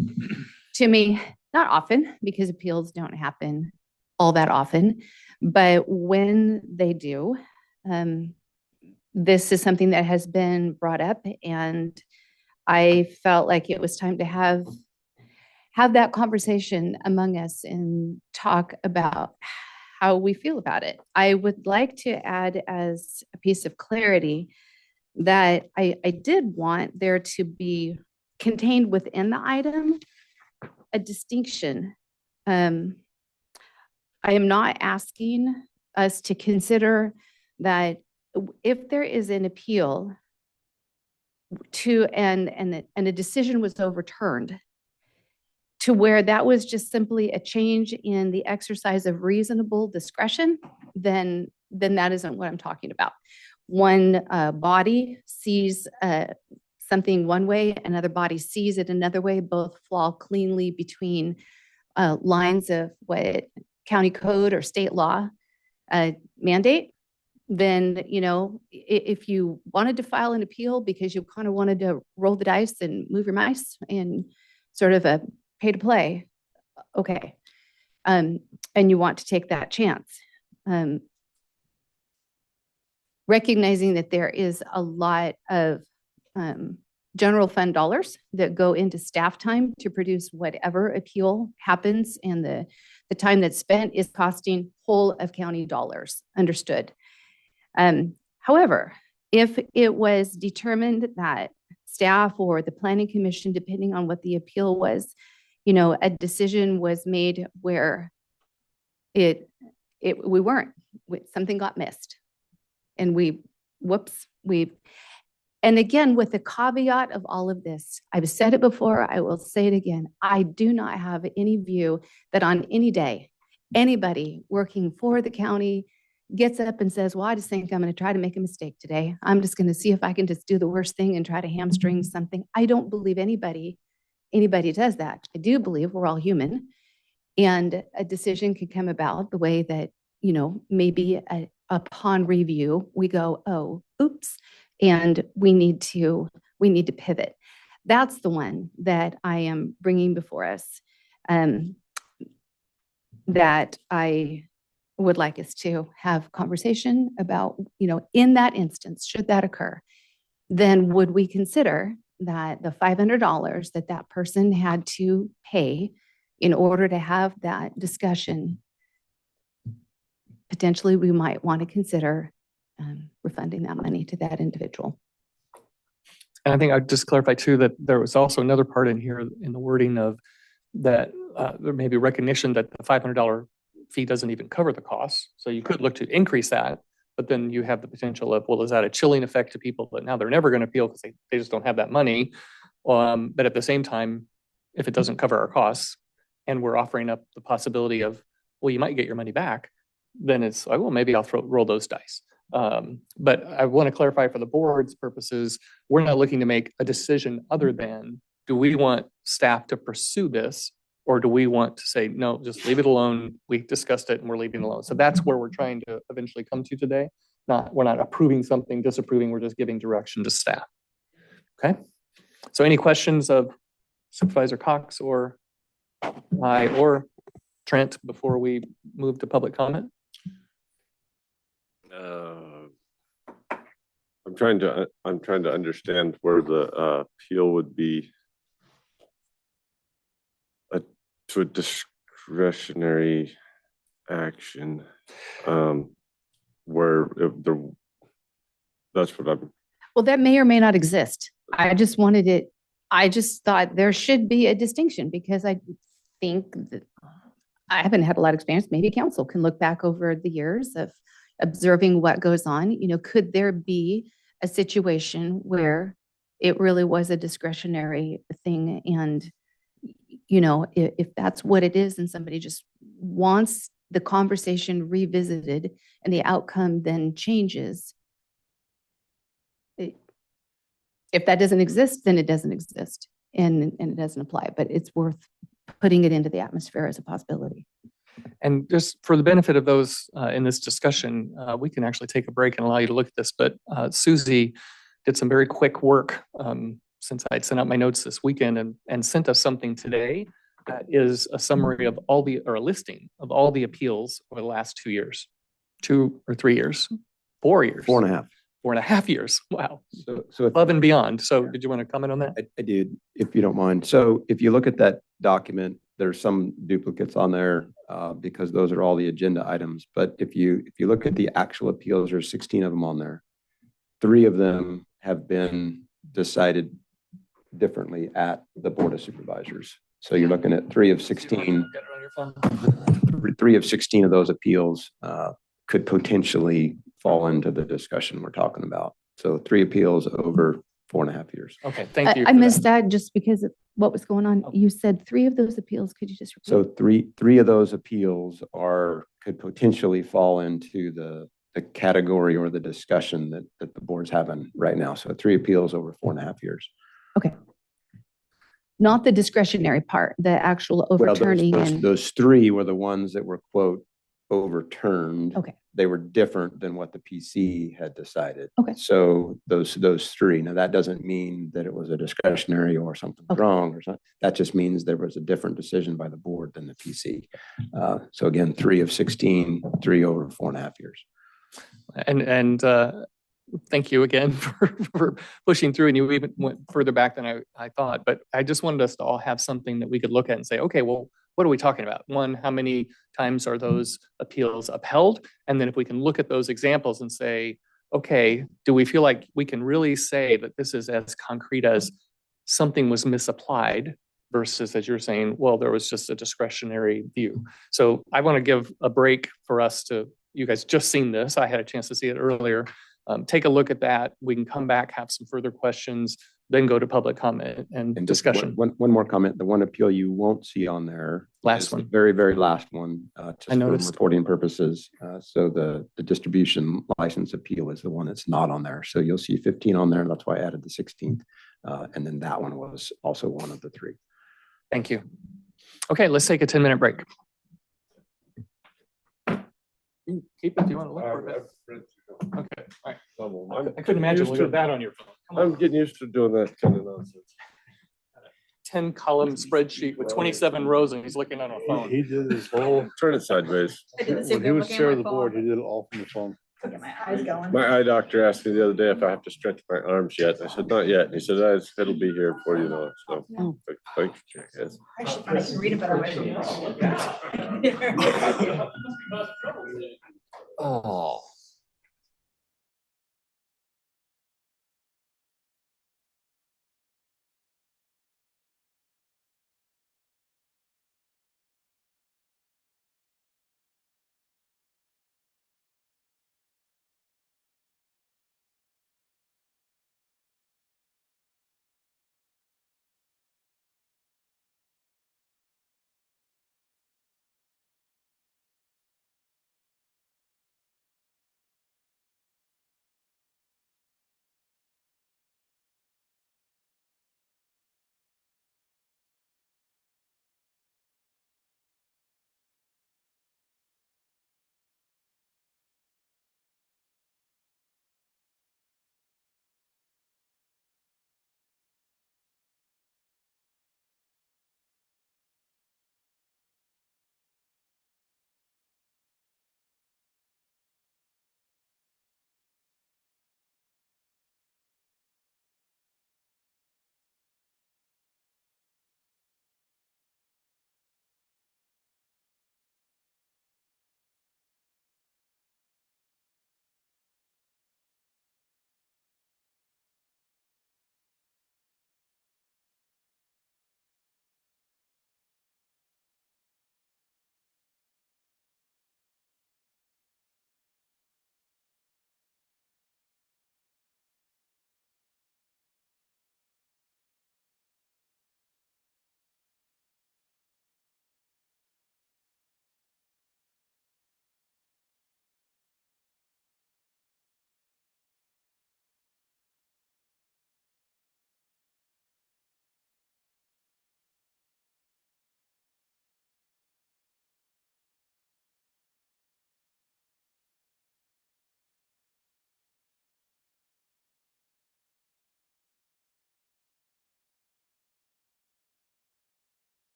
S6: to me, not often because appeals don't happen all that often, but when they do, this is something that has been brought up, and I felt like it was time to have that conversation among us and talk about how we feel about it. I would like to add as a piece of clarity that I did want there to be contained within the item a distinction. I am not asking us to consider that if there is an appeal to and a decision was overturned to where that was just simply a change in the exercise of reasonable discretion, then that isn't what I'm talking about. One body sees something one way, another body sees it another way, both fall cleanly between lines of what county code or state law mandate. Then, you know, if you wanted to file an appeal because you kind of wanted to roll the dice and move your mice and sort of a pay to play, okay, and you want to take that chance. Recognizing that there is a lot of general fund dollars that go into staff time to produce whatever appeal happens, and the time that's spent is costing whole of county dollars, understood. However, if it was determined that staff or the planning commission, depending on what the appeal was, you know, a decision was made where something got missed, and and again, with the caveat of all of this, I've said it before, I will say it again. I do not have any view that on any day, anybody working for the county gets up and says, well, I just think I'm going to try to make a mistake today. I'm just going to see if I can just do the worst thing and try to hamstring something. I don't believe anybody does that. I do believe we're all human, and a decision can come about the way that, you know, maybe upon review, we go, oh, oops, and we need to pivot. That's the one that I am bringing before us, that I would like us to have conversation about. You know, in that instance, should that occur, then would we consider that the $500 that person had to pay in order to have that discussion, potentially we might want to consider refunding that money to that individual.
S1: And I think I'd just clarify too that there was also another part in here in the wording of that there may be recognition that the $500 fee doesn't even cover the costs. So you could look to increase that, but then you have the potential of, well, is that a chilling effect to people that now they're never going to appeal because they just don't have that money? But at the same time, if it doesn't cover our costs and we're offering up the possibility of, well, you might get your money back, then it's, well, maybe I'll roll those dice. But I want to clarify for the board's purposes, we're not looking to make a decision other than, do we want staff to pursue this, or do we want to say, no, just leave it alone? We discussed it and we're leaving it alone. So that's where we're trying to eventually come to today. We're not approving something, disapproving, we're just giving direction to staff. Okay. So any questions of Supervisor Cox or I or Trent before we move to public comment?
S16: I'm trying to understand where the appeal would be to a discretionary action, where if the, that's what I'm,
S6: Well, that may or may not exist. I just thought there should be a distinction because I think that I haven't had a lot of experience. Maybe council can look back over the years of observing what goes on. You know, could there be a situation where it really was a discretionary thing? And, you know, if that's what it is and somebody just wants the conversation revisited and the outcome then changes, if that doesn't exist, then it doesn't exist and it doesn't apply, but it's worth putting it into the atmosphere as a possibility.
S1: And just for the benefit of those in this discussion, we can actually take a break and allow you to look at this. But Susie did some very quick work since I'd sent out my notes this weekend and sent us something today that is a summary of all the, or a listing of all the appeals over the last 2 years, 2 or 3 years, 4 years.
S12: 4.5.
S1: 4.5 years. Wow.
S12: So
S1: Above and beyond. So did you want to comment on that?
S12: I did, if you don't mind. So if you look at that document, there's some duplicates on there because those are all the agenda items. But if you look at the actual appeals, there's 16 of them on there. 3 of them have been decided differently at the Board of Supervisors. So you're looking at 3 of 16. 3 of 16 of those appeals could potentially fall into the discussion we're talking about. So 3 appeals over 4.5 years.
S1: Okay, thank you.
S6: I missed that just because of what was going on. You said 3 of those appeals. Could you just repeat?
S12: So three of those appeals could potentially fall into the category or the discussion that the board's having right now. So 3 appeals over 4.5 years.
S6: Okay. Not the discretionary part, the actual overturning.
S12: Well, those 3 were the ones that were, quote, overturned.
S6: Okay.
S12: They were different than what the PC had decided.
S6: Okay.
S12: So those 3. Now that doesn't mean that it was a discretionary or something wrong or something. That just means there was a different decision by the board than the PC. So again, 3 of 16, 3 over 4.5 years.
S1: And thank you again for pushing through, and you even went further back than I thought. But I just wanted us to all have something that we could look at and say, okay, well, what are we talking about? One, how many times are those appeals upheld? And then if we can look at those examples and say, okay, do we feel like we can really say that this is as concrete as something was misapplied versus, as you're saying, well, there was just a discretionary view. So I want to give a break for us to, you guys just seen this. I had a chance to see it earlier. Take a look at that. We can come back, have some further questions, then go to public comment and discussion.
S12: One more comment. The one appeal you won't see on there.
S1: Last one.
S12: The very, very last one, just
S1: I noticed.
S12: for reporting purposes. So the distribution license appeal is the one that's not on there. So you'll see 15 on there. That's why I added the 16th. And then that one was also one of the 3.
S1: Thank you. Okay, let's take a 10-minute break. Keep it. Do you want to look for it? Okay, all right. I couldn't imagine looking at that on your phone.
S16: I'm getting used to doing that kind of nonsense.
S1: 10-column spreadsheet with 27 rows and he's looking on a phone.
S17: He did his whole.
S16: Turn it sideways.
S17: When he was chair of the board, he did it all from the phone.
S2: Look at my eyes going.
S16: My eye doctor asked me the other day if I have to stretch my arms yet. I said, not yet. He said, it'll be here before you know it. So thanks, Jackass.
S2: I should probably read a better way.
S1: Oh.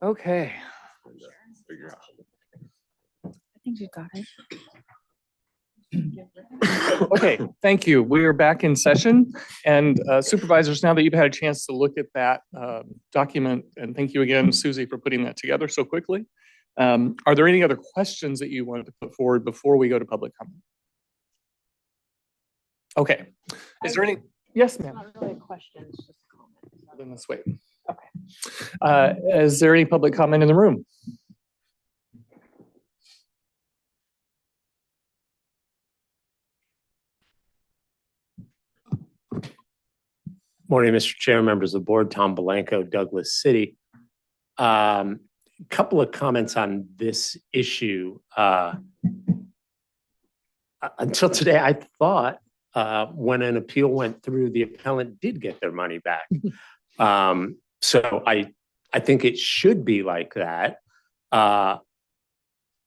S1: Okay.
S16: Figure out.
S19: I think you got it.
S1: Okay, thank you. We are back in session. And supervisors, now that you've had a chance to look at that document, and thank you again, Susie, for putting that together so quickly. Are there any other questions that you wanted to put forward before we go to public comment? Okay. Is there any? Yes, ma'am.
S4: Not really questions, just comments.
S1: Then let's wait. Okay. Is there any public comment in the room?
S21: Morning, Mr. Chair, members of the board, Tom Belanco, Douglas City. Couple of comments on this issue. Until today, I thought when an appeal went through, the appellant did get their money back. So I think it should be like that.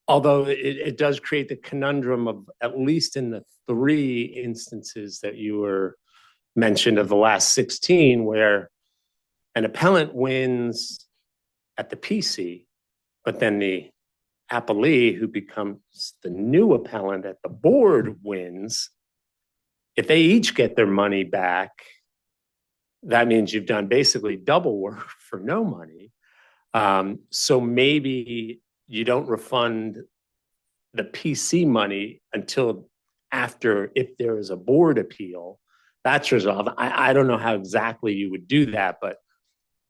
S21: Although it does create the conundrum of, at least in the 3 instances that you were mentioned of the last 16, where an appellant wins at the PC, but then the appellee, who becomes the new appellant at the board, wins. If they each get their money back, that means you've done basically double work for no money. So maybe you don't refund the PC money until after, if there is a board appeal, that's resolved. I don't know how exactly you would do that, but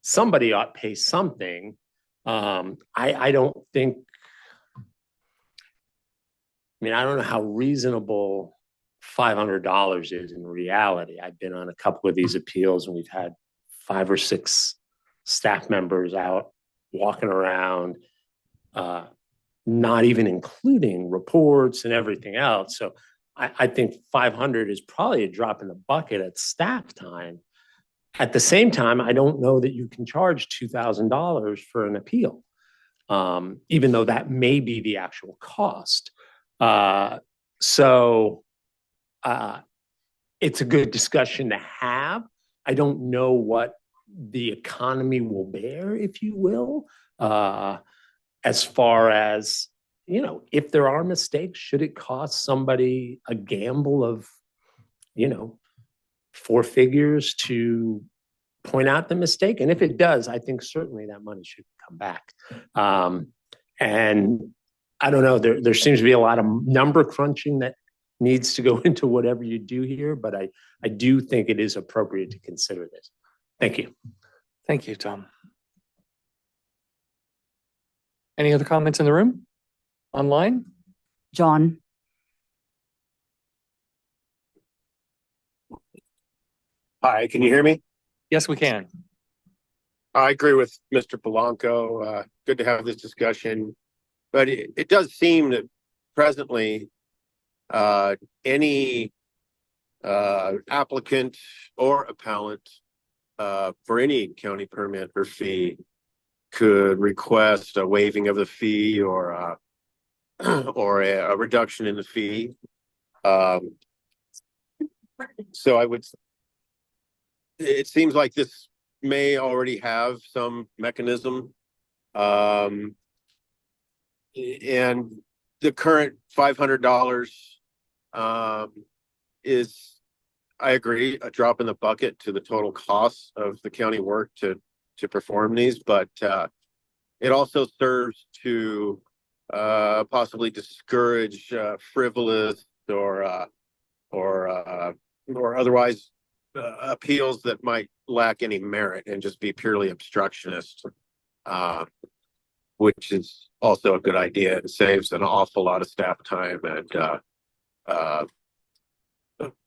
S21: somebody ought to pay something. I don't think, I don't know how reasonable $500 is in reality. I've been on a couple of these appeals and we've had 5 or 6 staff members out walking around, not even including reports and everything else. So I think 500 is probably a drop in the bucket at staff time. At the same time, I don't know that you can charge $2,000 for an appeal, even though that may be the actual cost. So it's a good discussion to have. I don't know what the economy will bear, if you will, as far as, if there are mistakes, should it cost somebody a gamble of, 4 figures to point out the mistake? And if it does, I think certainly that money should come back. And I don't know, there seems to be a lot of number crunching that needs to go into whatever you do here, but I do think it is appropriate to consider this. Thank you.
S1: Thank you, Tom. Any other comments in the room? Online?
S19: John.
S22: Hi, can you hear me?
S1: Yes, we can.
S22: I agree with Mr. Polanco. Good to have this discussion. But it does seem that presently any applicant or appellant for any county permit or fee could request a waiving of the fee or a reduction in the fee. So it seems like this may already have some mechanism. And the current $500 is, I agree, a drop in the bucket to the total cost of the county work to perform these, but it also serves to possibly discourage frivolous or otherwise appeals that might lack any merit and just be purely obstructionist, which is also a good idea. It saves an awful lot of staff time and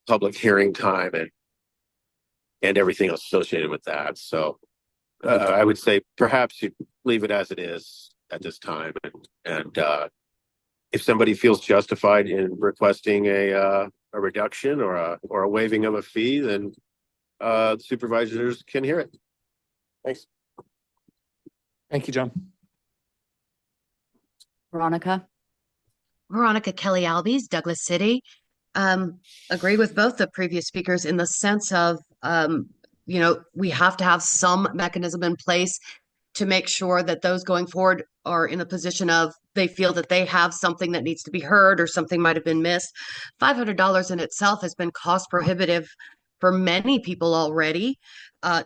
S22: public hearing time and everything else associated with that. So I would say perhaps you leave it as it is at this time, and if somebody feels justified in requesting a reduction or a waiving of a fee, then the supervisors can hear it. Thanks.
S1: Thank you, John.
S19: Veronica.
S15: Veronica Kelly Albies, Douglas City. Agree with both the previous speakers in the sense of, we have to have some mechanism in place to make sure that those going forward are in a position of they feel that they have something that needs to be heard or something might have been missed. $500 in itself has been cost prohibitive for many people already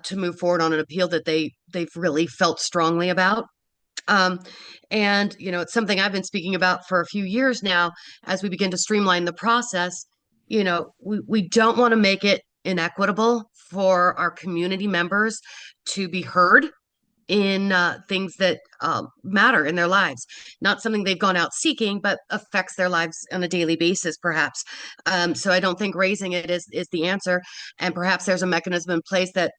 S15: to move forward on an appeal that they've really felt strongly about. And, you know, it's something I've been speaking about for a few years now as we begin to streamline the process. You know, we don't want to make it inequitable for our community members to be heard in things that matter in their lives. Not something they've gone out seeking, but affects their lives on a daily basis, perhaps. So I don't think raising it is the answer. And perhaps there's a mechanism in place that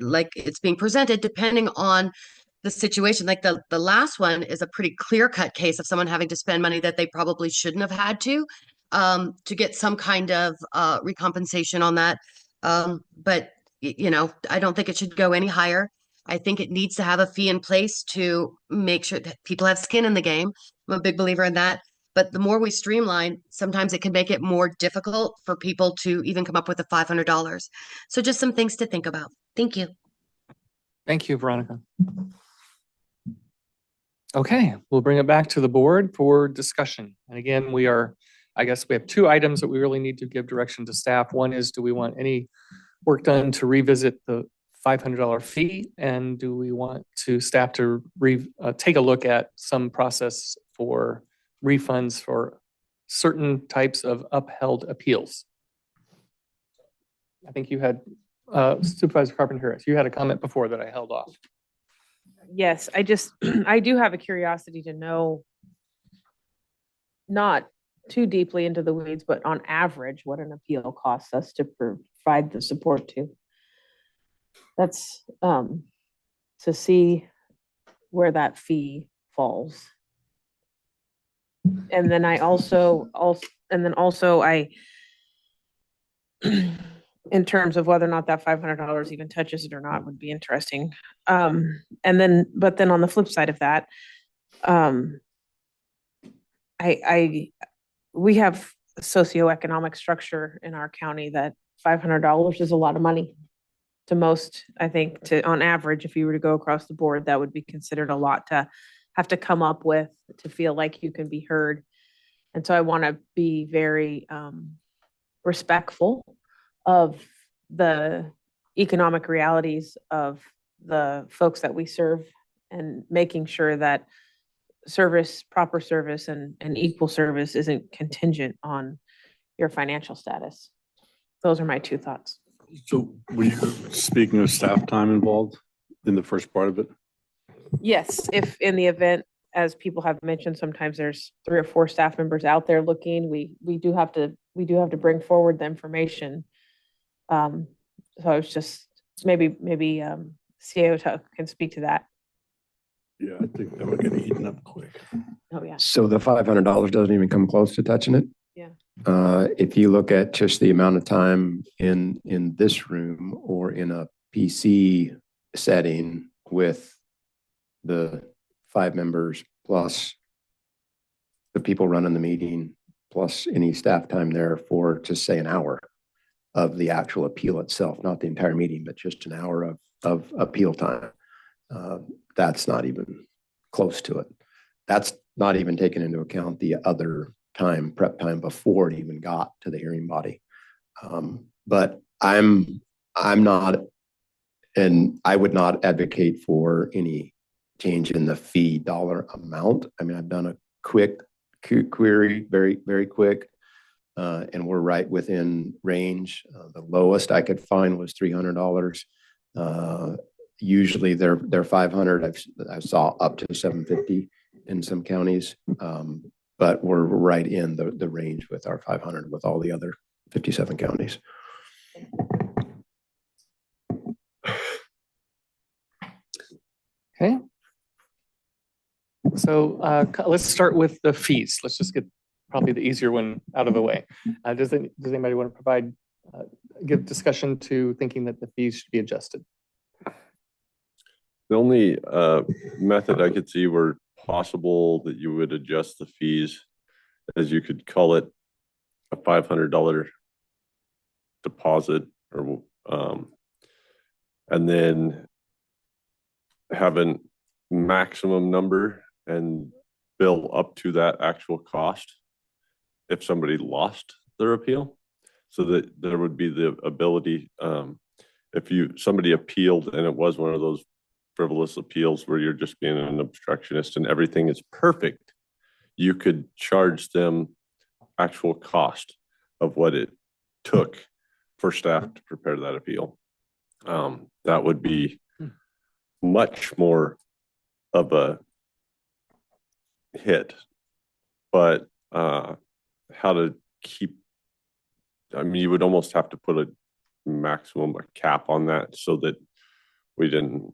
S15: like it's being presented, depending on the situation. Like the last one is a pretty clear-cut case of someone having to spend money that they probably shouldn't have had to get some kind of recompensation on that. But you know, I don't think it should go any higher. I think it needs to have a fee in place to make sure that people have skin in the game. I'm a big believer in that. But the more we streamline, sometimes it can make it more difficult for people to even come up with the $500. So just some things to think about. Thank you.
S1: Thank you, Veronica. Okay, we'll bring it back to the board for discussion. And again, I guess we have two items that we really need to give direction to staff. One is, do we want any work done to revisit the $500 fee? And do we want staff to take a look at some process for refunds for certain types of upheld appeals? I think you had Supervisor Carpenter-Harris, you had a comment before that I held off.
S4: Yes, I do have a curiosity to know, not too deeply into the weeds, but on average, what an appeal costs us to provide the support to. That's to see where that fee falls. And then I also in terms of whether or not that $500 even touches it or not would be interesting. But then on the flip side of that, we have a socioeconomic structure in our county that $500 is a lot of money to most. I think on average, if you were to go across the board, that would be considered a lot to have to come up with to feel like you can be heard. And so I want to be very respectful of the economic realities of the folks that we serve, and making sure that proper service and equal service isn't contingent on your financial status. Those are my two thoughts.
S17: So were you speaking of staff time involved in the first part of it?
S4: Yes, if in the event, as people have mentioned, sometimes there's 3 or 4 staff members out there looking, we do have to bring forward the information. So I was just maybe CEO can speak to that.
S17: Yeah, I think that would get eaten up quick.
S4: Oh yeah.
S12: So the $500 doesn't even come close to touching it.
S4: Yeah.
S12: If you look at just the amount of time in this room or in a PC setting with the 5 members plus the people running the meeting plus any staff time there for just say an hour of the actual appeal itself, not the entire meeting, but just an hour of appeal time. That's not even close to it. That's not even taking into account the other time, prep time before it even got to the hearing body. But I'm not, and I would not advocate for any change in the fee dollar amount. I mean, I've done a quick query, very, very quick, and we're right within range. The lowest I could find was $300. Usually they're $500. I saw up to $750 in some counties, but we're right in the range with our $500 with all the other 57 counties.
S1: Okay. So let's start with the fees. Let's just get probably the easier one out of the way. Does anybody want to give discussion to thinking that the fees should be adjusted?
S16: The only method I could see where possible that you would adjust the fees, as you could call it, a $500 deposit, or and then have a maximum number and bill up to that actual cost if somebody lost their appeal, so that there would be the ability, if somebody appealed and it was one of those frivolous appeals where you're just being an obstructionist and everything is perfect, you could charge them actual cost of what it took for staff to prepare that appeal. That would be much more of a hit, but how to keep, I mean, you would almost have to put a maximum, a cap on that, so that we didn't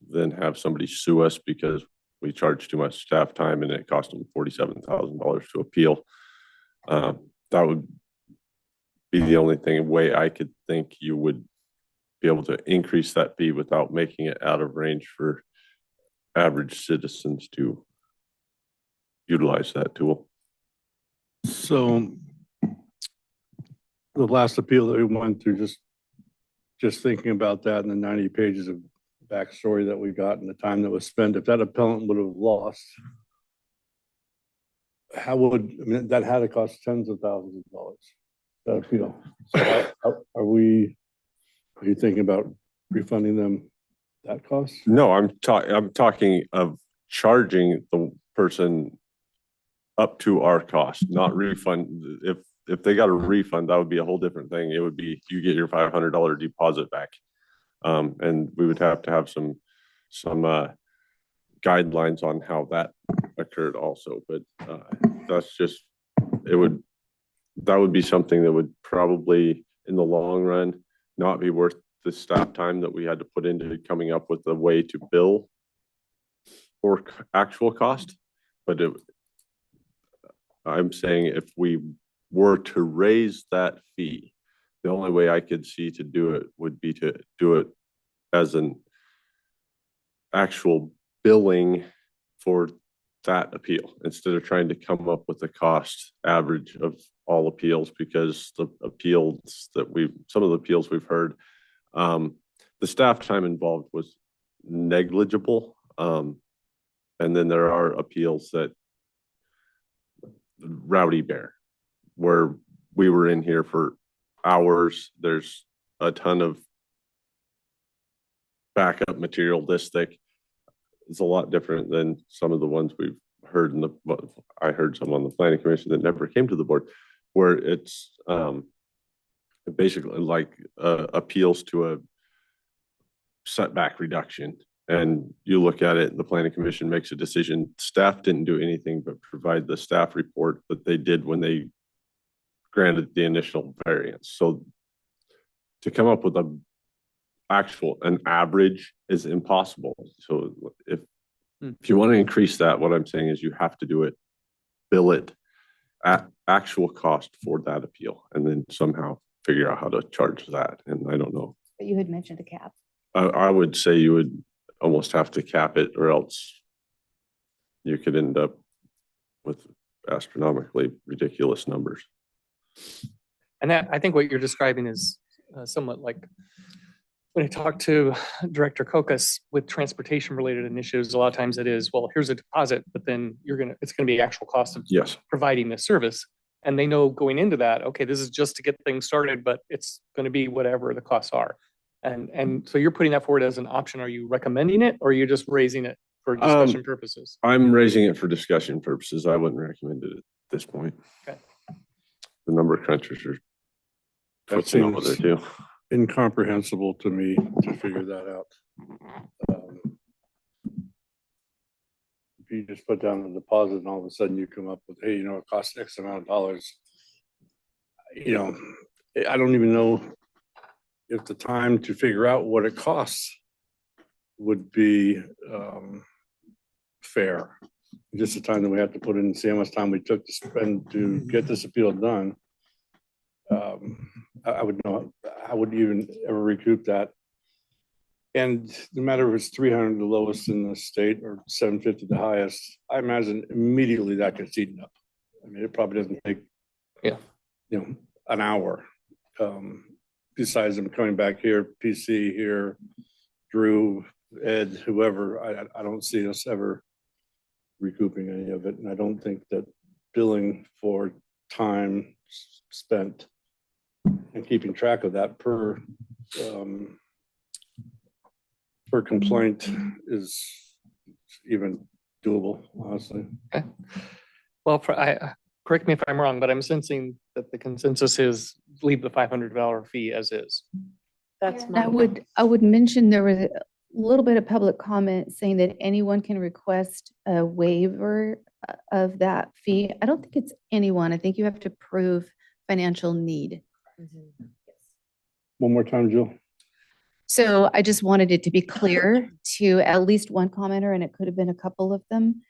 S16: then have somebody sue us because we charged too much staff time and it cost them $47,000 to appeal. That would be the only way I could think you would be able to increase that fee without making it out of range for average citizens to utilize that tool.
S17: So the last appeal that we went through, just thinking about that and the 90 pages of backstory that we got and the time that was spent, if that appellant would have lost, I mean, that had to cost tens of thousands of dollars, that appeal. So are you thinking about refunding them that cost?
S16: No, I'm talking of charging the person up to our cost, not refund. If they got a refund, that would be a whole different thing. It would be, you get your $500 deposit back. And we would have to have some guidelines on how that occurred also. But that's just, that would be something that would probably in the long run not be worth the staff time that we had to put into coming up with a way to bill for actual cost. But I'm saying if we were to raise that fee, the only way I could see to do it would be to do it as an actual billing for that appeal, instead of trying to come up with a cost average of all appeals, because some of the appeals we've heard, the staff time involved was negligible. And then there are appeals that Rowdy Bear, where we were in here for hours. There's a ton of backup material this thick. It's a lot different than some of the ones we've heard I heard some on the planning commission that never came to the board, where it's basically like appeals to a setback reduction. And you look at it, the planning commission makes a decision. Staff didn't do anything but provide the staff report that they did when they granted the initial variance. So to come up with an average is impossible. So if you want to increase that, what I'm saying is you have to bill it at actual cost for that appeal, and then somehow figure out how to charge that. And I don't know.
S6: But you had mentioned a cap.
S16: I would say you would almost have to cap it, or else you could end up with astronomically ridiculous numbers.
S1: And I think what you're describing is somewhat like when I talk to Director Kokas with transportation related initiatives. A lot of times it is, well, here's a deposit, but then it's going to be actual cost of providing the service. And they know going into that, okay, this is just to get things started, but it's going to be whatever the costs are. And so you're putting that forward as an option. Are you recommending it, or are you just raising it for discussion purposes?
S16: I'm raising it for discussion purposes. I wouldn't recommend it at this point. Okay. The number of crunchers are
S17: That seems incomprehensible to me to figure that out. If you just put down a deposit and all of a sudden you come up with, hey, it costs X amount of dollars. I don't even know if the time to figure out what it costs would be fair. Just the time that we have to put in, see how much time we took to spend to get this appeal done. I would know I wouldn't even ever recoup that. And no matter if it's 300 the lowest in the state or 750 the highest, I imagine immediately that gets eaten up. I mean, it probably doesn't take an hour. Besides them coming back here, PC here, Drew, Ed, whoever, I don't see us ever recouping any of it. And I don't think that billing for time spent and keeping track of that per complaint is even doable, honestly.
S1: Okay. Well, correct me if I'm wrong, but I'm sensing that the consensus is leave the $500 fee as is.
S4: That's
S6: And I would mention there was a little bit of public comment saying that anyone can request a waiver of that fee. I don't think it's anyone. I think you have to prove financial need.
S17: One more time, Jill.
S6: So I just wanted it to be clear to at least one commenter, and it could have been a couple of them.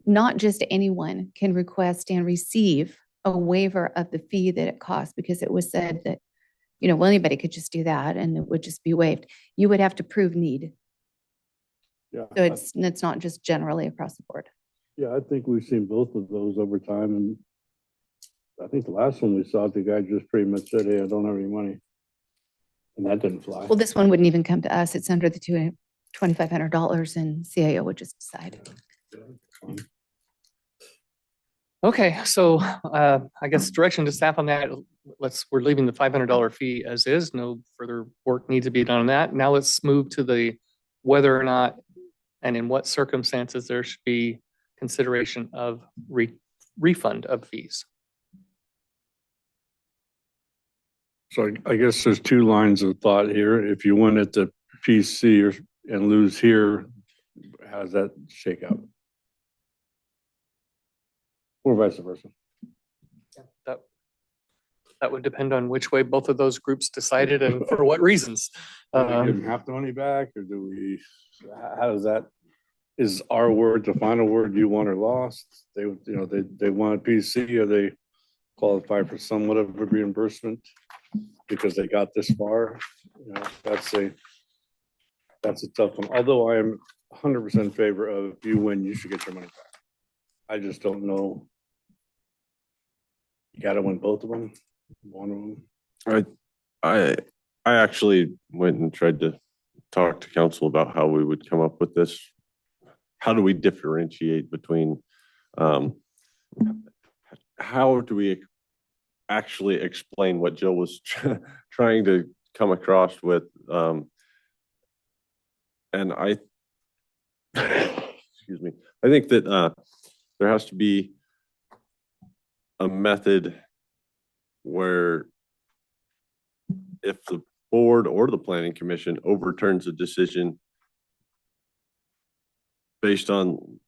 S6: Not just anyone can request and receive a waiver of the fee that it costs, because it was said that, well, anybody could just do that and it would just be waived. You would have to prove need.
S17: Yeah.
S6: So it's not just generally across the board.
S17: Yeah, I think we've seen both of those over time. And I think the last one we saw, the guy just pretty much said, hey, I don't have any money. And that didn't fly.
S6: Well, this one wouldn't even come to us. It's under the $2,500 and CAO would just decide.
S1: Okay, so I guess direction to staff on that. We're leaving the $500 fee as is. No further work needs to be done on that. Now let's move to the whether or not and in what circumstances there should be consideration of refund of fees.
S17: So I guess there's two lines of thought here. If you win at the PC and lose here, how does that shake out? Or vice versa?
S1: That would depend on which way both of those groups decided and for what reasons.
S17: Do we give them half the money back, or do we, how does that, is our word the final word you won or lost? They want a PC, or they qualify for somewhat of a reimbursement because they got this far? That's a tough one. Although I am 100% in favor of, if you win, you should get your money back. I just don't know. You got to win both of them. One of them.
S16: I actually went and tried to talk to council about how we would come up with this. How do we differentiate between, how do we actually explain what Jill was trying to come across with? And excuse me, I think that there has to be a method where if the board or the planning commission overturns a decision based on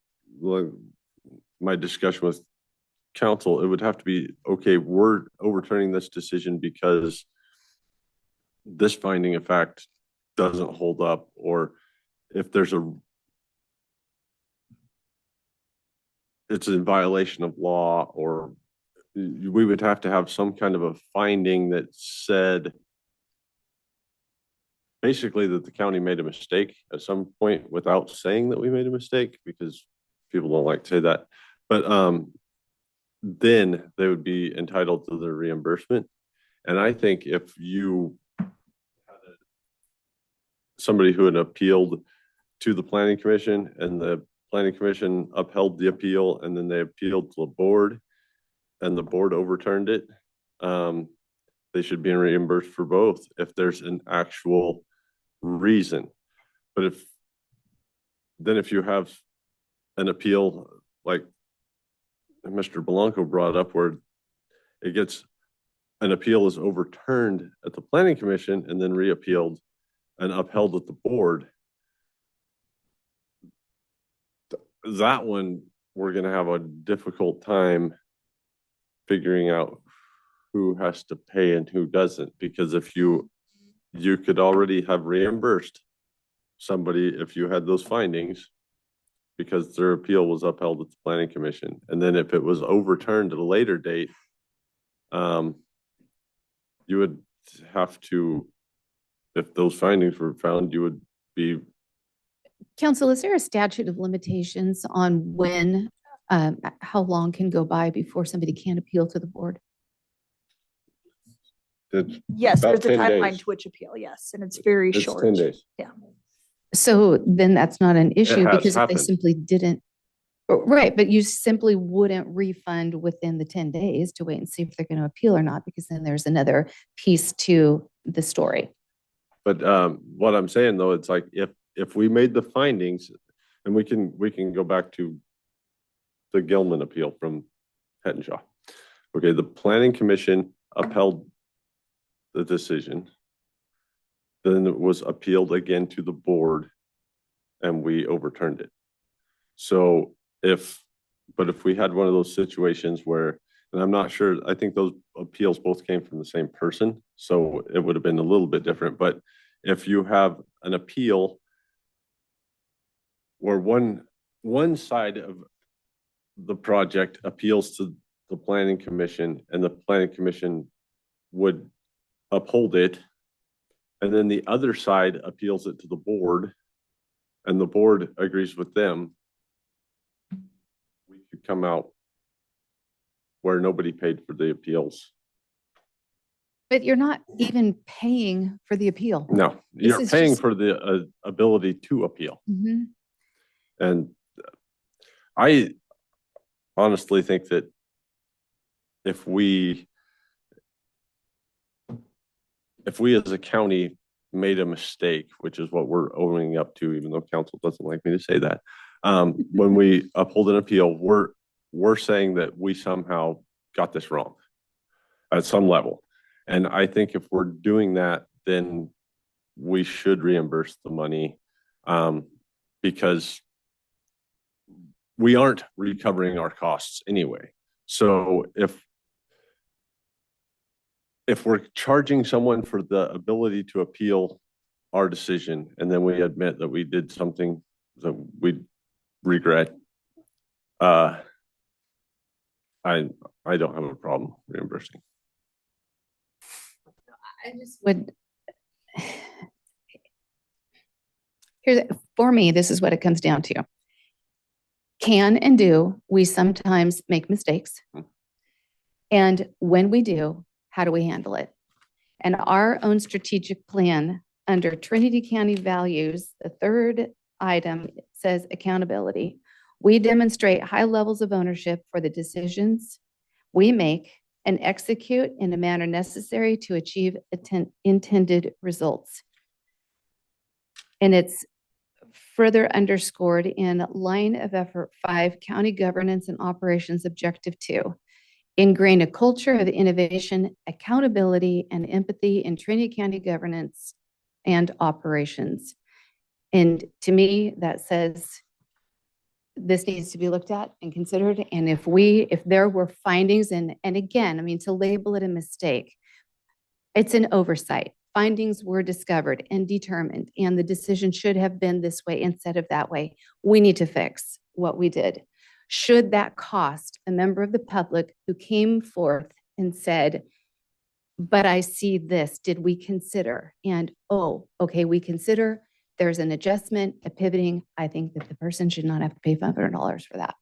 S16: my discussion with council, it would have to be, okay, we're overturning this decision because this finding of fact doesn't hold up, or if there's it's in violation of law, or we would have to have some kind of a finding that said basically that the county made a mistake at some point without saying that we made a mistake, because people don't like to say that. But then they would be entitled to the reimbursement. And I think if you had somebody who had appealed to the planning commission and the planning commission upheld the appeal, and then they appealed to the board and the board overturned it, they should be reimbursed for both if there's an actual reason. But if you have an appeal like Mr. Blanco brought up, where it gets an appeal is overturned at the planning commission and then reappealed and upheld at the board, that one we're going to have a difficult time figuring out who has to pay and who doesn't, because if you could already have reimbursed somebody if you had those findings because their appeal was upheld at the planning commission, and then if it was overturned at a later date, you would have to, if those findings were found, you would be.
S6: Council, is there a statute of limitations on when, how long can go by before somebody can appeal to the board?
S2: Yes,
S16: about
S2: there's a
S16: 10
S2: timeline
S16: days.
S2: to which appeal, yes, and it's very
S16: It's
S2: short.
S16: 10 days.
S2: Yeah.
S6: So then that's not an issue
S16: has
S6: because if they
S16: happened.
S6: simply didn't, right, but you simply wouldn't refund within the 10 days to wait and see if they're going to appeal or not, because then there's another piece to the story.
S16: But what I'm saying though, it's like if we made the findings, and we can go back to the Gilman appeal from Hettenshaw. Okay, the planning commission upheld the decision. Then it was appealed again to the board and we overturned it. So if we had one of those situations where, and I'm not sure, I think those appeals both came from the same person, so it would have been a little bit different. But if you have an appeal where one side of the project appeals to the planning commission and the planning commission would uphold it, and then the other side appeals it to the board and the board agrees with them, we could come out where nobody paid for the appeals.
S6: But you're not even paying for the appeal.
S16: No,
S6: This
S16: you're
S6: is
S16: paying
S6: just-
S16: for the ability to appeal.
S6: Mhm.
S16: And I honestly think that if we as a county made a mistake, which is what we're owning up to, even though council doesn't like me to say that, when we uphold an appeal, we're saying that we somehow got this wrong at some level. And I think if we're doing that, then we should reimburse the money, because we aren't recovering our costs anyway. So if we're charging someone for the ability to appeal our decision, and then we admit that we did something that we regret, I don't have a problem reimbursing.
S6: I just would, for me, this is what it comes down to. Can and do, we sometimes make mistakes. And when we do, how do we handle it? And our own strategic plan under Trinity County values, the third item says accountability. We demonstrate high levels of ownership for the decisions we make and execute in a manner necessary to achieve intended results. And it's further underscored in line of effort 5, county governance and operations objective 2. Ingrain a culture of innovation, accountability, and empathy in Trinity County governance and operations. And to me, that says this needs to be looked at and considered. And if there were findings, and again, I mean, to label it a mistake, it's an oversight. Findings were discovered and determined, and the decision should have been this way instead of that way. We need to fix what we did. Should that cost a member of the public who came forth and said, but I see this, did we consider? And, oh, okay, we consider, there's an adjustment, a pivoting. I think that the person should not have to pay $500 for that.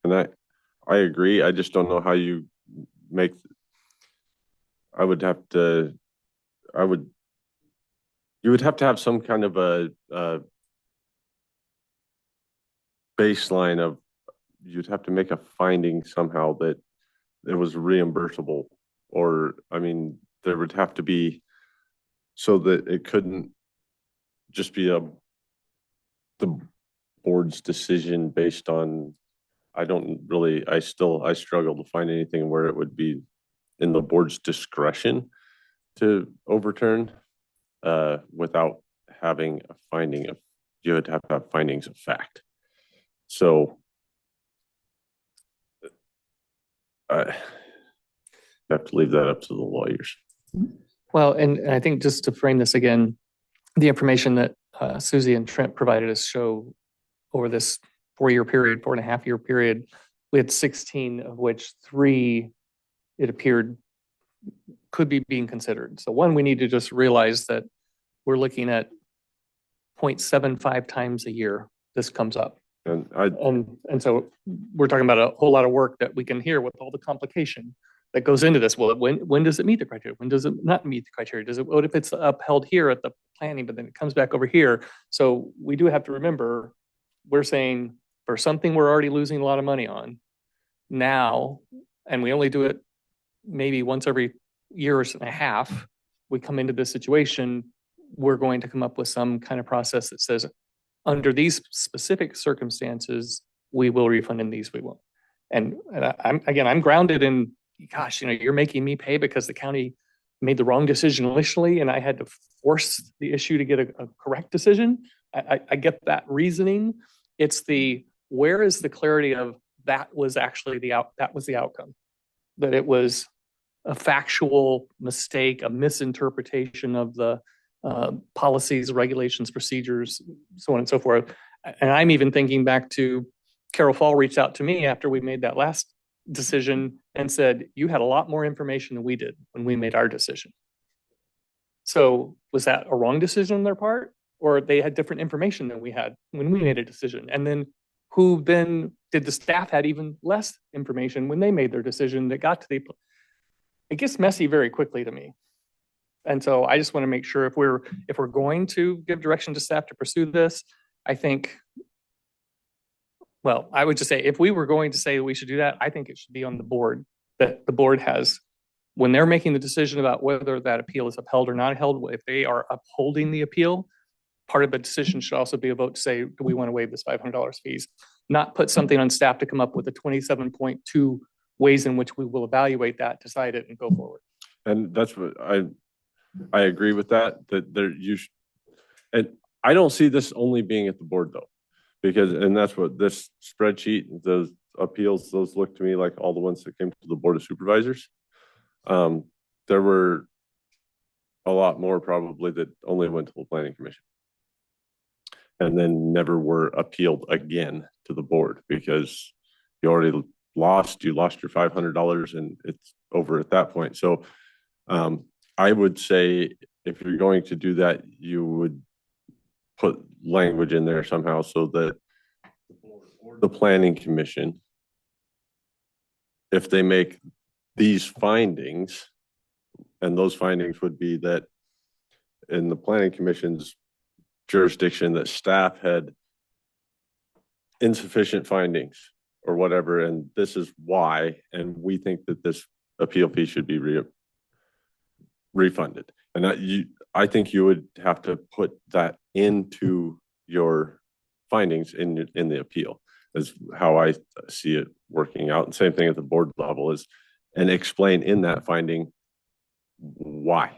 S16: And I agree. I just don't know how you make, you would have to have some kind of a baseline of, you'd have to make a finding somehow that it was reimbursable, or, I mean, there would have to be, so that it couldn't just be the board's decision based on, I struggle to find anything where it would be in the board's discretion to overturn, without having a finding of, you would have to have findings of fact. So I have to leave that up to the lawyers.
S1: Well, and I think just to frame this again, the information that Susie and Trent provided us show over this 4.5-year period, we had 16, of which 3, it appeared, could be being considered. So one, we need to just realize that we're looking at 0.75 times a year this comes up. And so we're talking about a whole lot of work that we can hear with all the complication. that goes into this. Well, when does it meet the criteria? When does it not meet the criteria? What if it's upheld here at the planning, but then it comes back over here? So we do have to remember, we're saying for something we're already losing a lot of money on now, and we only do it maybe once every year and a half, we come into this situation, we're going to come up with some kind of process that says, under these specific circumstances, we will refund, and these we won't. And I'm grounded in, gosh, you're making me pay because the county made the wrong decision initially, and I had to force the issue to get a correct decision. I get that reasoning. It's where is the clarity of that was actually the outcome, that it was a factual mistake, a misinterpretation of the policies, regulations, procedures, so on and so forth. And I'm even thinking back to Carol Fall reached out to me after we made that last decision and said, you had a lot more information than we did when we made our decision. So was that a wrong decision on their part, or they had different information than we had when we made a decision? And then did the staff had even less information when they made their decision that got to it gets messy very quickly to me. And so I just want to make sure if we're going to give direction to staff to pursue this, I think, well, I would just say, if we were going to say that we should do that, I think it should be on the board, that the board has, when they're making the decision about whether that appeal is upheld or not upheld, if they are upholding the appeal, part of the decision should also be a vote to say, do we want to waive this $500 fees? Not put something on staff to come up with a 27.2 ways in which we will evaluate that, decide it, and go forward.
S16: And that's what I agree with that and I don't see this only being at the board though, and that's what this spreadsheet, those appeals, those look to me like all the ones that came to the Board of Supervisors. There were a lot more probably that only went to the Planning Commission and then never were appealed again to the board because you already lost your $500 and it's over at that point. So I would say if you're going to do that, you would put language in there somehow so that the Planning Commission, if they make these findings, and those findings would be that in the Planning Commission's jurisdiction that staff had insufficient findings or whatever, and this is why, and we think that this appeal fee should be refunded. And I think you would have to put that into your findings in the appeal, is how I see it working out. And same thing at the board level is, and explain in that finding why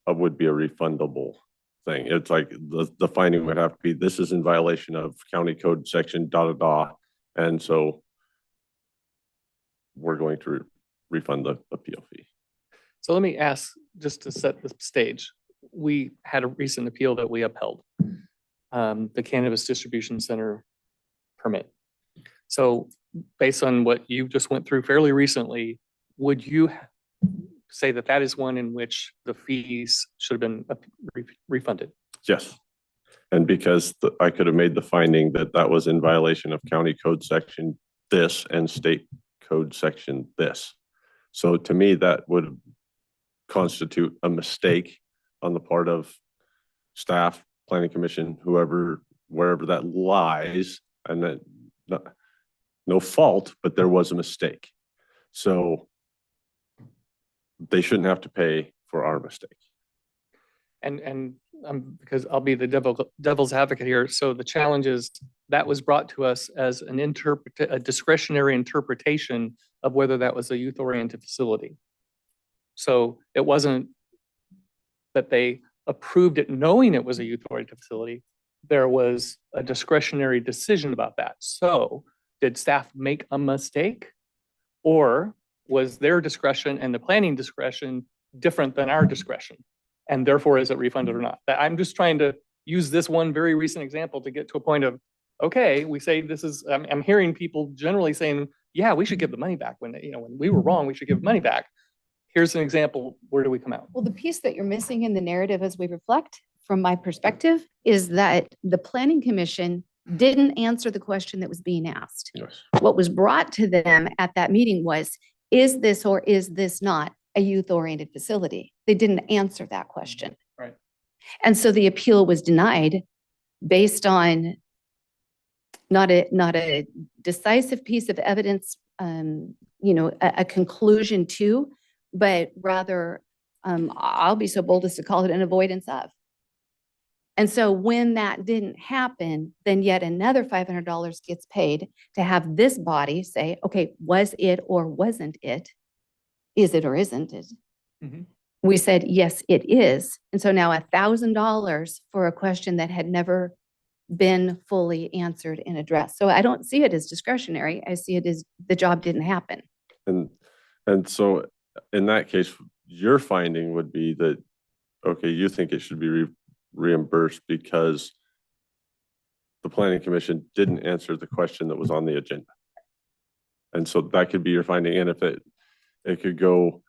S16: would be a refundable thing. It's like the finding would have to be, this is in violation of county code section and so we're going to refund the appeal fee.
S1: So let me ask, just to set the stage, we had a recent appeal that we upheld, the Cannabis Distribution Center permit. So based on what you just went through fairly recently, would you say that that is one in which the fees should have been refunded?
S16: Yes. And because I could have made the finding that that was in violation of county code section this and state code section this. So to me, that would constitute a mistake on the part of staff, Planning Commission, whoever, wherever that lies, and that no fault, but there was a mistake. So they shouldn't have to pay for our mistake.
S1: And because I'll be the devil's advocate here. So the challenge is that was brought to us as a discretionary interpretation of whether that was a youth-oriented facility. So it wasn't that they approved it knowing it was a youth-oriented facility. There was a discretionary decision about that. So did staff make a mistake, or was their discretion and the planning discretion different than our discretion? And therefore, is it refunded or not? I'm just trying to use this one very recent example to get to a point of, okay, we say this is, I'm hearing people generally saying, yeah, we should give the money back when we were wrong, we should give money back. Here's an example. Where do we come out?
S6: Well, the piece that you're missing in the narrative as we reflect, from my perspective, is that the Planning Commission didn't answer the question that was being asked.
S16: Yes.
S6: What was brought to them at that meeting was, is this or is this not a youth-oriented facility? They didn't answer that question.
S1: Right.
S6: And so the appeal was denied based on not a decisive piece of evidence, a conclusion to, but rather, I'll be so bold as to call it an avoidance of. And so when that didn't happen, then yet another $500 gets paid to have this body say, okay, was it or wasn't it? Is it or isn't it?
S1: Mhm.
S6: We said, yes, it is. And so now $1,000 for a question that had never been fully answered and addressed. So I don't see it as discretionary. I see it as the job didn't happen.
S16: And so in that case, your finding would be that, okay, you think it should be reimbursed because the planning commission didn't answer the question that was on the agenda. And so that could be your finding. And if it could go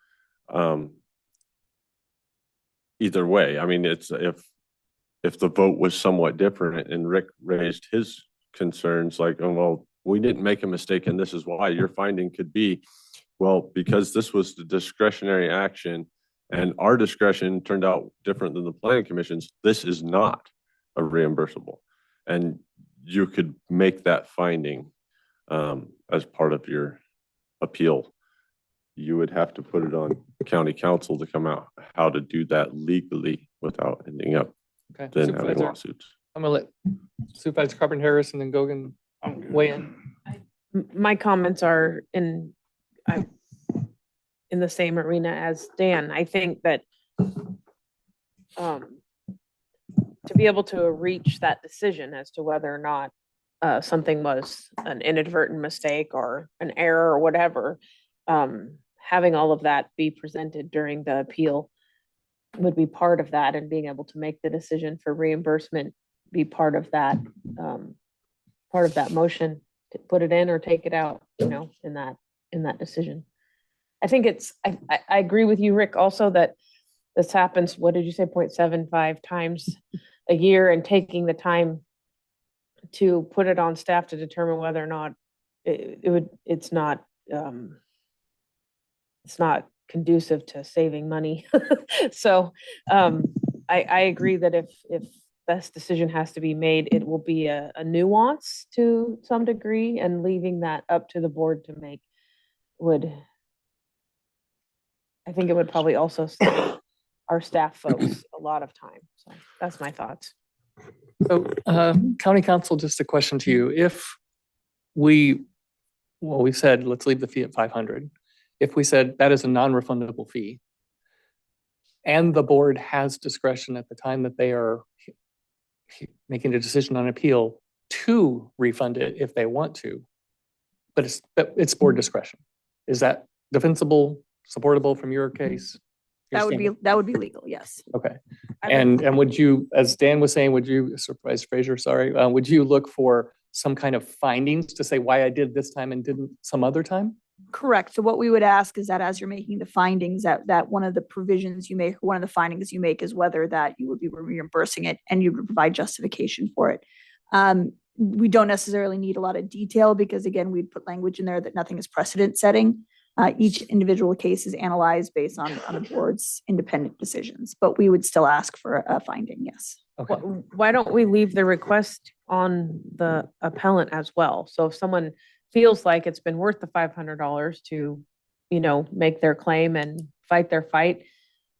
S16: either way. I mean, it's if the vote was somewhat different and Rick raised his concerns like, oh, well, we didn't make a mistake and this is why, your finding could be, well, because this was the discretionary action and our discretion turned out different than the planning commission's, this is not a reimbursable. And you could make that finding as part of your appeal. You would have to put it on county council to come out how to do that legally without ending up
S1: Okay.
S16: then having
S1: Supervisor,
S16: lawsuits.
S1: I'm gonna let Supervisor Carpenter Harris and then Gogan weigh in.
S4: My comments are in the same arena as Dan. I think that to be able to reach that decision as to whether or not something was an inadvertent mistake or an error or whatever, having all of that be presented during the appeal would be part of that, and being able to make the decision for reimbursement be part of that motion to put it in or take it out, in that decision. I think I agree with you, Rick, also that this happens, what did you say, 0.75 times a year, and taking the time to put it on staff to determine whether or not it's not conducive to saving money. So I agree that if this decision has to be made, it will be a nuance to some degree, and leaving that up to the board to make I think it would probably also save our staff folks a lot of time. So that's my thoughts.
S1: So, County Council, just a question to you. If we said, let's leave the fee at 500. If we said that is a non-refundable fee, and the board has discretion at the time that they are making a decision on appeal to refund it if they want to, but it's board discretion. Is that defensible, supportable from your case?
S2: That would be legal, yes.
S1: Okay. And would you, as Dan was saying, Supervisor Fraser, sorry, would you look for some kind of findings to say why I did this time and didn't some other time?
S2: Correct. So what we would ask is that as you're making the findings, that one of the provisions you make, one of the findings you make is whether that you would be reimbursing it and you would provide justification for it. We don't necessarily need a lot of detail because, again, we'd put language in there that nothing is precedent setting. Each individual case is analyzed based on the board's independent decisions, but we would still ask for a finding, yes.
S1: Okay.
S4: Why don't we leave the request on the appellant as well? So if someone feels like it's been worth the $500 to, make their claim and fight their fight,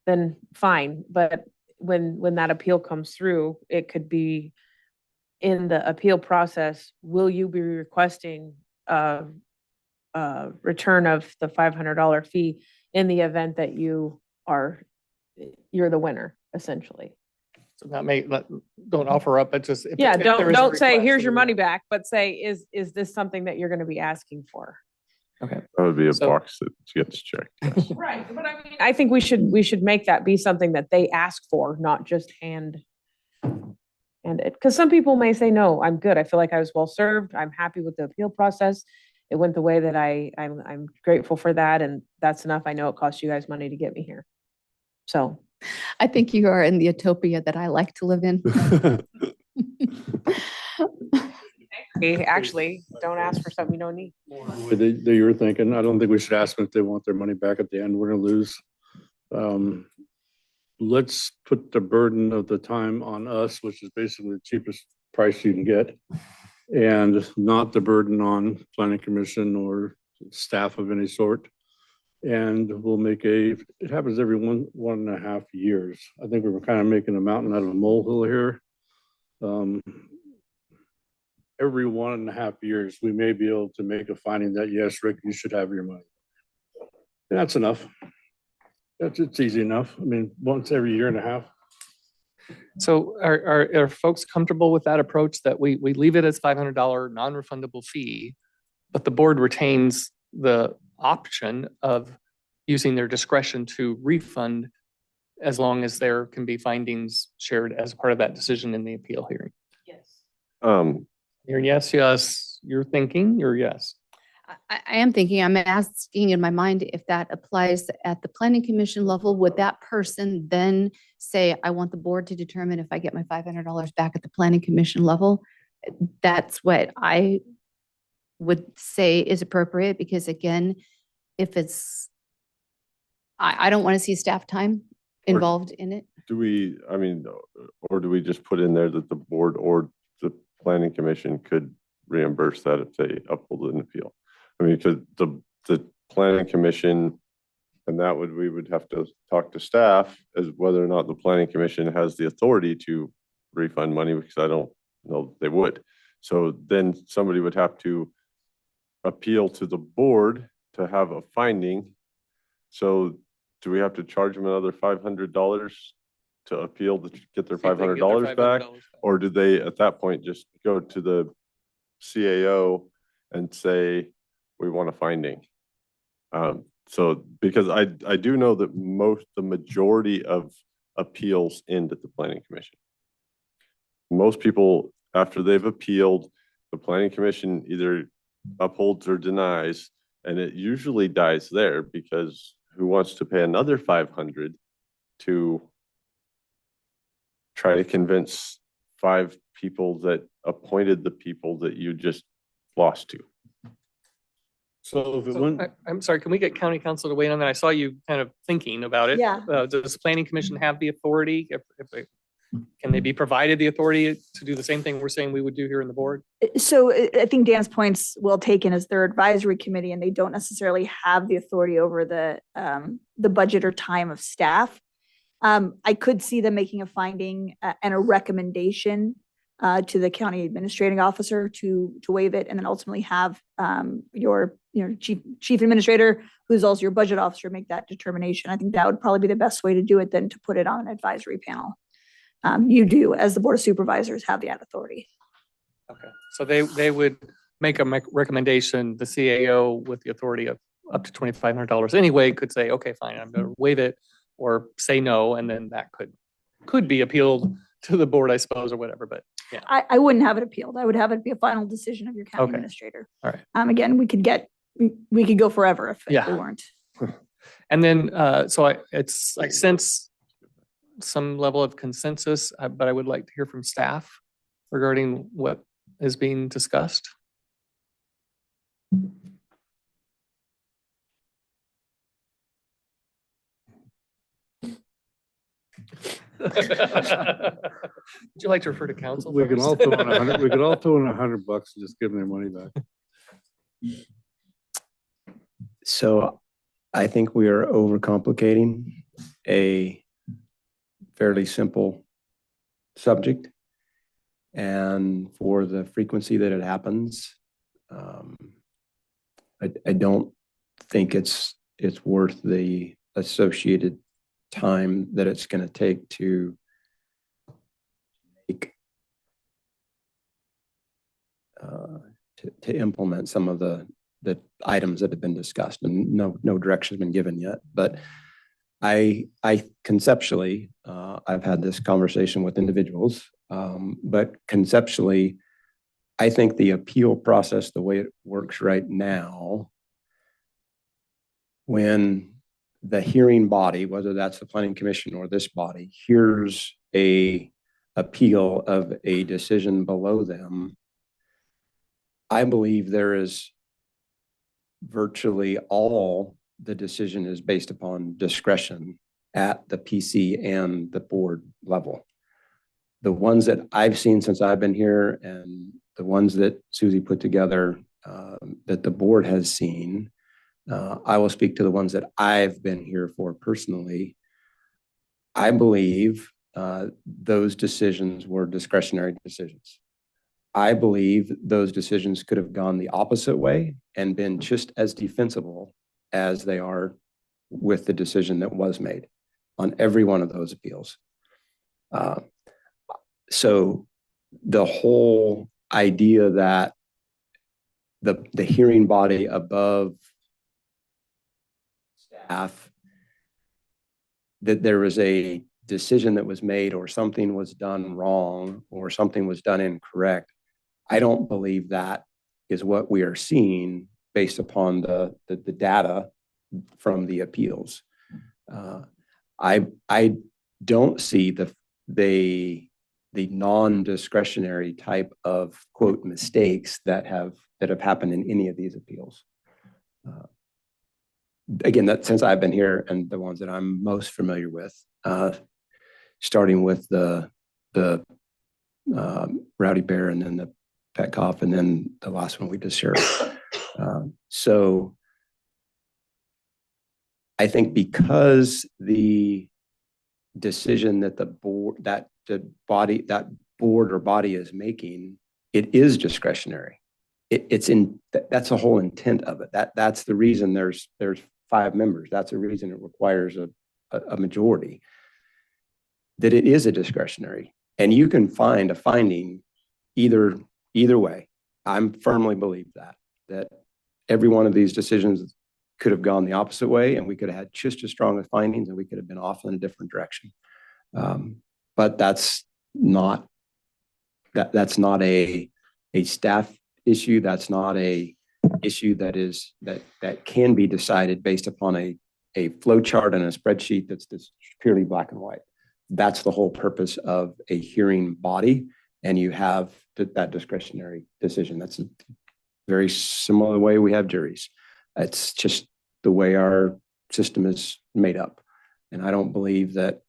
S4: then fine. But when that appeal comes through, it could be in the appeal process, will you be requesting return of the $500 fee in the event that you're the winner, essentially?
S1: So don't offer up, but just
S4: don't say here's your money back, but say is this something that you're going to be asking for?
S1: Okay,
S16: that would be a box that gets checked.
S4: Right, but I mean, I think we should make that be something that they ask for, not just hand it. Because some people may say, no, I'm good. I feel like I was well served. I'm happy with the appeal process. It went the way that I'm grateful for that, and that's enough. I know it cost you guys money to get me here. So
S6: I think you are in the utopia that I like to live in.
S4: Actually, don't ask for something you don't need.
S17: That you were thinking, I don't think we should ask them if they want their money back at the end. We're gonna lose. Let's put the burden of the time on us, which is basically the cheapest price you can get, and not the burden on planning commission or staff of any sort. And we'll make it happens every 1.5 years. I think we were kind of making a mountain out of a molehill here. Every 1.5 years, we may be able to make a finding that, yes, Rick, you should have your money. And that's enough. It's easy enough. I mean, once every 1.5 years.
S1: So are folks comfortable with that approach, that we leave it as $500 non-refundable fee, but the board retains the option of using their discretion to refund as long as there can be findings shared as part of that decision in the appeal hearing?
S16: Yes.
S1: You're yes, you're thinking, you're yes.
S6: I am thinking, I'm asking in my mind if that applies at the planning commission level. Would that person then say, I want the board to determine if I get my $500 back at the planning commission level? That's what I would say is appropriate, because again, if it's, I don't want to see staff time involved in it.
S16: Do we, I mean, or do we just put in there that the board or the planning commission could reimburse that if they uphold an appeal? I mean, because the planning commission, and that we would have to talk to staff as whether or not the planning commission has the authority to refund money, because I don't know they would. So then somebody would have to appeal to the board to have a finding. So do we have to charge them another $500 to appeal to get their $500 back? Or do they at that point just go to the CAO and say, we want a finding? So because I do know that the majority of appeals end at the planning commission. Most people, after they've appealed, the planning commission either upholds or denies, and it usually dies there, because who wants to pay another $500 to try to convince 5 people that appointed the people that you just lost to?
S17: So if it
S1: So
S17: went,
S1: I'm sorry, can we get county council to weigh in on that? I saw you kind of thinking about it.
S2: Yeah.
S1: Does the planning commission have the authority? Can they be provided the authority to do the same thing we're saying we would do here in the board?
S2: So I think Dan's point's well taken, as their advisory committee, and they don't necessarily have the authority over the budget or time of staff. I could see them making a finding and a recommendation to the county administrating officer to waive it, and then ultimately have your chief administrator, who's also your budget officer, make that determination. I think that would probably be the best way to do it than to put it on an advisory panel. You do, as the board of supervisors, have that authority.
S1: Okay, so they would make a recommendation. The CAO, with the authority of up to $2,500 anyway, could say, okay, fine, I'm going to waive it, or say no, and then that could be appealed to the board, I suppose, or whatever. But yeah,
S2: I wouldn't have it appealed. I would have it be a final decision of your county
S1: Okay.
S2: administrator.
S1: all right.
S2: Again, we could go forever if
S1: Yeah.
S2: we weren't.
S1: And then, so I sense some level of consensus, but I would like to hear from staff regarding what is being discussed. Would you like to refer to council?
S17: we can
S1: first?
S17: all throw in $100. We could all throw in $100 and just give them their money back.
S12: So I think we are overcomplicating a fairly simple subject. And for the frequency that it happens, I don't think it's worth the associated time that it's going to take to make to implement some of the items that have been discussed, and no direction has been given yet. But I conceptually, I've had this conversation with individuals, but conceptually, I think the appeal process, the way it works right now, when the hearing body, whether that's the planning commission or this body, hears a appeal of a decision below them, I believe there is virtually all the decision is based upon discretion at the PC and the board level. The ones that I've seen since I've been here and the ones that Susie put together that the board has seen, I will speak to the ones that I've been here for personally. I believe those decisions were discretionary decisions. I believe those decisions could have gone the opposite way and been just as defensible as they are with the decision that was made on every one of those appeals. So the whole idea that the hearing body above staff, that there was a decision that was made or something was done wrong or something was done incorrect, I don't believe that is what we are seeing based upon the data from the appeals. I don't see the non-discretionary type of quote mistakes that have happened in any of these appeals. Again, that since I've been here and the ones that I'm most familiar with, starting with the Rowdy Bear and then the Petcoff and then the last one we just shared. So I think because the decision that the board, that board or body is making, it is discretionary. That's the whole intent of it. That's the reason there's 5 members. That's the reason it requires a majority. That it is a discretionary, and you can find a finding either way. I'm firmly believe that every one of these decisions could have gone the opposite way, and we could have had just as strong as findings, and we could have been off in a different direction. But that's not a staff issue. That's not a issue that can be decided based upon a flow chart and a spreadsheet that's purely black and white. That's the whole purpose of a hearing body, and you have that discretionary decision. That's a very similar way we have juries. It's just the way our system is made up. And I don't believe that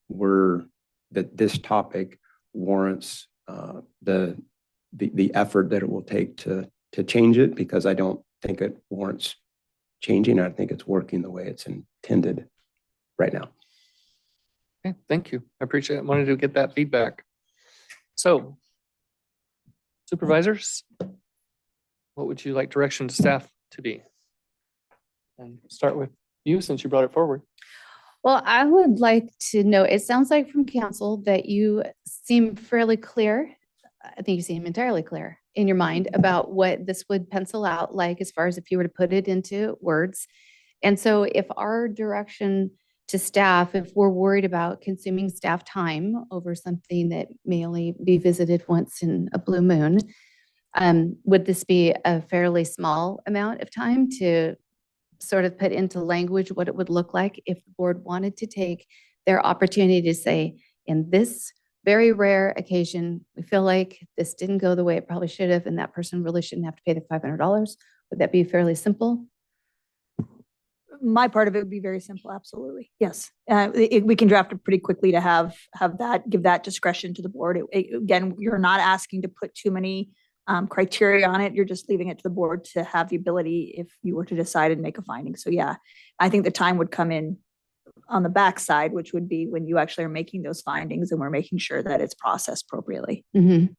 S12: this topic warrants the effort that it will take to change it, because I don't think it warrants changing. I think it's working the way it's intended right now.
S1: Okay, thank you. I appreciate it. I wanted to get that feedback. So, supervisors, what would you like direction to staff to be? And start with you since you brought it forward.
S6: Well, I would like to know, it sounds like from council that you seem fairly clear. I think you seem entirely clear in your mind about what this would pencil out like as far as if you were to put it into words. And so if our direction to staff, if we're worried about consuming staff time over something that may only be visited once in a blue moon, would this be a fairly small amount of time to sort of put into language what it would look like if the board wanted to take their opportunity to say, in this very rare occasion, we feel like this didn't go the way it probably should have, and that person really shouldn't have to pay the $500. Would that be fairly simple?
S2: My part of it would be very simple. Absolutely. Yes. We can draft it pretty quickly to have that, give that discretion to the board. Again, you're not asking to put too many criteria on it. You're just leaving it to the board to have the ability if you were to decide and make a finding. So yeah, I think the time would come in on the backside, which would be when you actually are making those findings and we're making sure that it's processed appropriately.
S6: Mm-hmm.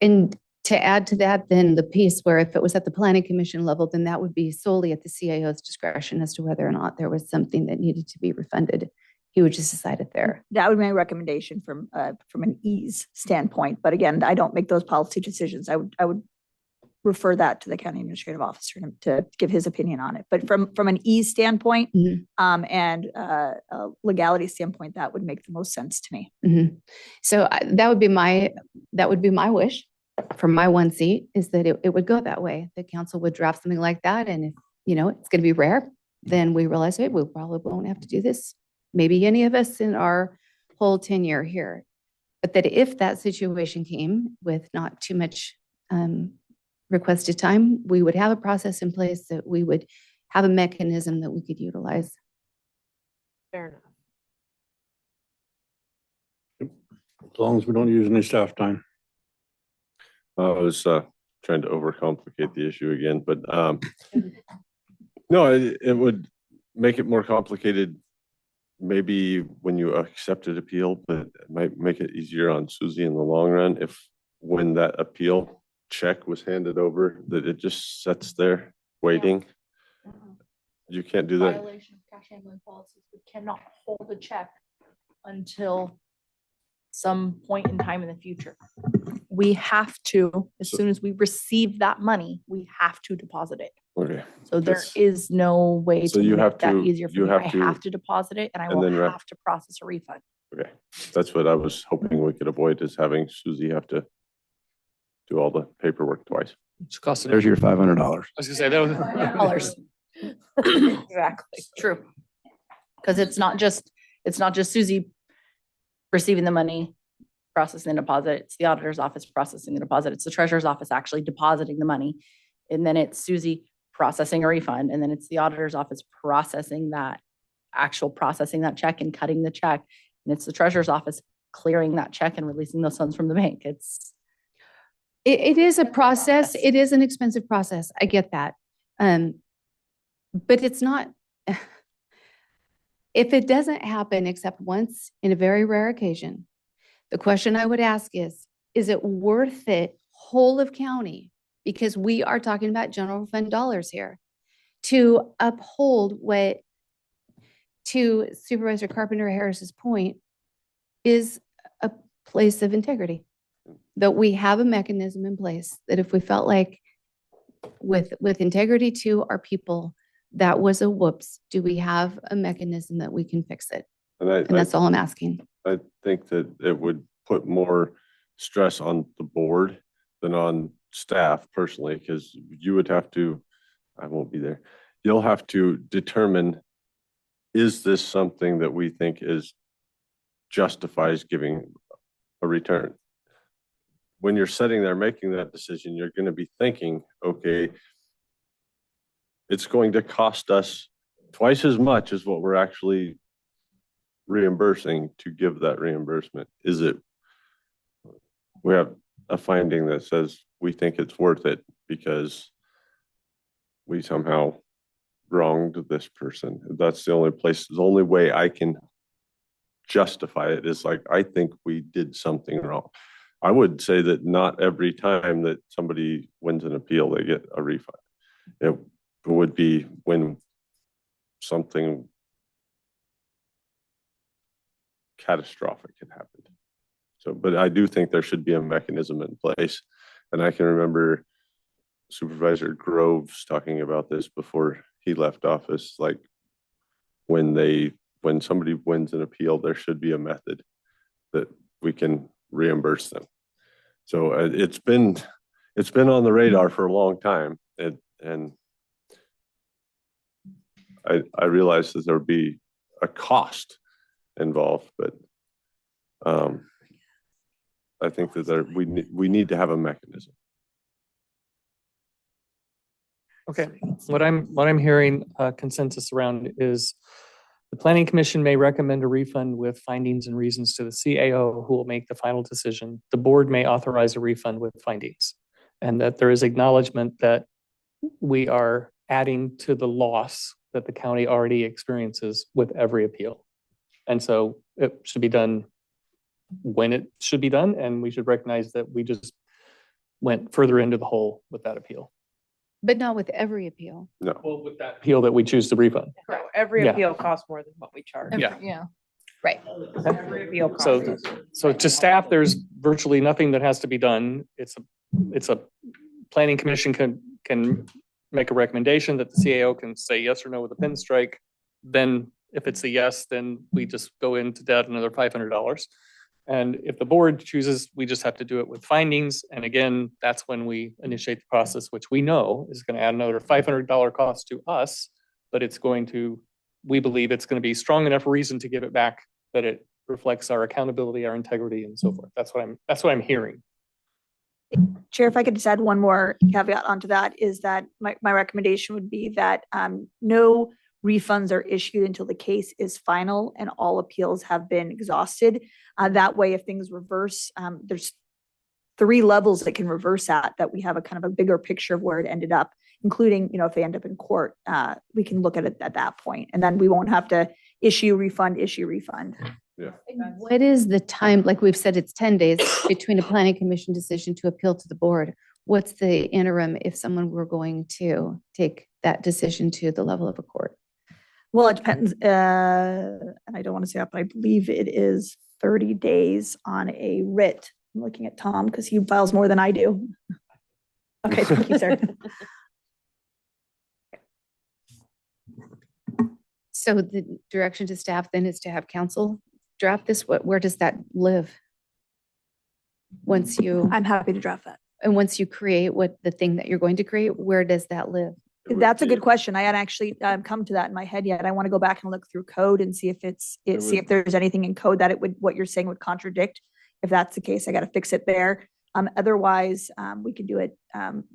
S6: And to add to that, then the piece where if it was at the planning commission level, then that would be solely at the CIO's discretion as to whether or not there was something that needed to be refunded. He would just decide it there.
S2: That would be my recommendation from an ease standpoint. But again, I don't make those policy decisions. I would refer that to the county administrative officer to give his opinion on it. But from an ease standpoint, mm-hmm. And a legality standpoint, that would make the most sense to me.
S6: Mm-hmm. So that would be my wish for my one seat, is that it would go that way. The council would draft something like that, and if it's going to be rare, then we realize, hey, we probably won't have to do this. Maybe any of us in our whole tenure here. But that if that situation came with not too much requested time, we would have a process in place that we would have a mechanism that we could utilize.
S4: Fair enough.
S17: As long as we don't use any staff time.
S16: I was trying to overcomplicate the issue again, but no, it would make it more complicated maybe when you accepted appeal, but it might make it easier on Susie in the long run if when that appeal check was handed over, that it just sits there waiting. You can't do that.
S18: Violation of cash handling policies. We cannot hold a check until some point in time in the future. We have to, as soon as we receive that money, we have to deposit it.
S16: Okay.
S18: So there is no way
S16: So
S18: to
S16: you
S18: make
S16: have
S18: that
S16: to-
S18: easier for
S16: you
S18: me.
S16: have
S18: I
S16: to-
S18: have to deposit it and I
S16: and
S18: will
S16: then
S18: have to process a refund.
S16: Okay, that's what I was hoping we could avoid, is having Susie have to do all the paperwork twice.
S1: It's costing.
S12: There's your $500.
S1: I was gonna say that was.
S18: Dollars. Exactly, true. Because it's not just Susie receiving the money, processing the deposit. It's the auditor's office processing the deposit. It's the treasurer's office actually depositing the money. And then it's Susie processing a refund. And then it's the auditor's office processing that check and cutting the check. And it's the treasurer's office clearing that check and releasing those funds from the bank.
S6: It is a process. It is an expensive process. I get that. But it's not, if it doesn't happen except once in a very rare occasion, the question I would ask is it worth it, whole of county, because we are talking about general fund dollars here, to uphold what, to Supervisor Carpenter Harris's point, is a place of integrity? That we have a mechanism in place that if we felt like with integrity to our people, that was a whoops, do we have a mechanism that we can fix it? And that's all I'm asking.
S16: I think that it would put more stress on the board than on staff personally, because you would have to, I won't be there, you'll have to determine, is this something that we think justifies giving a return? When you're sitting there making that decision, you're going to be thinking, okay, it's going to cost us twice as much as what we're actually reimbursing to give that reimbursement. Is it, we have a finding that says we think it's worth it because we somehow wronged this person. That's the only way I can justify it is like, I think we did something wrong. I would say that not every time that somebody wins an appeal, they get a refund. It would be when something catastrophic had happened. So, but I do think there should be a mechanism in place. And I can remember Supervisor Groves talking about this before he left office, like when somebody wins an appeal, there should be a method that we can reimburse them. So it's been on the radar for a long time, and I realized that there would be a cost involved, but I think that we need to have a mechanism.
S1: Okay, what I'm hearing consensus around is the Planning Commission may recommend a refund with findings and reasons to the CAO, who will make the final decision. The board may authorize a refund with findings, and that there is acknowledgement that we are adding to the loss that the county already experiences with every appeal. And so it should be done when it should be done, and we should recognize that we just went further into the hole with that appeal.
S6: But not with every appeal.
S16: No.
S1: Well, with that appeal that we choose to refund.
S4: No, every
S1: Yeah.
S4: appeal costs more than what we charge.
S1: Yeah.
S6: Right.
S4: Every appeal costs.
S1: So to staff, there's virtually nothing that has to be done. It's a planning commission can make a recommendation that the CAO can say yes or no with a pin strike. Then if it's a yes, then we just go into debt another $500. And if the board chooses, we just have to do it with findings. And again, that's when we initiate the process, which we know is going to add another $500 cost to us, but we believe it's going to be strong enough reason to give it back that it reflects our accountability, our integrity, and so forth. That's what I'm hearing.
S2: Chair, if I could just add one more caveat onto that, is that my recommendation would be that no refunds are issued until the case is final and all appeals have been exhausted. That way, if things reverse, there's 3 levels that can reverse at, that we have a kind of a bigger picture of where it ended up, including, if they end up in court, we can look at it at that point, and then we won't have to issue refund.
S16: Yeah.
S6: What is the time, like we've said, it's 10 days between a planning commission decision to appeal to the board. What's the interim if someone were going to take that decision to the level of a court?
S2: Well, it depends, and I don't want to say that, but I believe it is 30 days on a writ. I'm looking at Tom because he files more than I do. Okay, thank you, sir.
S6: So the direction to staff then is to have council draft this. Where does that live? Once you,
S2: I'm happy to draft that.
S6: and once you create the thing that you're going to create, where does that live?
S2: That's a good question. I hadn't actually come to that in my head yet. I want to go back and look through code and see if see if there's anything in code that what you're saying would contradict. If that's the case, I got to fix it there. Otherwise, we can do it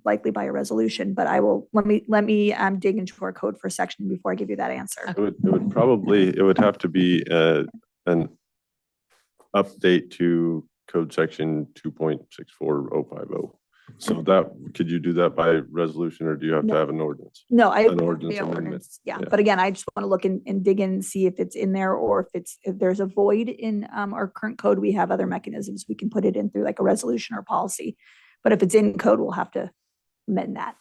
S2: likely by a resolution. But I will let me dig into our code for a section before I give you that answer.
S16: It would have to be an update to code section 2.64050. So could you do that by resolution, or do you have to have an ordinance?
S2: No,
S16: An ordinance amendment.
S2: Yeah. But again, I just want to look and dig in and see if it's in there, or if there's a void in our current code. We have other mechanisms we can put it in through, like a resolution or policy. But if it's in code, we'll have to amend that.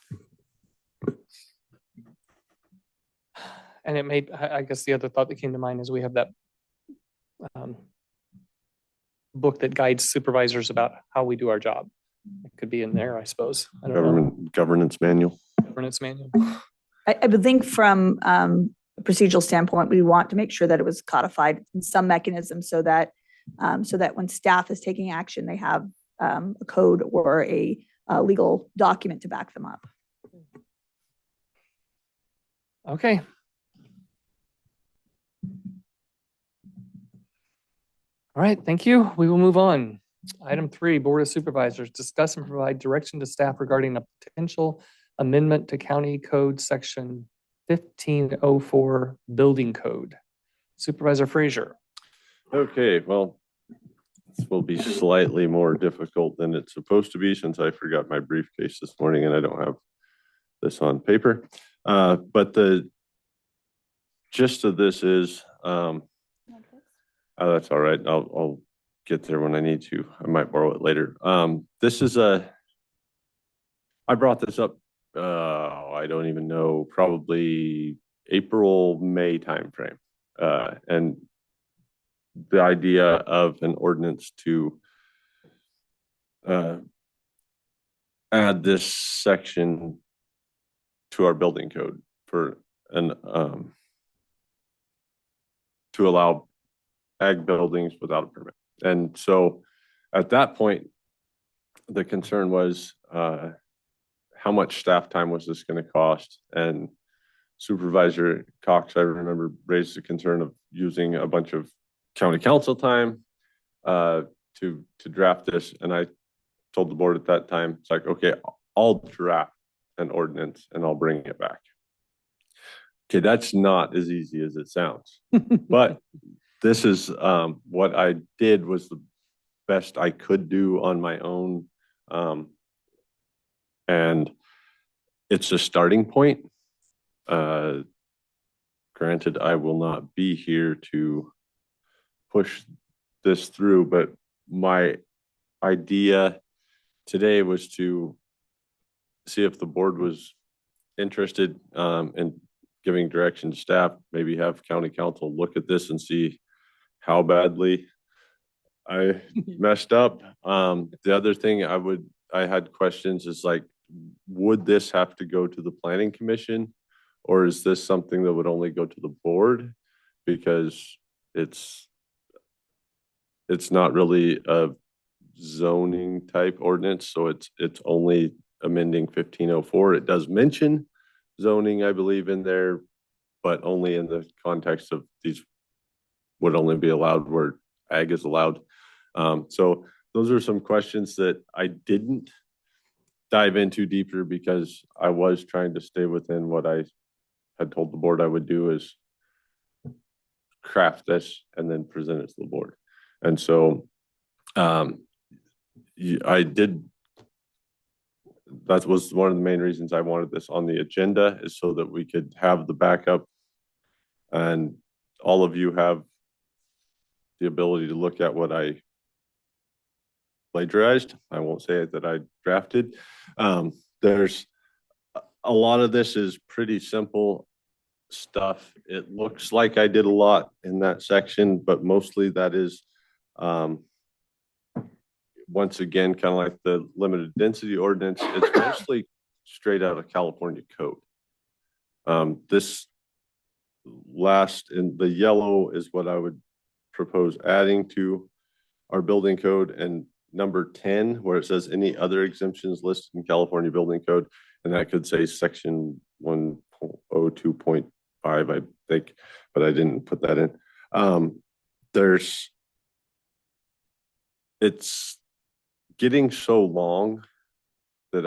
S1: And it may, I guess the other thought that came to mind is we have that book that guides supervisors about how we do our job. It could be in there, I suppose. I don't know.
S16: Governance manual.
S1: Governance manual.
S2: I would think from a procedural standpoint, we want to make sure that it was codified in some mechanism so that when staff is taking action, they have a code or a legal document to back them up.
S1: Okay. All right, thank you. We will move on. Item 3, Board of Supervisors, discuss and provide direction to staff regarding a potential amendment to County Code Section 1504 Building Code. Supervisor Frazier.
S16: Okay, well, this will be slightly more difficult than it's supposed to be, since I forgot my briefcase this morning and I don't have this on paper. But the gist of this is, that's all right. I'll get there when I need to. I might borrow it later. This is I brought this up, I don't even know, probably April, May timeframe. And the idea of an ordinance to add this section to our building code for to allow ag buildings without a permit. And so at that point, the concern was how much staff time was this going to cost? And Supervisor Cox, I remember, raised the concern of using a bunch of county council time to draft this. And I told the board at that time, it's like, okay, I'll draft an ordinance and I'll bring it back. Okay, that's not as easy as it sounds, but this is what I did was the best I could do on my own. And it's a starting point. Granted, I will not be here to push this through, but my idea today was to see if the board was interested in giving direction to staff, maybe have county council look at this and see how badly I messed up. The other thing I had questions is like, would this have to go to the planning commission, or is this something that would only go to the board? Because it's not really a zoning type ordinance, so it's only amending 1504. It does mention zoning, I believe, in there, but only in the context of these would only be allowed where ag is allowed. So those are some questions that I didn't dive into deeper because I was trying to stay within what I had told the board I would do, is craft this and then present it to the board. And so I did, that was one of the main reasons I wanted this on the agenda, is so that we could have the backup and all of you have the ability to look at what I plagiarized. I won't say that I drafted. There's a lot of this is pretty simple stuff. It looks like I did a lot in that section, but mostly that is once again, kind of like the limited density ordinance, it's mostly straight out of California code. This last in the yellow is what I would propose adding to our building code, and number 10, where it says any other exemptions listed in California building code, and that could say section 102.5, I think, but I didn't put that in. It's getting so long that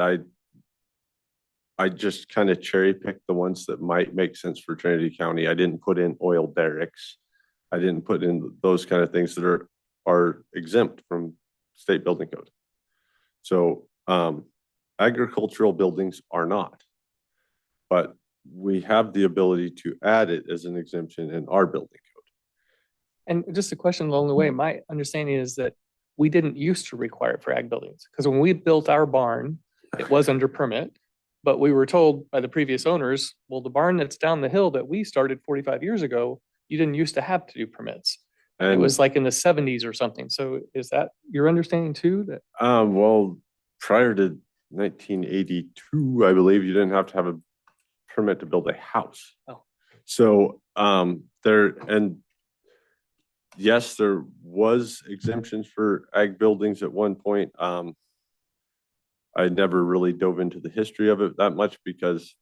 S16: I just kind of cherry picked the ones that might make sense for Trinity County. I didn't put in oil derricks. I didn't put in those kind of things that are exempt from state building code. So agricultural buildings are not, but we have the ability to add it as an exemption in our building code.
S1: And just a question along the way, my understanding is that we didn't used to require it for ag buildings, because when we built our barn, it was under permit, but we were told by the previous owners, well, the barn that's down the hill that we started 45 years ago, you didn't used to have to do permits. And it was like in the 70s or something. So is that your understanding too? That
S16: well, prior to 1982, I believe you didn't have to have a permit to build a house.
S1: Oh.
S16: So yes, there was exemptions for ag buildings at one point. I never really dove into the history of it that much, because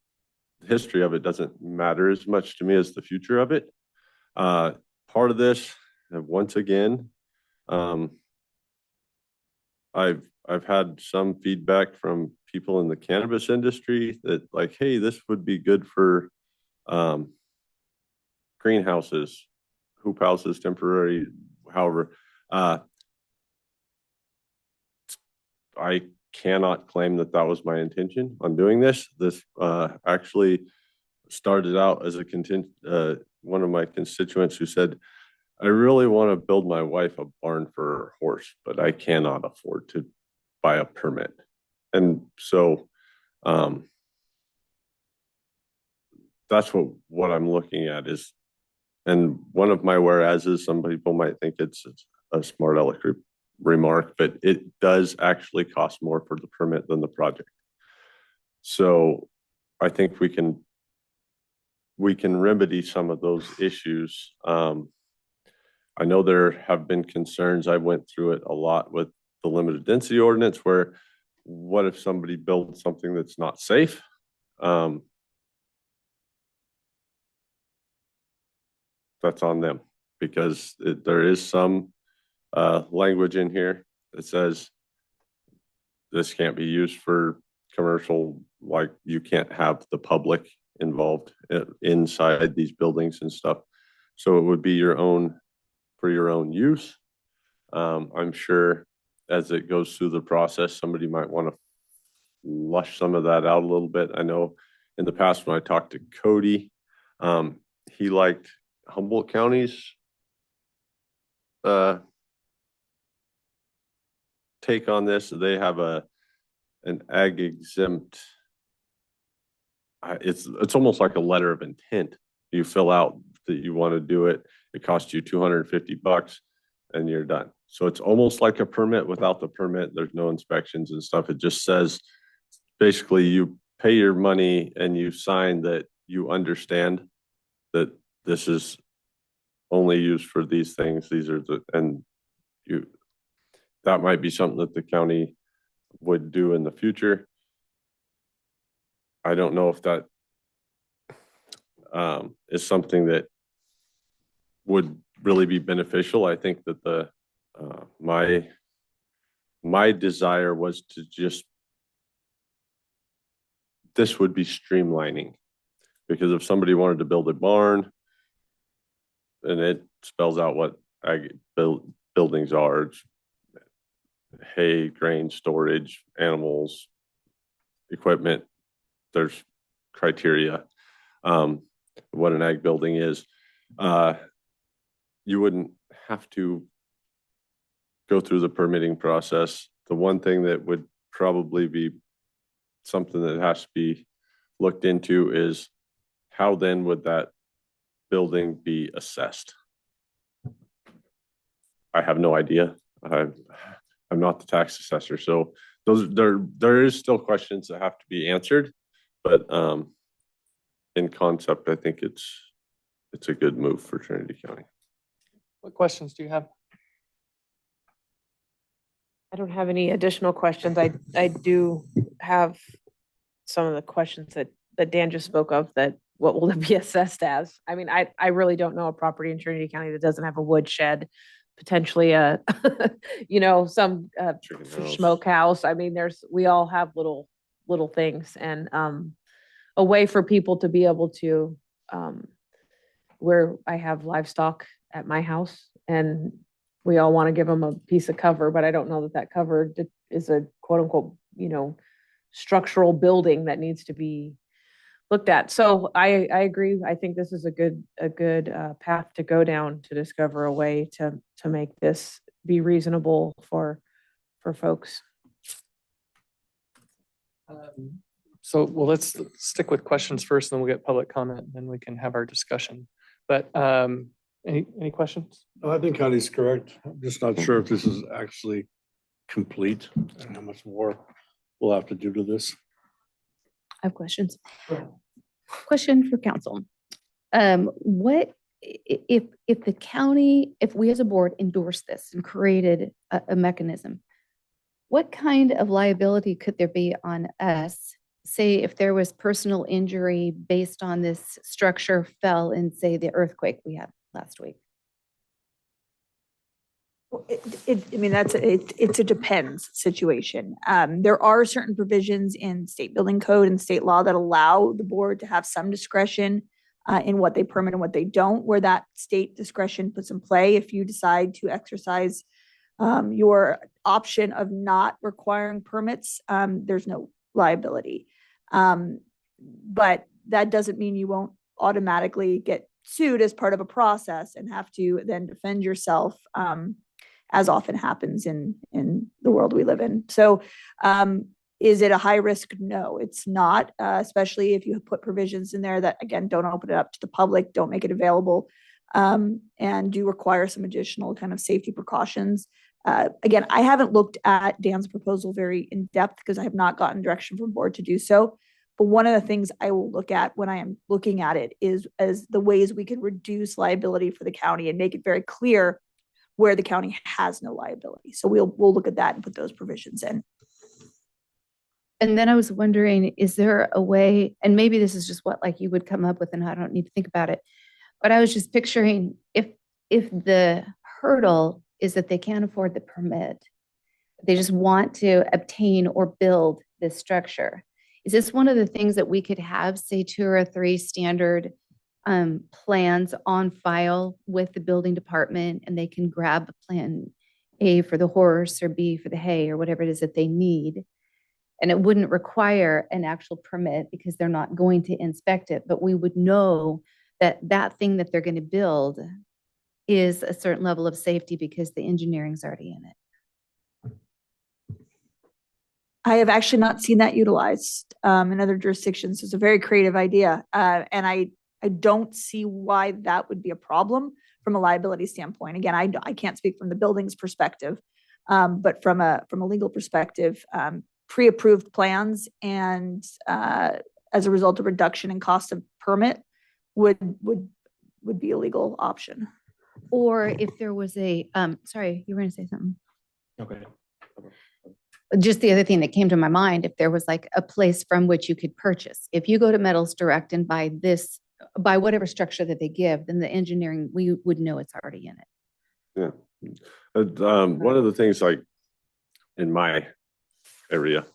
S16: the history of it doesn't matter as much to me as the future of it. Part of this, once again, I've had some feedback from people in the cannabis industry that like, hey, this would be good for greenhouses, hoop houses, temporary, however. I cannot claim that that was my intention on doing this. This actually started out as one of my constituents who said, I really want to build my wife a barn for her horse, but I cannot afford to buy a permit. And so that's what I'm looking at is, and one of my whereases, some people might think it's a smart aleck remark, but it does actually cost more for the permit than the project. So I think we can remedy some of those issues. I know there have been concerns. I went through it a lot with the limited density ordinance, where what if somebody builds something that's not safe? That's on them, because there is some language in here that says this can't be used for commercial, like you can't have the public involved inside these buildings and stuff. So it would be for your own use. I'm sure as it goes through the process, somebody might want to flush some of that out a little bit. I know in the past when I talked to Cody, he liked Humboldt County's take on this. They have an ag exempt. It's almost like a letter of intent. You fill out that you want to do it. It costs you $250 and you're done. So it's almost like a permit without the permit. There's no inspections and stuff. It just says basically you pay your money and you sign that you understand that this is only used for these things. These are that might be something that the county would do in the future. I don't know if that is something that would really be beneficial. I think that my desire was to just this would be streamlining. Because if somebody wanted to build a barn and it spells out what buildings are, it's hay, grain, storage, animals, equipment, there's criteria, what an ag building is. You wouldn't have to go through the permitting process. The one thing that would probably be something that has to be looked into is how then would that building be assessed? I have no idea. I'm not the tax assessor, so there is still questions that have to be answered, but in concept, I think it's a good move for Trinity County.
S1: What questions do you have?
S4: I don't have any additional questions. I do have some of the questions that Dan just spoke of, that what will it be assessed as? I mean, I really don't know a property in Trinity County that doesn't have a wood shed, potentially a, some smokehouse. I mean, we all have little things, and a way for people to be able to, where I have livestock at my house and we all want to give them a piece of cover, but I don't know that cover is a quote unquote, structural building that needs to be looked at. So I agree. I think this is a good path to go down to discover a way to make this be reasonable for folks.
S1: Well, let's stick with questions first, then we'll get public comment, and then we can have our discussion. But any questions?
S17: I think Heidi's correct. I'm just not sure if this is actually complete and how much more we'll have to do to this.
S6: I have questions. Question for council. What if the county, if we as a board endorsed this and created a mechanism, what kind of liability could there be on us? Say if there was personal injury based on this structure fell in, say, the earthquake we had last week.
S2: It's a depends situation. There are certain provisions in state building code and state law that allow the board to have some discretion in what they permit and what they don't, where that state discretion puts in play. If you decide to exercise your option of not requiring permits, there's no liability. But that doesn't mean you won't automatically get sued as part of a process and have to then defend yourself, as often happens in the world we live in. So is it a high risk? No, it's not, especially if you put provisions in there that, again, don't open it up to the public, don't make it available, and do require some additional kind of safety precautions. Again, I haven't looked at Dan's proposal very in depth because I have not gotten direction from board to do so. But one of the things I will look at when I am looking at it is as the ways we can reduce liability for the county and make it very clear where the county has no liability. So we'll look at that and put those provisions in.
S6: And then I was wondering, is there a way, and maybe this is just what like you would come up with and I don't need to think about it, but I was just picturing if the hurdle is that they can't afford the permit, they just want to obtain or build this structure. Is this one of the things that we could have, say, 2 or 3 standard plans on file with the building department, and they can grab plan A for the horse or B for the hay or whatever it is that they need? And it wouldn't require an actual permit because they're not going to inspect it, but we would know that that thing that they're going to build is a certain level of safety because the engineering's already in it.
S2: I have actually not seen that utilized in other jurisdictions. It's a very creative idea. And I don't see why that would be a problem from a liability standpoint. Again, I can't speak from the building's perspective, but from a legal perspective, pre-approved plans and as a result of reduction in cost of permit would be a legal option.
S6: Or if there was a, sorry, you were going to say something.
S1: Okay.
S6: Just the other thing that came to my mind, if there was like a place from which you could purchase. If you go to Metals Direct and buy whatever structure that they give, then the engineering, we would know it's already in it.
S16: Yeah. One of the things like in my area,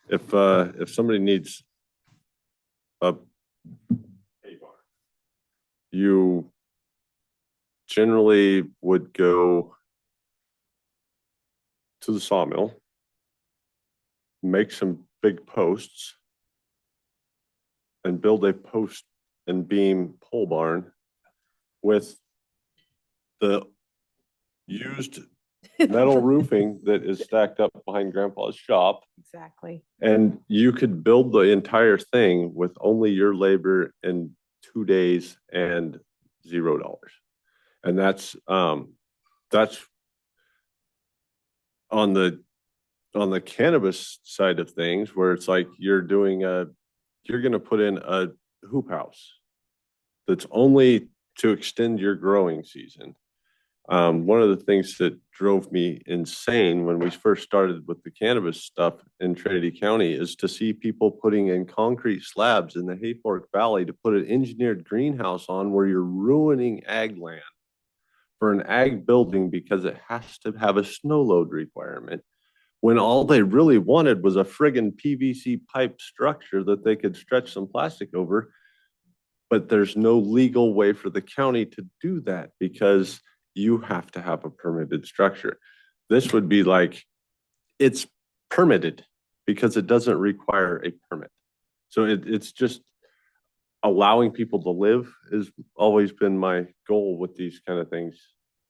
S16: if somebody needs a hay barn. You generally would go to the sawmill, make some big posts, and build a post and beam pole barn with the used metal roofing that is stacked up behind Grandpa's shop.
S4: Exactly.
S16: And you could build the entire thing with only your labor in 2 days and $0. And that's on the cannabis side of things, where it's like you're going to put in a hoop house that's only to extend your growing season. One of the things that drove me insane when we first started with the cannabis stuff in Trinity County is to see people putting in concrete slabs in the Hayfork Valley to put an engineered greenhouse on, where you're ruining ag land for an ag building because it has to have a snow load requirement, when all they really wanted was a friggin' PVC pipe structure that they could stretch some plastic over. But there's no legal way for the county to do that because you have to have a permitted structure. This would be like, it's permitted because it doesn't require a permit. So it's just allowing people to live has always been my goal with these kind of things,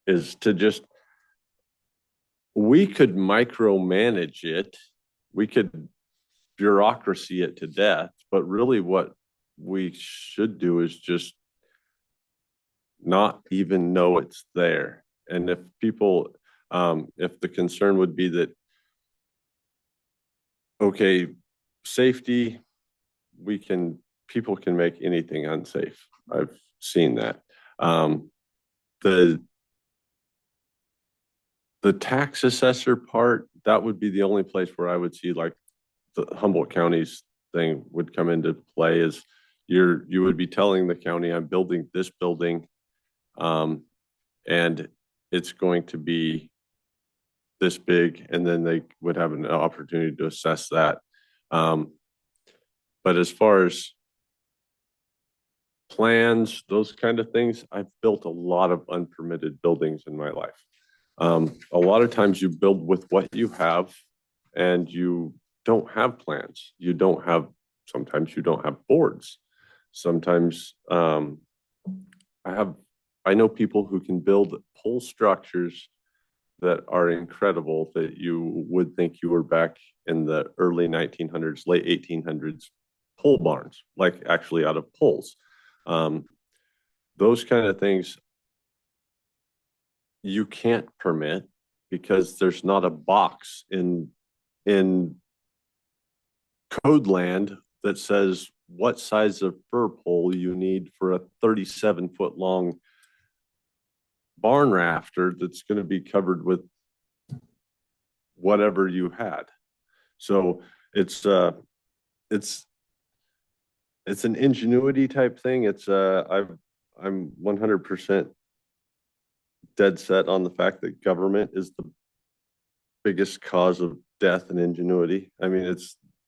S16: is to just, we could micromanage it, we could bureaucracy it to death, but really what we should do is just not even know it's there. And if people, if the concern would be that, okay, safety, people can make anything unsafe. I've seen that. The tax assessor part, that would be the only place where I would see like the Humboldt County's thing would come into play, is you would be telling the county, I'm building this building, and it's going to be this big, and then they would have an opportunity to assess that. But as far as plans, those kind of things, I've built a lot of unpermitted buildings in my life. A lot of times you build with what you have, and you don't have plans. Sometimes you don't have boards. Sometimes I know people who can build pole structures that are incredible, that you would think you were back in the early 1900s, late 1800s, pole barns, like actually out of poles. Those kind of things you can't permit because there's not a box in code land that says what size of fir pole you need for a 37-foot long barn rafter that's going to be covered with whatever you had. So it's an ingenuity type thing. I'm 100% dead set on the fact that government is the biggest cause of death and ingenuity. I mean,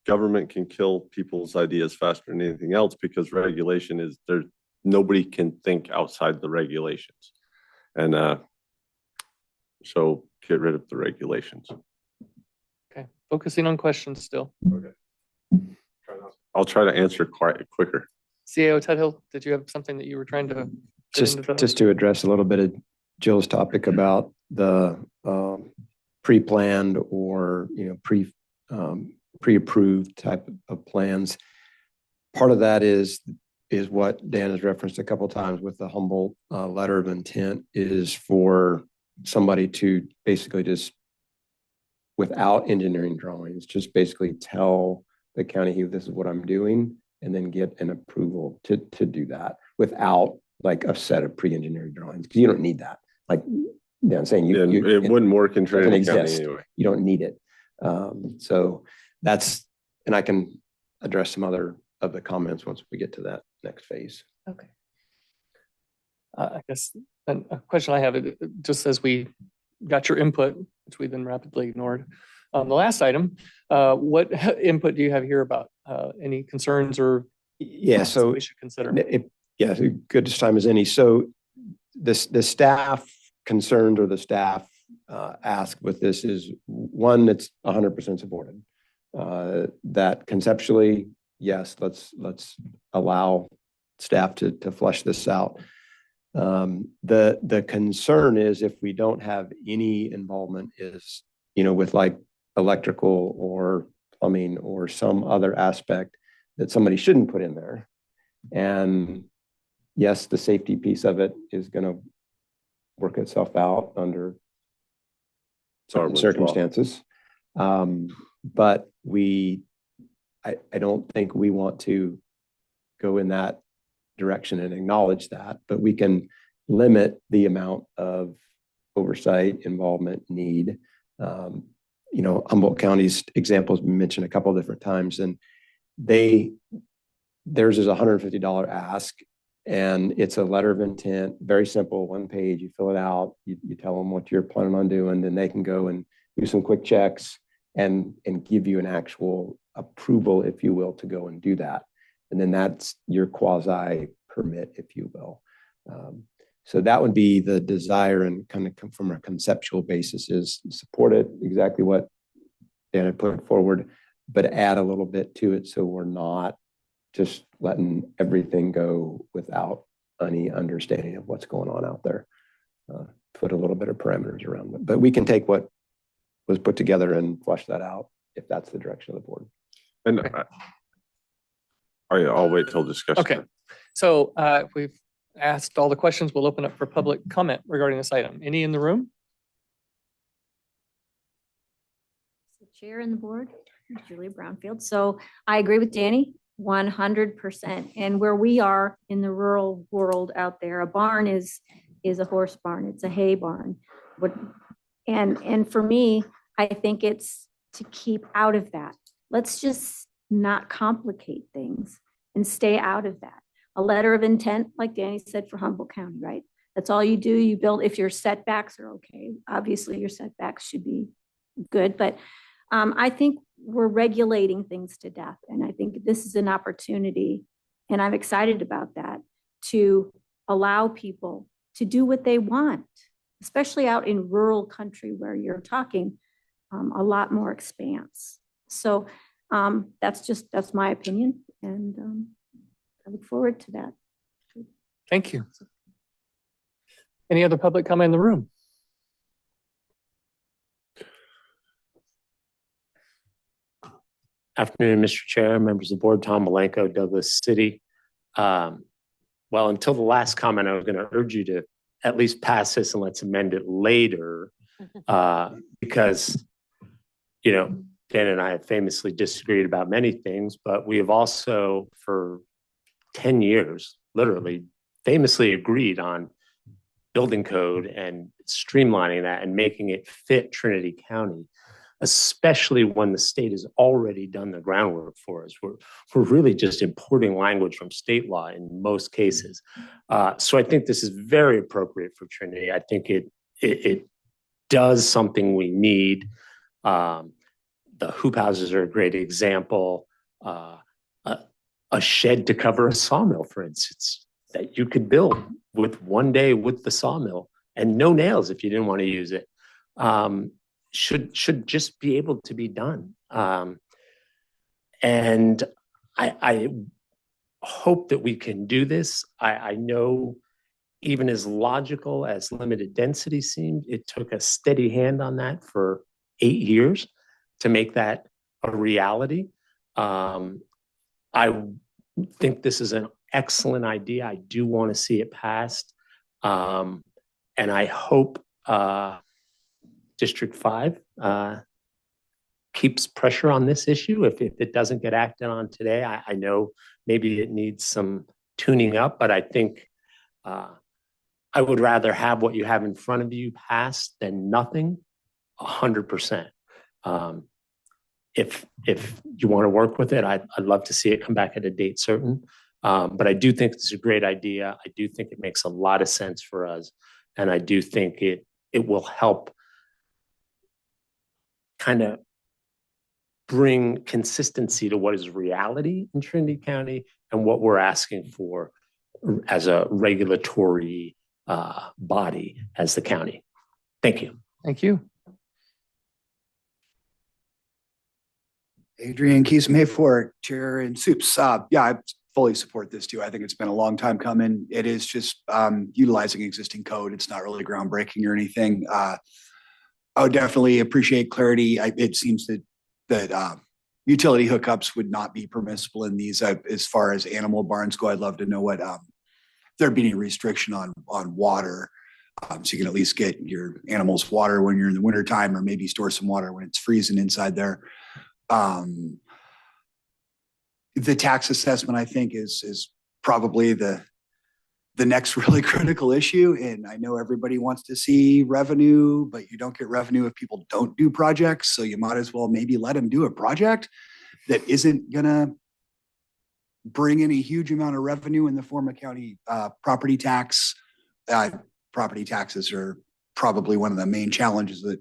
S16: government can kill people's ideas faster than anything else because regulation is there. Nobody can think outside the regulations. And so get rid of the regulations.
S1: Okay, focusing on questions still.
S16: Okay. I'll try to answer quite quicker.
S1: CAO Tuthill, did you have something that you were trying to
S12: just to address a little bit of Jill's topic about the pre-planned or pre-approved type of plans. Part of that is what Dan has referenced a couple of times with the Humboldt letter of intent, is for somebody to basically just, without engineering drawings, just basically tell the county, hey, this is what I'm doing, and then get an approval to do that without like a set of pre-engineered drawings, because you don't need that. Like Dan saying,
S16: it wouldn't work in Trinity County anyway.
S12: You don't need it. So that's, and I can address some other of the comments once we get to that next phase.
S1: Okay. I guess a question I have, just as we got your input, which we then rapidly ignored. The last item, what input do you have here about any concerns or
S12: Yeah, so
S1: we should consider.
S12: Yeah, good as time as any. So the staff concerned or the staff ask with this is one that's 100% supported. That conceptually, yes, let's allow staff to flesh this out. The concern is if we don't have any involvement is, with like electrical or plumbing or some other aspect that somebody shouldn't put in there. And yes, the safety piece of it is going to work itself out under certain circumstances. But I don't think we want to go in that direction and acknowledge that, but we can limit the amount of oversight, involvement, need. Humboldt County's example has been mentioned a couple of different times, and theirs is a $150 ask, and it's a letter of intent, very simple, one page. You fill it out, you tell them what you're planning on doing, then they can go and do some quick checks and give you an actual approval, if you will, to go and do that. And then that's your quasi permit, if you will. So that would be the desire, and kind of come from a conceptual basis is support it, exactly what Dan had put forward, but add a little bit to it so we're not just letting everything go without any understanding of what's going on out there. Put a little bit of parameters around it. But we can take what was put together and flush that out if that's the direction of the board.
S16: And I'll wait till discussion.
S1: Okay. So if we've asked all the questions, we'll open up for public comment regarding this item. Any in the room?
S5: Chair and the board, Julia Brownfield. So I agree with Danny 100%. And where we are in the rural world out there, a barn is a horse barn. It's a hay barn. And for me, I think it's to keep out of that. Let's just not complicate things and stay out of that. A letter of intent, like Danny said, for Humboldt County, right? That's all you do. You build, if your setbacks are okay, obviously your setbacks should be good, but I think we're regulating things to death. And I think this is an opportunity, and I'm excited about that, to allow people to do what they want, especially out in rural country where you're talking a lot more expanse. So that's my opinion. And I look forward to that.
S1: Thank you. Any other public comment in the room?
S21: Afternoon, Mr. Chair, members of the board, Tom Malenko, Douglas City. Well, until the last comment, I was going to urge you to at least pass this and let's amend it later, because, Dan and I have famously disagreed about many things, but we have also for 10 years, literally, famously agreed on building code and streamlining that and making it fit Trinity County, especially when the state has already done the groundwork for us. We're really just importing language from state law in most cases. So I think this is very appropriate for Trinity. I think it does something we need. The hoop houses are a great example. A shed to cover a sawmill, for instance, that you could build with one day with the sawmill and no nails if you didn't want to use it. Should just be able to be done. And I hope that we can do this. I know even as logical as limited density seemed, it took a steady hand on that for 8 years to make that a reality. I think this is an excellent idea. I do want to see it passed. And I hope District 5 keeps pressure on this issue. If it doesn't get acted on today, I know maybe it needs some tuning up, but I think I would rather have what you have in front of you passed than nothing, 100%. If you want to work with it, I'd love to see it come back at a date certain. But I do think it's a great idea. I do think it makes a lot of sense for us. And I do think it will help kind of bring consistency to what is reality in Trinity County and what we're asking for as a regulatory body as the county. Thank you.
S1: Thank you.
S13: Adrian Keesum-Hayfort, Chair and Soups. Yeah, I fully support this too. I think it's been a long time coming. It is just utilizing existing code. It's not really groundbreaking or anything. I would definitely appreciate clarity. It seems that utility hookups would not be permissible in these. As far as animal barns go, I'd love to know what if there'd be any restriction on water. So you can at least get your animals water when you're in the wintertime, or maybe store some water when it's freezing inside there. The tax assessment, I think, is probably the next really critical issue. And I know everybody wants to see revenue, but you don't get revenue if people don't do projects. So you might as well maybe let them do a project that isn't gonna bring in a huge amount of revenue in the form of county property tax. Property taxes are probably one of the main challenges that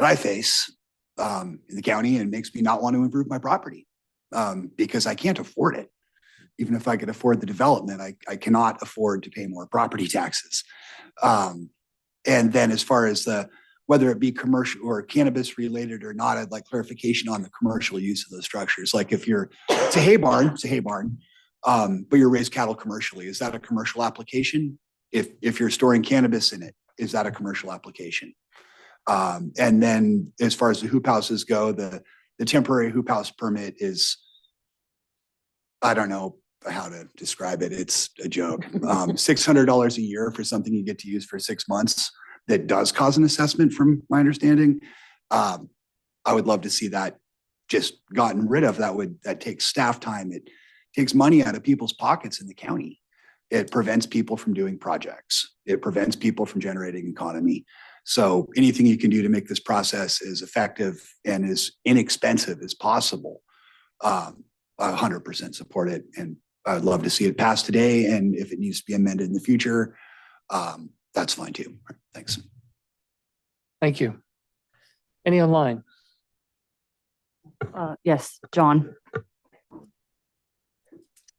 S13: I face in the county, and it makes me not want to improve my property because I can't afford it. Even if I could afford the development, I cannot afford to pay more property taxes. And then as far as whether it be commercial or cannabis related or not, I'd like clarification on the commercial use of those structures. Like if it's a hay barn, but you're raised cattle commercially, is that a commercial application? If you're storing cannabis in it, is that a commercial application? And then as far as the hoop houses go, the temporary hoop house permit is, I don't know how to describe it. It's a joke. $600 a year for something you get to use for 6 months that does cause an assessment from my understanding. I would love to see that just gotten rid of. That takes staff time. It takes money out of people's pockets in the county. It prevents people from doing projects. It prevents people from generating economy. So anything you can do to make this process as effective and as inexpensive as possible, 100% support it. And I'd love to see it pass today. And if it needs to be amended in the future, that's fine too. Thanks.
S1: Thank you. Any online?
S19: Yes, John.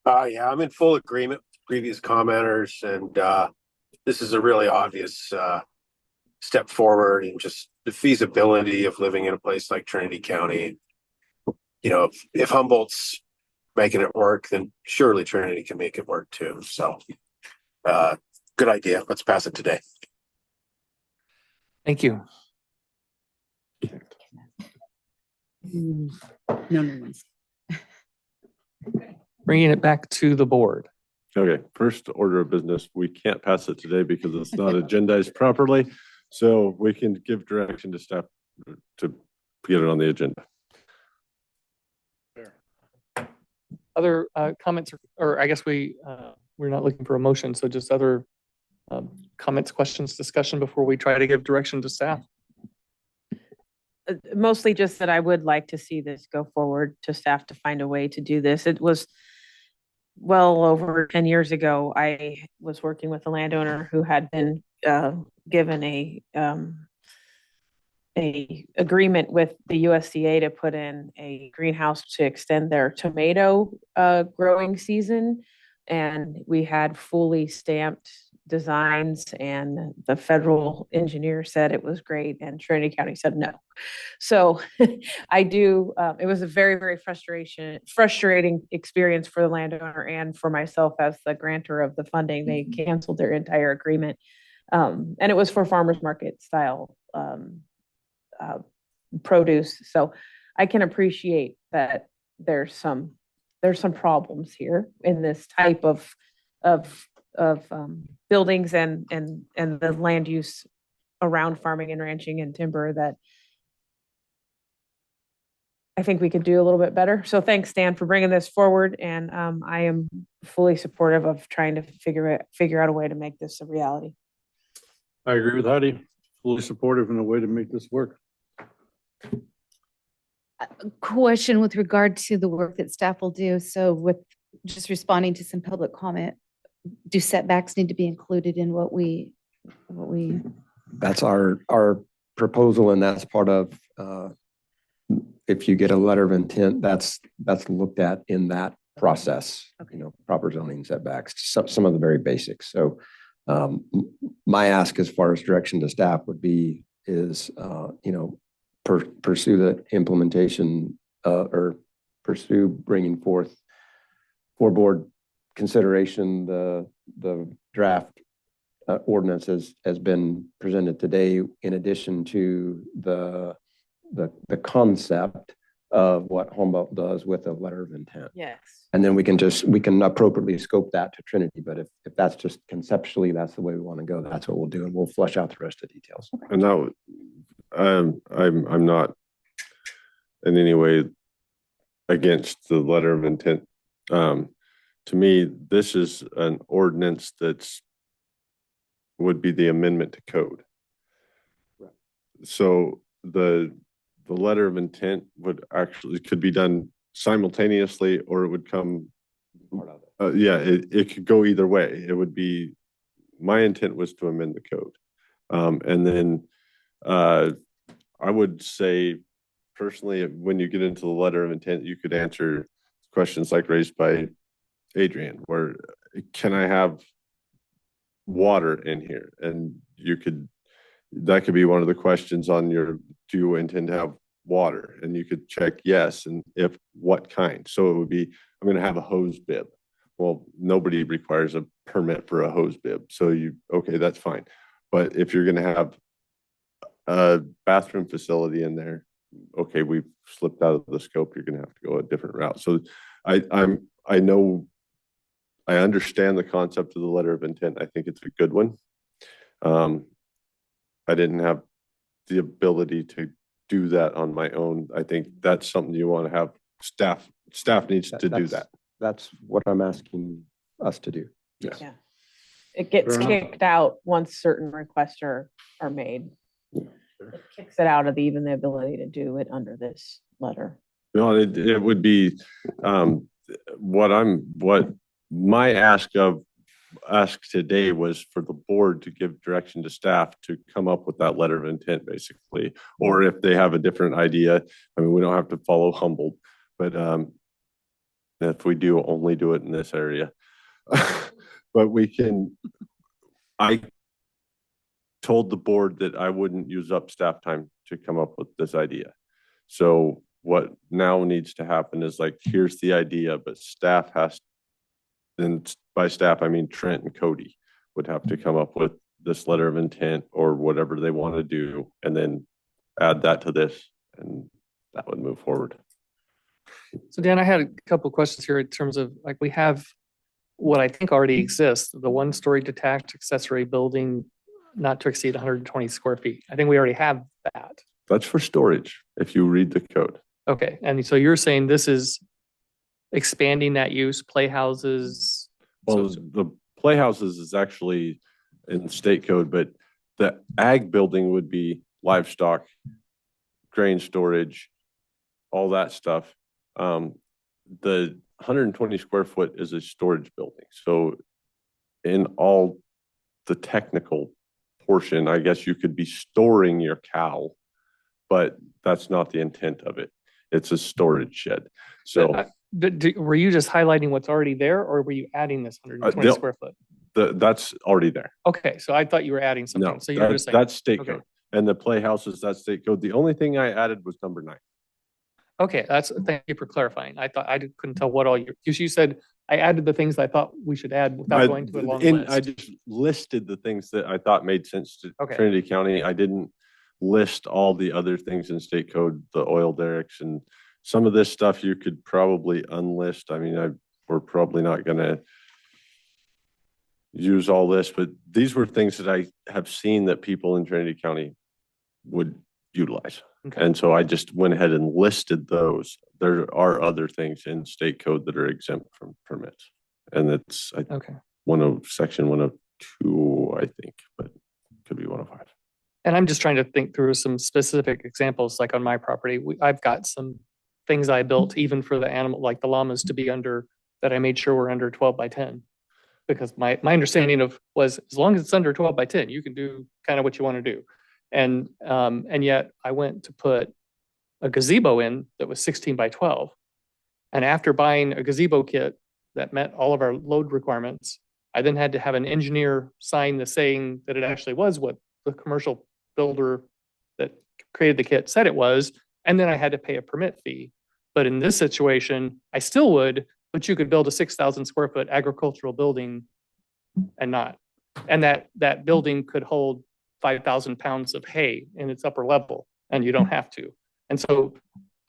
S22: Yeah, I'm in full agreement with previous commenters, and this is a really obvious step forward in just the feasibility of living in a place like Trinity County. You know, if Humboldt's making it work, then surely Trinity can make it work too. So, good idea. Let's pass it today.
S1: Thank you.
S19: No.
S1: Bringing it back to the board.
S16: Okay, first order of business, we can't pass it today because it's not agendized properly. So we can give direction to staff to get it on the agenda.
S1: Other comments, or I guess we're not looking for a motion, so just other comments, questions, discussion before we try to give direction to staff.
S4: Mostly just that I would like to see this go forward to staff to find a way to do this. It was well over 10 years ago. I was working with a landowner who had been given a agreement with the USDA to put in a greenhouse to extend their tomato growing season. And we had fully stamped designs, and the federal engineer said it was great, and Trinity County said no. So it was a very, very frustrating experience for the landowner and for myself as the grantor of the funding. They canceled their entire agreement. And it was for farmers market style produce. So I can appreciate that there's some problems here in this type of buildings and the land use around farming and ranching and timber that I think we could do a little bit better. So thanks, Stan, for bringing this forward. And I am fully supportive of trying to figure out a way to make this a reality.
S17: I agree with Heidi. Fully supportive in a way to make this work.
S6: Question with regard to the work that staff will do. So with just responding to some public comment, do setbacks need to be included in what we?
S12: That's our proposal, and that's part of if you get a letter of intent, that's looked at in that process, proper zoning setbacks, some of the very basics. So my ask as far as direction to staff would be is, pursue the implementation or pursue bringing forth for board consideration the draft ordinance has been presented today, in addition to the concept of what Humboldt does with a letter of intent.
S4: Yes.
S12: And then we can appropriately scope that to Trinity. But if that's just conceptually, that's the way we want to go, that's what we'll do. And we'll flesh out the rest of the details.
S16: And now, I'm not in any way against the letter of intent. To me, this is an ordinance would be the amendment to code. Right. So the letter of intent could be done simultaneously, or it would come part of it. It could go either way. It would be, my intent was to amend the code. And then I would say personally, when you get into the letter of intent, you could answer questions like raised by Adrian, where can I have water in here? And that could be one of the questions on do you intend to have water? And you could check yes, and if what kind. So it would be, I'm going to have a hose bib. Well, nobody requires a permit for a hose bib. So okay, that's fine. But if you're going to have a bathroom facility in there, okay, we've slipped out of the scope. You're going to have to go a different route. So I understand the concept of the letter of intent. I think it's a good one. I didn't have the ability to do that on my own. I think that's something you want to have staff needs to do that.
S12: That's what I'm asking us to do.
S16: Yes.
S4: Yeah. It gets kicked out once certain requests are made. It kicks it out of even the ability to do it under this letter.
S16: No, it would be what my ask today was for the board to give direction to staff to come up with that letter of intent, basically. Or if they have a different idea, I mean, we don't have to follow Humboldt, but if we do, only do it in this area. But I told the board that I wouldn't use up staff time to come up with this idea. So what now needs to happen is, like, here's the idea, but staff and by staff, I mean Trent and Cody would have to come up with this letter of intent or whatever they want to do, and then add that to this, and that would move forward.
S1: So Dan, I had a couple of questions here in terms of, like, we have what I think already exists, the 1-story detached accessory building not to exceed 120 square feet. I think we already have that.
S16: That's for storage, if you read the code.
S1: Okay, and so you're saying this is expanding that use, playhouses?
S16: Well, the playhouses is actually in state code, but the ag building would be livestock, grain storage, all that stuff. The 120 square foot is a storage building. So in all the technical portion, I guess you could be storing your cow, but that's not the intent of it. It's a storage shed. So
S1: were you just highlighting what's already there, or were you adding this 120 square foot?
S16: That's already there.
S1: Okay, so I thought you were adding something.
S16: No,
S1: so you're just saying
S16: that's state code. And the playhouses, that's state code. The only thing I added was number 9.
S1: Okay, thank you for clarifying. I thought couldn't tell what all you said. I added the things I thought we should add without going to a long list.
S16: I just listed the things that I thought made sense to Trinity County. I didn't list all the other things in state code, the oil derricks, and some of this stuff you could probably unlist. I mean, we're probably not going to use all this, but these were things that I have seen that people in Trinity County would utilize. Okay. And so I just went ahead and listed those. There are other things in state code that are exempt from permits. And it's section 102, I think, but it could be 105.
S1: And I'm just trying to think through some specific examples. Like on my property, I've got some things I built even for the animal, like the llamas, to be under, that I made sure were under 12 by 10. Because my understanding was as long as it's under 12 by 10, you can do kind of what you want to do. And yet I went to put a gazebo in that was 16 by 12. And after buying a gazebo kit that met all of our load requirements, I then had to have an engineer sign the saying that it actually was what the commercial builder that created the kit said it was. And then I had to pay a permit fee. But in this situation, I still would, but you could build a 6,000 square foot agricultural building and not. And that building could hold 5,000 pounds of hay in its upper level, and you don't have to. And so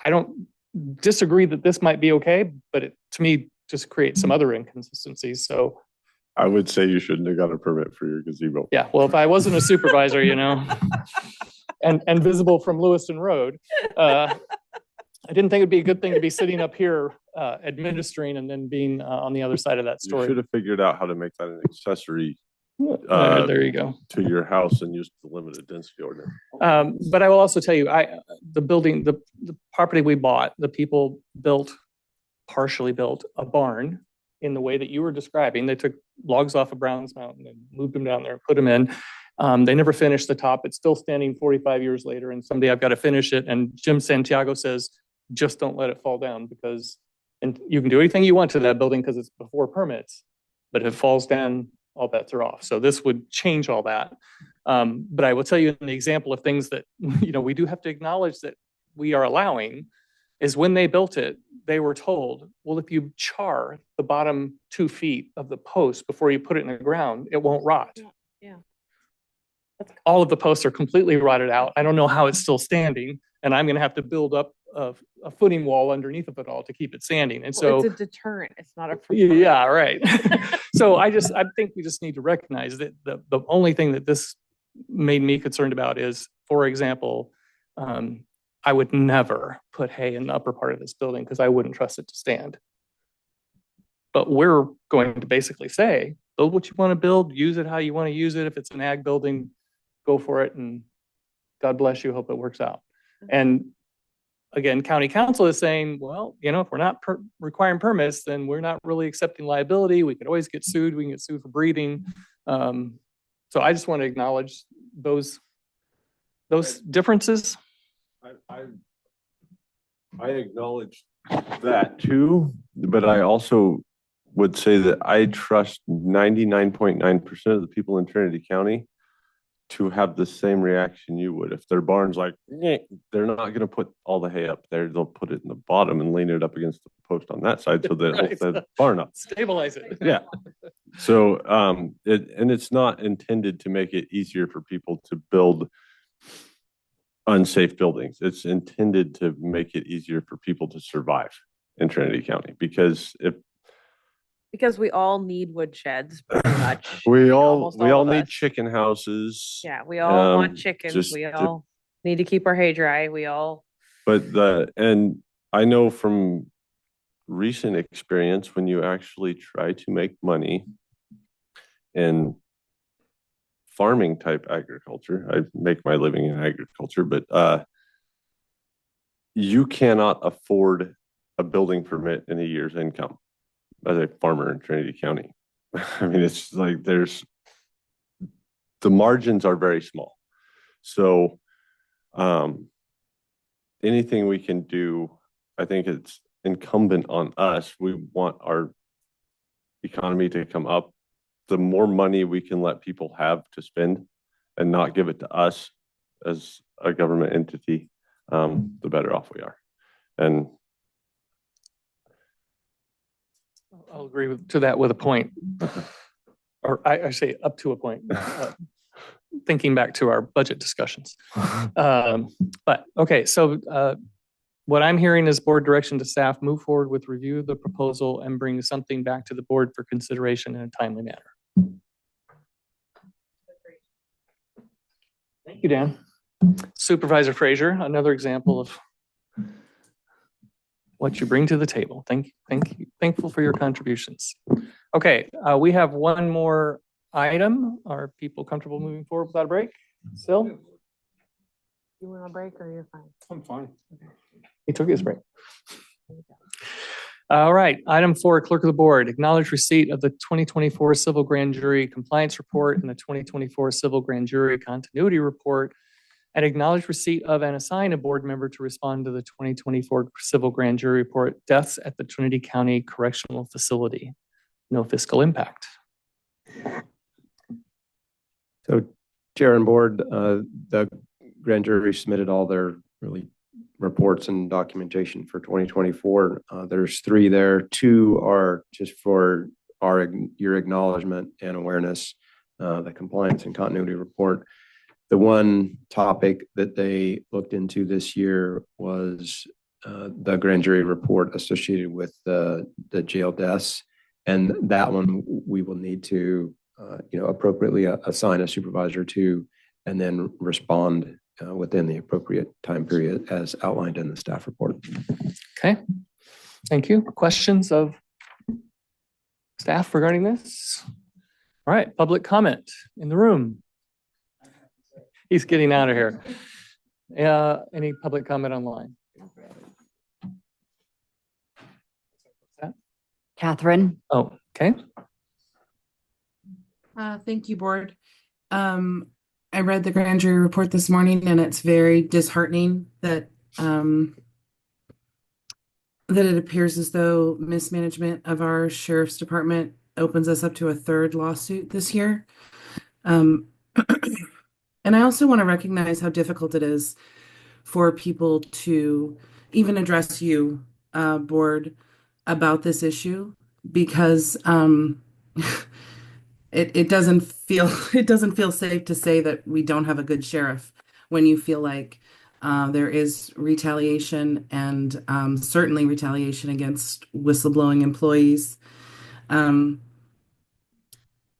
S1: I don't disagree that this might be okay, but it, to me, just creates some other inconsistencies. So
S16: I would say you shouldn't have got a permit for your gazebo.
S1: yeah, well, if I wasn't a supervisor, and visible from Lewiston Road, I didn't think it'd be a good thing to be sitting up here administering and then being on the other side of that
S16: You
S1: story.
S16: should have figured out how to make that an accessory
S1: There you go.
S16: to your house and use the limited density ordinance.
S1: But I will also tell you, the property we bought, the people partially built a barn in the way that you were describing. They took logs off of Browns Mountain and moved them down there and put them in. They never finished the top. It's still standing 45 years later, and someday I've got to finish it. And Jim Santiago says, just don't let it fall down, and you can do anything you want to that building because it's before permits, but if it falls down, all bets are off. So this would change all that. But I will tell you an example of things that, we do have to acknowledge that we are allowing is when they built it, they were told, well, if you char the bottom 2 feet of the post before you put it in the ground, it won't rot.
S4: Yeah.
S1: All of the posts are completely rotted out. I don't know how it's still standing, and I'm going to have to build up a footing wall underneath of it all to keep it standing. And so
S4: it's a deterrent. It's not a.
S1: Yeah, right. So I think we just need to recognize that the only thing that this made me concerned about is, for example, I would never put hay in the upper part of this building because I wouldn't trust it to stand. But we're going to basically say, build what you want to build, use it how you want to use it. If it's an ag building, go for it, and God bless you, hope it works out. And again, county council is saying, well, if we're not requiring permits, then we're not really accepting liability. We could always get sued. We can get sued for breeding. So I just want to acknowledge those differences.
S16: I acknowledge that too, but I also would say that I trust 99.9% of the people in Trinity County to have the same reaction you would. If their barn's like, they're not going to put all the hay up there. They'll put it in the bottom and lean it up against the post on that side so that it holds the barn up.
S1: Stabilize it.
S16: Yeah. So, it's not intended to make it easier for people to build unsafe buildings. It's intended to make it easier for people to survive in Trinity County because
S4: we all need wood sheds pretty much.
S16: we all
S4: of
S16: need
S4: us.
S16: chicken houses.
S4: Yeah, we all want
S16: just
S4: chickens. We all need to keep our hay dry.
S16: And I know from recent experience, when you actually try to make money in farming type agriculture, I make my living in agriculture, but you cannot afford a building permit in a year's income as a farmer in Trinity County. I mean, it's like the margins are very small. So anything we can do, I think it's incumbent on us. We want our economy to come up. The more money we can let people have to spend and not give it to us as a government entity, the better off we are. And
S1: I'll agree to that with a point, or I say up to a point, thinking back to our budget discussions. But okay, so what I'm hearing is board direction to staff, move forward with review of the proposal and bring something back to the board for consideration in a timely manner. Thank you, Dan. Supervisor Frazier, another example of what you bring to the table. Thankful for your contributions. Okay, we have one more item. Are people comfortable moving forward without a break? Still?
S4: You want a break or you're fine?
S20: I'm fine.
S1: He took his break. All right, item 4, clerk of the board, acknowledge receipt of the 2024 civil grand jury compliance report and the 2024 civil grand jury continuity report. and acknowledge receipt of and assign a board member to respond to the 2024 civil grand jury report, deaths at the Trinity County Correctional Facility. No fiscal impact.
S12: So Chair and Board, the grand jury submitted all their really reports and documentation for 2024. There's 3 there. 2 are just for your acknowledgement and awareness, the compliance and continuity report. The one topic that they looked into this year was the grand jury report associated with the jail deaths. And that one we will need to appropriately assign a supervisor to, and then respond within the appropriate time period as outlined in the staff report.
S1: Okay, thank you. Questions of staff regarding this? All right, public comment in the room. He's getting out of here. Any public comment online?
S19: Catherine.
S1: Oh, okay.
S8: Thank you, Board. I read the grand jury report this morning, and it's very disheartening that that it appears as though mismanagement of our sheriff's department opens us up to a 3rd lawsuit this year. And I also want to recognize how difficult it is for people to even address you, Board, about this issue, because it doesn't feel safe to say that we don't have a good sheriff when you feel like there is retaliation, and certainly retaliation against whistleblowing employees.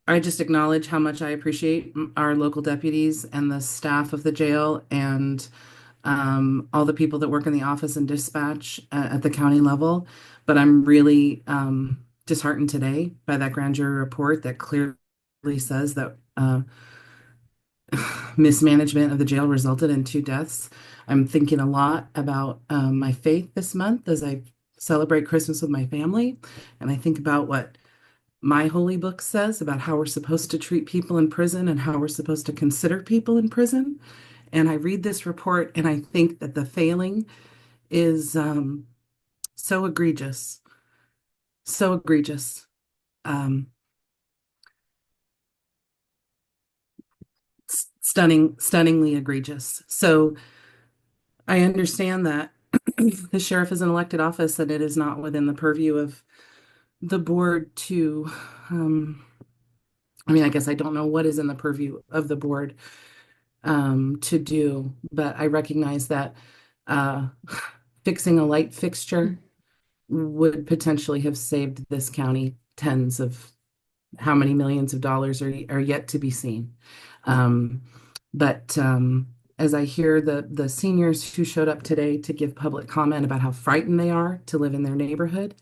S8: I just acknowledge how much I appreciate our local deputies and the staff of the jail, and all the people that work in the office and dispatch at the county level. But I'm really disheartened today by that grand jury report that clearly says that mismanagement of the jail resulted in 2 deaths. I'm thinking a lot about my faith this month as I celebrate Christmas with my family. And I think about what my holy book says about how we're supposed to treat people in prison and how we're supposed to consider people in prison. And I read this report and I think that the failing is so egregious, so egregious. Stunningly egregious. So I understand that the sheriff is an elected office and it is not within the purview of the board to, I guess I don't know what is in the purview of the board to do, but I recognize that fixing a light fixture would potentially have saved this county tens of how many millions of dollars are yet to be seen. But as I hear the seniors who showed up today to give public comment about how frightened they are to live in their neighborhood,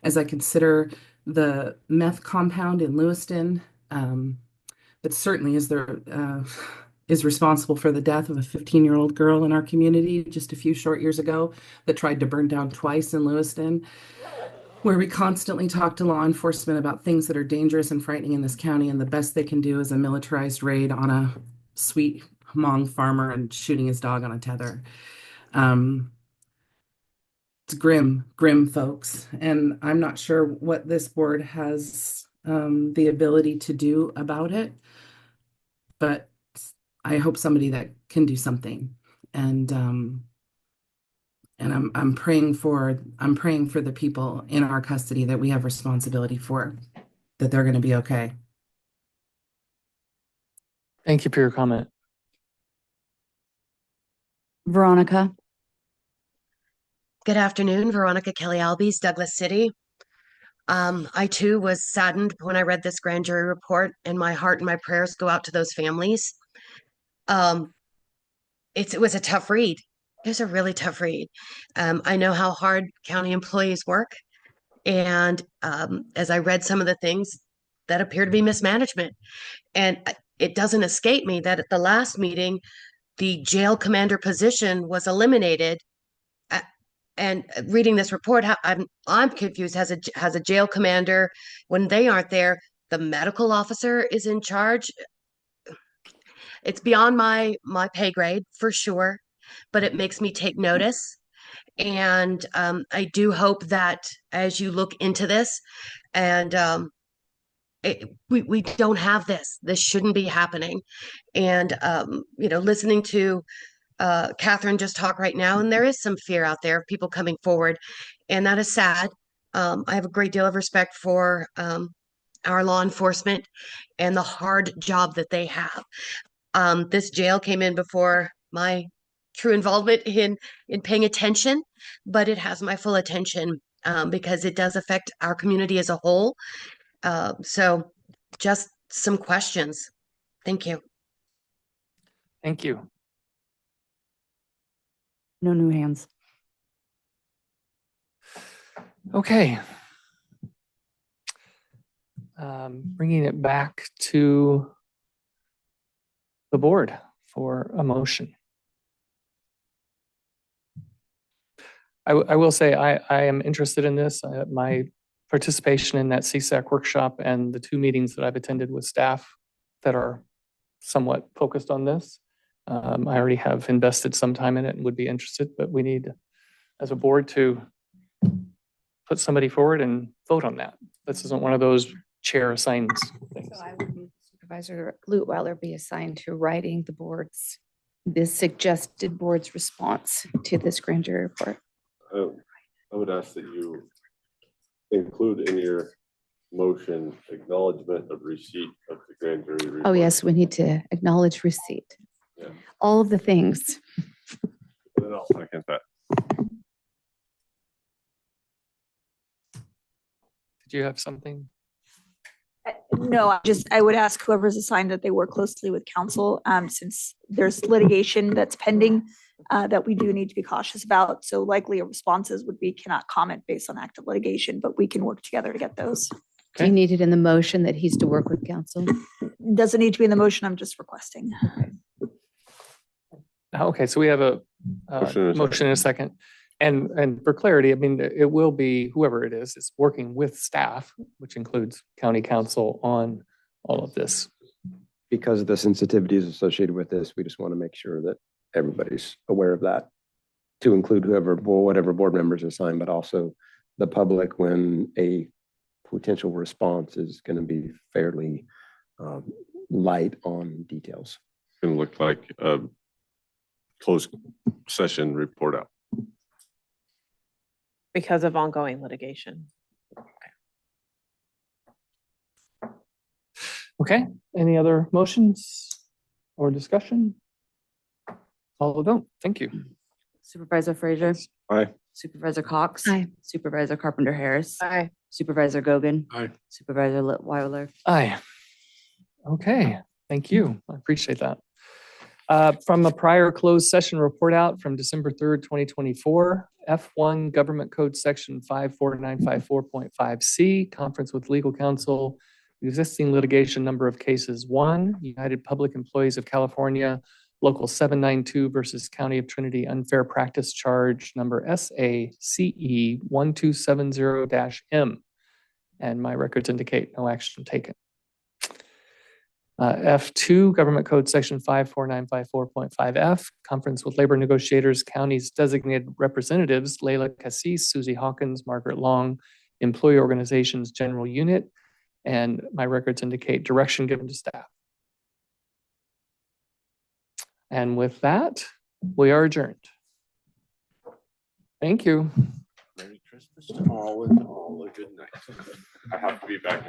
S8: as I consider the meth compound in Lewiston, that certainly is responsible for the death of a 15-year-old girl in our community just a few short years ago that tried to burn down twice in Lewiston, where we constantly talk to law enforcement about things that are dangerous and frightening in this county, and the best they can do is a militarized raid on a sweet Hmong farmer and shooting his dog on a tether. It's grim, folks. And I'm not sure what this board has the ability to do about it, but I hope somebody that can do something. And I'm praying for the people in our custody that we have responsibility for, that they're going to be okay.
S1: Thank you for your comment.
S19: Veronica.
S15: Good afternoon, Veronica Kelly Albies, Douglas City. I too was saddened when I read this grand jury report, and my heart and my prayers go out to those families. It was a tough read. It was a really tough read. I know how hard county employees work, and as I read some of the things that appear to be mismanagement, and it doesn't escape me that at the last meeting, the jail commander position was eliminated. And reading this report, I'm confused. Has a jail commander, when they aren't there, the medical officer is in charge. It's beyond my pay grade for sure, but it makes me take notice. And I do hope that as you look into this, and we don't have this. This shouldn't be happening. And listening to Catherine just talk right now, and there is some fear out there of people coming forward, and that is sad. I have a great deal of respect for our law enforcement and the hard job that they have. This jail came in before my true involvement in paying attention, but it has my full attention because it does affect our community as a whole. So just some questions. Thank you.
S1: Thank you.
S19: No new hands.
S1: Okay. Bringing it back to the board for a motion. I will say I am interested in this. My participation in that CSAC workshop and the 2 meetings that I've attended with staff that are somewhat focused on this. I already have invested some time in it and would be interested, but we need, as a board, to put somebody forward and vote on that. This isn't one of those chair assignments things.
S6: So I would move Supervisor Lutweiler be assigned to writing the suggested board's response to this grand jury report.
S16: I would ask that you include in your motion acknowledgement of receipt of the grand jury report.
S6: Oh, yes, we need to acknowledge receipt.
S16: Yeah.
S6: All of the things.
S16: Then I'll second that.
S1: Did you have something?
S2: No, I would ask whoever's assigned that they work closely with counsel, since there's litigation that's pending that we do need to be cautious about. So likely responses would be cannot comment based on active litigation, but we can work together to get those.
S6: Do you need it in the motion that he's to work with counsel?
S2: Doesn't need to be in the motion. I'm just requesting.
S1: Okay, so we have a motion and a second. And for clarity, I mean, it will be whoever it is working with staff, which includes county council on all of this.
S12: Because of the sensitivities associated with this, we just want to make sure that everybody's aware of that, to include whatever board members are assigned, but also the public when a potential response is going to be fairly light on details.
S16: It's going to look like a closed session report out.
S4: Because of ongoing litigation.
S1: Okay, any other motions or discussion? Call the vote. Thank you.
S19: Supervisor Frazier.
S16: Aye.
S19: Supervisor Cox.
S6: Aye.
S19: Supervisor Carpenter Harris.
S4: Aye.
S19: Supervisor Gogan.
S17: Aye.
S19: Supervisor Litweiler.
S1: Aye. Okay, thank you. I appreciate that. From a prior closed session report out from December 3rd, 2024, F1 Government Code Section 54954.5C, conference with legal counsel, existing litigation number of cases 1, United Public Employees of California, Local 792 versus County of Trinity unfair practice charge number SACE 1270-M. And my records indicate no action taken. F2, Government Code Section 54954.5F, conference with labor negotiators, county's designated representatives, Layla Cassis, Susie Hawkins, Margaret Long, employee organizations, general unit, and my records indicate direction given to staff. And with that, we are adjourned. Thank you.
S16: Merry Christmas to all and all a good night. I have to be back in